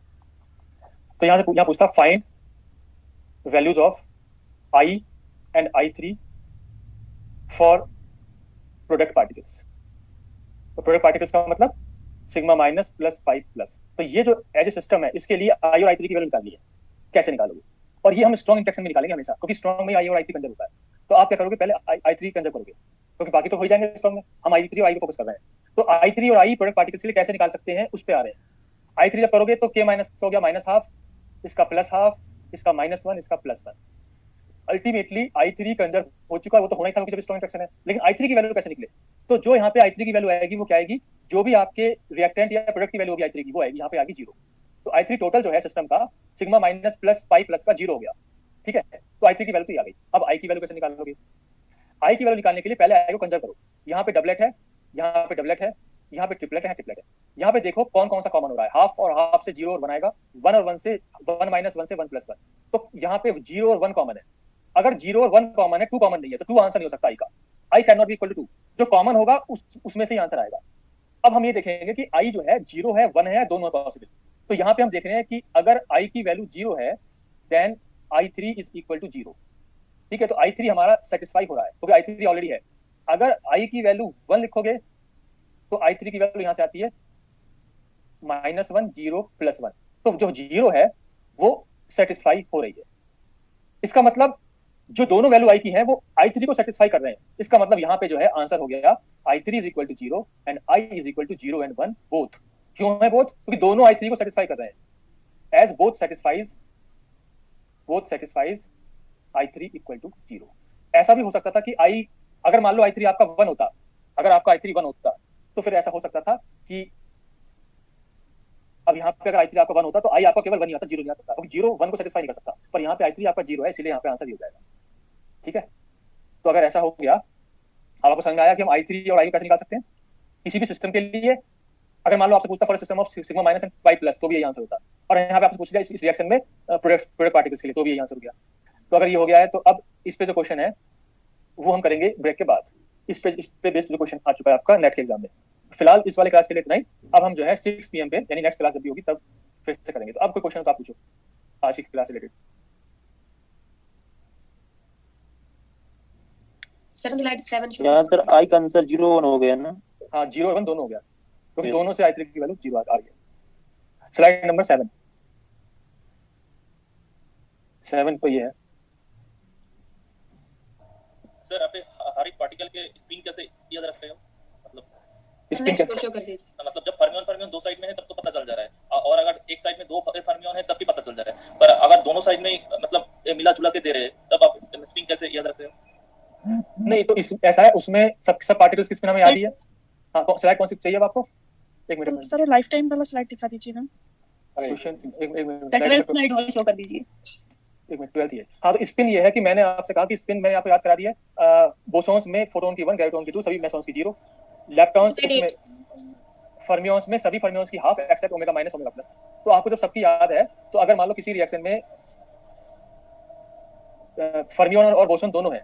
तो यहाँ पूछता find values of I and I3 for product particles. तो प्रोडक्ट पार्टिकल्स का मतलब sigma minus plus pi plus. तो ये जो एज ए सिस्टम है इसके लिए I और I3 की वैल्यू निकालनी है। कैसे निकालोगे? और ये हम स्ट्रॉन्ग इंटरेक्शन में निकालेंगे हमेशा, क्योंकि स्ट्रॉन्ग में I और I3 कंजर्व होता है। तो आप क्या करोगे, पहले I3 कंजर्व करोगे, क्योंकि बाकी तो हो ही जाएंगे स्ट्रॉन्ग में। हम I3 और I को फोकस कर रहे हैं, तो I3 और I प्रोडक्ट पार्टिकल्स के लिए कैसे निकाल सकते हैं उस पर आ रहे हैं। I3 जब करोगे तो K माइनस हो गया माइनस हाफ, इसका प्लस हाफ, इसका -1, इसका +1। अल्टीमेटली I3 कंजर्व हो चुका है, वो तो होना ही था क्योंकि जब स्ट्रॉन्ग इंटरेक्शन है। लेकिन I3 की वैल्यू कैसे निकले? तो जो यहाँ पे I3 की वैल्यू आएगी वो क्या आएगी, जो भी आपके रिएक्टेंट या प्रोडक्ट की वैल्यू होगी I3 की, वो आएगी यहाँ पे आएगी 0। तो I3 टोटल जो है सिस्टम का sigma minus plus pi plus का 0 हो गया। ठीक है, तो I3 की वैल्यू तो आ गई। अब I की वैल्यू कैसे निकालोगे? I की वैल्यू निकालने के लिए पहले I को कंजर्व करो। यहाँ पे डबलेट है, यहाँ पे डबलेट है, यहाँ पे ट्रिपलेट है, ट्रिपलेट है। यहाँ पे देखो कौन कौन सा कॉमन हो रहा है। हाफ और हाफ से 0 और 1 आएगा, 1 और 1 से 1 माइनस 1 से 1 प्लस 1। तो यहाँ पे 0 और 1 कॉमन है। अगर 0 और 1 कॉमन है, 2 कॉमन नहीं है, तो 2 आंसर नहीं हो सकता I का। I can not be equal to 2। जो कॉमन होगा उसमें से ही आंसर आएगा। अब हम ये देखेंगे कि I जो है 0 है 1 है, दोनों पॉसिबल। तो यहाँ पे हम देख रहे हैं कि अगर I की वैल्यू 0 है then I3 is equal to 0। ठीक है, तो I3 हमारा सेटिस्फाई हो रहा है क्योंकि I3 ऑलरेडी है। अगर I की वैल्यू 1 लिखोगे तो I3 की वैल्यू यहाँ से आती है -1 0 +1। तो जो 0 है वो सेटिस्फाई हो रही है। इसका मतलब जो दोनों वैल्यू I की है वो I3 को सेटिस्फाई कर रहे हैं। इसका मतलब यहाँ पे जो है आंसर हो गया I3 is equal to 0 and I is equal to 0 and 1 both. क्यों है बोथ? क्योंकि दोनों I3 को सेटिस्फाई कर रहे हैं। As both satisfies I3 equal to 0। ऐसा भी हो सकता था कि I, अगर मान लो I3 आपका 1 होता, अगर आपका I3 1 होता तो फिर ऐसा हो सकता था कि अब यहाँ पे अगर I3 आपका 1 होता तो I आपका केवल 1 ही आता, 0 नहीं आता, क्योंकि 0 1 को सेटिस्फाई नहीं कर सकता। पर यहाँ पे I3 आपका 0 है, इसलिए यहाँ पे आंसर हो जाएगा। ठीक है, तो अगर ऐसा हो गया, अब आपको समझ में आया कि हम I3 और I को कैसे निकाल सकते हैं किसी भी सिस्टम के लिए। अगर मान लो आपसे पूछता for system of sigma minus and pi plus, तो भी यही आंसर होता। और यहाँ पे आपसे पूछ लिया इस रिएक्शन में प्रोडक्ट पार्टिकल्स के लिए, तो भी यही आंसर हो गया। तो अगर ये हो गया है तो अब इस पे जो क्वेश्चन है वो हम करेंगे ब्रेक के बाद। इस पे बेस्ड जो क्वेश्चन आ चुका है आपका नेट के एग्जाम में। फिलहाल इस वाले क्लास के लिए इतना ही। अब हम जो है 6 PM पे, यानी नेक्स्ट क्लास जब भी होगी तब फिर से करेंगे। तो अब कोई क्वेश्चन हो तो आप पूछो आज की क्लास रिलेटेड।
सर स्लाइड 7
यहाँ पर I का आंसर 0 1 हो गया ना?
हाँ 0 और 1 दोनों हो गया, क्योंकि दोनों से I3 की वैल्यू 0 आ रही है। स्लाइड नंबर 7 तो ये है
सर। आप हर एक पार्टिकल के स्पिन कैसे याद रखते हो? मतलब
स्पिन
नेक्स्ट को शो कर दीजिए।
मतलब जब फर्मियोन दो साइड में है तब तो पता चल जा रहा है, और अगर एक साइड में दो फर्मियोन है तब भी पता चल जा रहा है। पर अगर दोनों साइड में मतलब मिला जुला के दे रहे हैं तब आप स्पिन कैसे याद रखते हो?
नहीं, तो ऐसा है, उसमें सब पार्टिकल्स की स्पिन हमें याद ही है। हाँ, स्लाइड कौन सी चाहिए आपको? एक मिनट
सर लाइफ टाइम वाला स्लाइड दिखा दीजिए ना।
क्वेश्चन एक मिनट,
12th स्लाइड वाला शो कर दीजिए।
एक मिनट, 12th है। हाँ, तो स्पिन ये है कि मैंने आपसे कहा कि स्पिन मैंने आपको याद करा दिया है। बोसॉन्स में फोटॉन की 1, ग्रेविटॉन की 2, सभी मेसॉन्स की 0। लेप्टॉन्स में, फर्मियोन्स में सभी फर्मियोन्स की half except omega minus omega plus. तो आपको जब सबकी याद है तो अगर मान लो किसी रिएक्शन में फर्मियोन और बोसॉन दोनों है,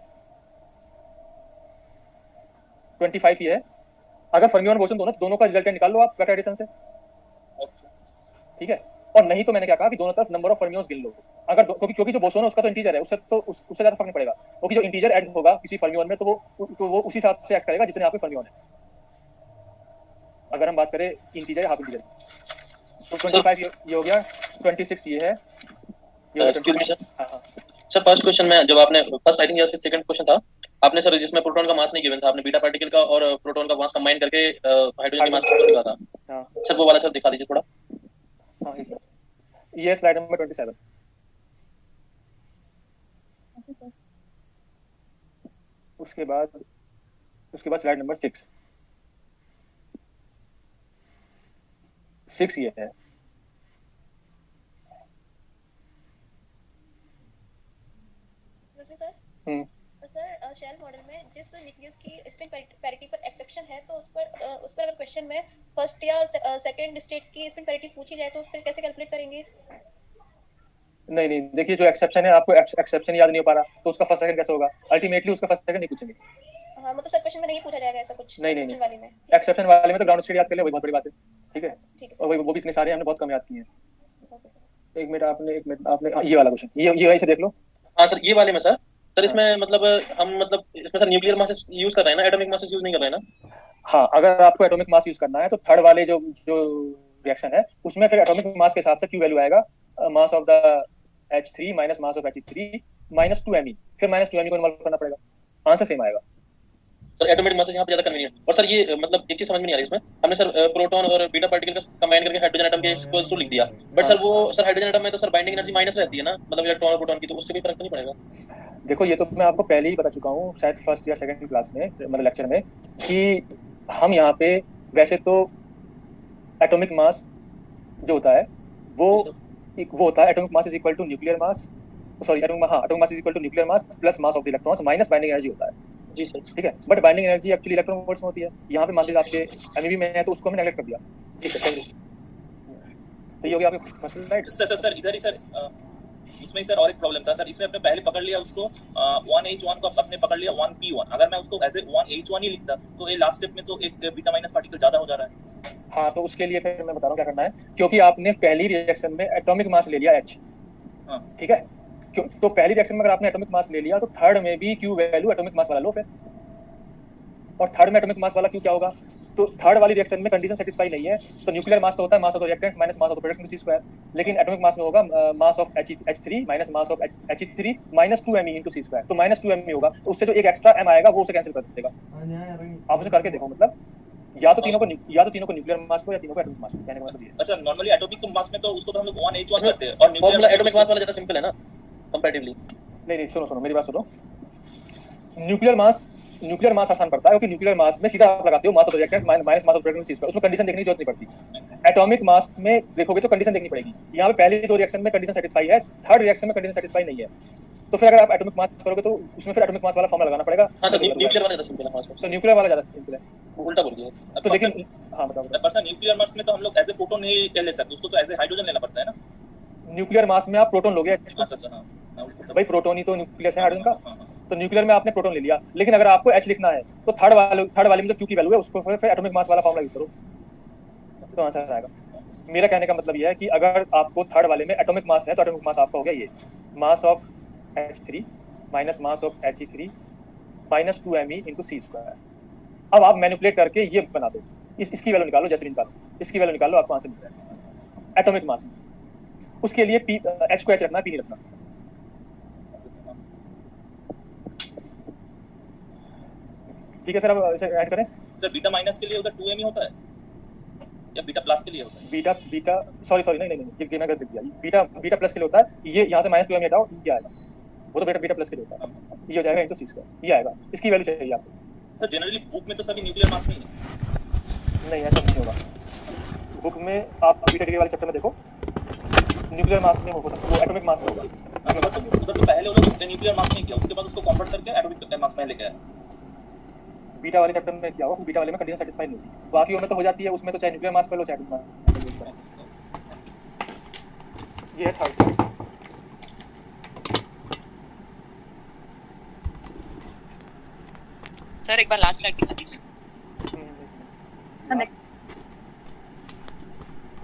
25 ये है। अगर फर्मियोन और बोसॉन दोनों का रिजल्टेंट निकाल लो आप वेक्टर एडिशन से। ठीक है, और नहीं तो मैंने क्या कहा कि दोनों तरफ नंबर ऑफ फर्मियोन्स गिन लो। अगर क्योंकि जो बोसॉन है उसका तो इंटीजर है, उससे ज्यादा फर्क नहीं पड़ेगा, क्योंकि जो इंटीजर ऐड होगा किसी फर्मियोन में तो वो उसी हिसाब से एक्ट करेगा जितने आपके फर्मियोन है। अगर हम बात करें इंटीजर हाफ इंटीजर, तो 25 ये हो गया, 26 ये है।
Excuse me sir, first question में जब आपने फर्स्ट आई थिंक या फिर सेकंड क्वेश्चन था आपने सर जिसमें प्रोटॉन का मास नहीं गिवन था, आपने बीटा पार्टिकल का और प्रोटॉन का मास कंबाइन करके हाइड्रोजन की मास निकाला था।
हाँ
सर वो वाला सर दिखा दीजिए थोड़ा।
हाँ, ये स्लाइड नंबर 27। उसके बाद स्लाइड नंबर 6 ये है।
सर शेल मॉडल में जिस न्यूक्लियस की स्पिन पैरिटी पर एक्सेप्शन है तो उस पर अगर क्वेश्चन में फर्स्ट या सेकंड स्टेट की स्पिन पैरिटी पूछी जाए तो फिर कैसे कैलकुलेट करेंगे?
नहीं नहीं, देखिए जो एक्सेप्शन है, आपको एक्सेप्शन याद नहीं हो पा रहा तो उसका फर्स्ट सेकंड कैसे होगा? अल्टीमेटली उसका फर्स्ट सेकंड नहीं पूछेंगे।
हाँ मतलब सर क्वेश्चन में नहीं पूछा जाएगा ऐसा कुछ
नहीं
exception वाले में?
एक्सेप्शन वाले में तो ग्राउंड स्टेट याद कर ले, वही बहुत बड़ी बात है। ठीक है,
ठीक है
और
सर।
वो भी इतने सारे हमने बहुत कम याद किए हैं।
Okay sir.
एक मिनट आपने ये वाला क्वेश्चन, ये ऐसे देख लो।
हाँ सर, ये वाले में सर इसमें मतलब हम मतलब इसमें सर न्यूक्लियर मासेस यूज कर रहे हैं ना, एटॉमिक मासेस यूज नहीं कर रहे हैं ना?
हाँ, अगर आपको एटॉमिक मास यूज करना है तो थर्ड वाले जो रिएक्शन है उसमें फिर एटॉमिक मास के हिसाब से क्यू वैल्यू आएगा, mass of the H3 minus mass of He3 minus 2Me, फिर माइनस 2Me को इन्वॉल्व करना पड़ेगा, आंसर सेम आएगा।
सर एटॉमिक मासेस यहाँ पे ज्यादा कन्वीनियंट। और सर ये मतलब एक चीज समझ में नहीं आ रही इसमें, हमने सर प्रोटॉन और बीटा पार्टिकल का कंबाइन करके हाइड्रोजन एटम के इक्वल्स टू लिख दिया, बट सर वो सर हाइड्रोजन एटम में तो सर बाइंडिंग एनर्जी माइनस रहती है ना, मतलब इलेक्ट्रॉन और प्रोटॉन की, तो उससे भी फर्क नहीं पड़ेगा?
देखो ये तो मैं आपको पहले ही बता चुका हूँ शायद फर्स्ट या सेकंड क्लास में, मतलब लेक्चर में, कि हम यहाँ पे वैसे तो एटॉमिक मास जो होता है वो होता है atomic mass is equal to nuclear mass, sorry atomic mass is equal to nuclear mass plus mass of the electrons minus binding energy होता है।
जी सर।
ठीक है, but binding energy actually electron volts में होती है, यहाँ पे मासेस आपके एमईवी में है तो उसको हमने नेगलेक्ट कर दिया। ठीक है, तो ये हो गया आपके फर्स्ट स्लाइड।
सर इधर ही सर उसमें ही सर और एक प्रॉब्लम था सर, इसमें अपने पहले पकड़ लिया उसको 1H1 को अपने पकड़ लिया 1P1, अगर मैं उसको एज ए 1H1 ही लिखता तो ये लास्ट स्टेप में तो एक बीटा माइनस पार्टिकल ज्यादा हो जा रहा है।
हाँ, तो उसके लिए फिर मैं बता रहा हूँ क्या करना है, क्योंकि आपने पहली रिएक्शन में एटॉमिक मास ले लिया H। ठीक है, तो पहली रिएक्शन में अगर आपने एटॉमिक मास ले लिया तो थर्ड में भी क्यू वैल्यू एटॉमिक मास वाला लो फिर, और थर्ड में एटॉमिक मास वाला क्यू क्या होगा? तो थर्ड वाली रिएक्शन में कंडीशन सेटिस्फाई नहीं है तो न्यूक्लियर मास तो होता है मास of the reactant minus mass of the product C², लेकिन एटॉमिक मास में होगा mass of H3 minus mass of He3 minus 2Me into C², तो माइनस 2Me होगा, तो उससे जो एक एक्स्ट्रा M आएगा वो उसे कैंसिल कर देगा। आप उसे करके देखो, मतलब या तो तीनों को न्यूक्लियर मास को या तीनों को एटॉमिक मास को, कहने का मतलब ये।
अच्छा, नॉर्मली एटॉमिक मास में तो उसको तो हम लोग 1H1 करते हैं और
फॉर्मूला
न्यूक्लियर
एटॉमिक मास वाला ज्यादा सिंपल है ना कंपैरेटिवली।
नहीं सुनो मेरी बात सुनो, न्यूक्लियर मास आसान पड़ता है क्योंकि न्यूक्लियर मास में सीधा आप लगाते हो मास of the reactant minus mass of product C², उसमें कंडीशन देखने की जरूरत नहीं पड़ती। एटॉमिक मास में देखोगे तो कंडीशन देखनी पड़ेगी, यहाँ पे पहली दो रिएक्शन में कंडीशन सेटिस्फाई है, थर्ड रिएक्शन में कंडीशन सेटिस्फाई नहीं है, तो फिर अगर आप एटॉमिक मास करोगे तो उसमें फिर एटॉमिक मास वाला फॉर्मूला लगाना पड़ेगा।
हाँ सर, न्यूक्लियर वाला ज्यादा सिंपल है मास में।
तो न्यूक्लियर वाला ज्यादा सिंपल है,
उल्टा बोल दिया।
तो लेकिन हाँ बताओ।
पर सर न्यूक्लियर मास में तो हम लोग एज ए प्रोटॉन नहीं ले सकते, उसको तो एज ए हाइड्रोजन लेना पड़ता है ना।
न्यूक्लियर मास में आप प्रोटॉन लोगे,
अच्छा हाँ,
भाई प्रोटॉन ही तो न्यूक्लियस है हाइड्रोजन का, तो न्यूक्लियर में आपने प्रोटॉन ले लिया, लेकिन अगर आपको H लिखना है तो थर्ड वाले में जो Q की वैल्यू है उसको फिर एटॉमिक मास वाला फॉर्मूला यूज करो तो आंसर आएगा। मेरा कहने का मतलब ये है कि अगर आपको थर्ड वाले में एटॉमिक मास है तो एटॉमिक मास आपका हो गया ये mass of H3 minus mass of He3 minus 2Me into C²। अब आप मैनिपुलेट करके ये बना दो, इसकी वैल्यू निकालो, जैसे निकालो इसकी वैल्यू निकालो, आपको आंसर मिल जाएगा एटॉमिक मास। उसके लिए H को H रखना, P नहीं रखना। ठीक है, फिर अब इसे ऐड करें।
सर बीटा माइनस के लिए उधर 2Me होता है या बीटा प्लस के लिए होता है?
बीटा सॉरी नहीं ये मैं गलत लिख दिया, बीटा प्लस के लिए होता है, ये यहाँ से माइनस 2Me हटाओ, ये आएगा, वो तो बीटा प्लस के लिए होता है, ये हो जाएगा into C², ये आएगा, इसकी वैल्यू चाहिए आपको।
सर जनरली बुक में तो सभी न्यूक्लियर मास में ही है।
नहीं, ऐसा नहीं होगा, बुक में आप बीटा डिग्री वाले चैप्टर में देखो न्यूक्लियर मास में हो सकता है, वो एटॉमिक मास में होगा।
उधर तो पहले वो लोग न्यूक्लियर मास में किया, उसके बाद उसको कन्वर्ट करके एटॉमिक मास में लेके आए।
बीटा वाले चैप्टर में क्या होगा, बीटा वाले में कंडीशन सेटिस्फाई नहीं होती, बाकी में तो हो जाती है, उसमें तो चाहे न्यूक्लियर मास कर लो चाहे एटॉमिक मास। ये है थर्ड।
सर एक बार लास्ट स्लाइड दिखा दीजिए।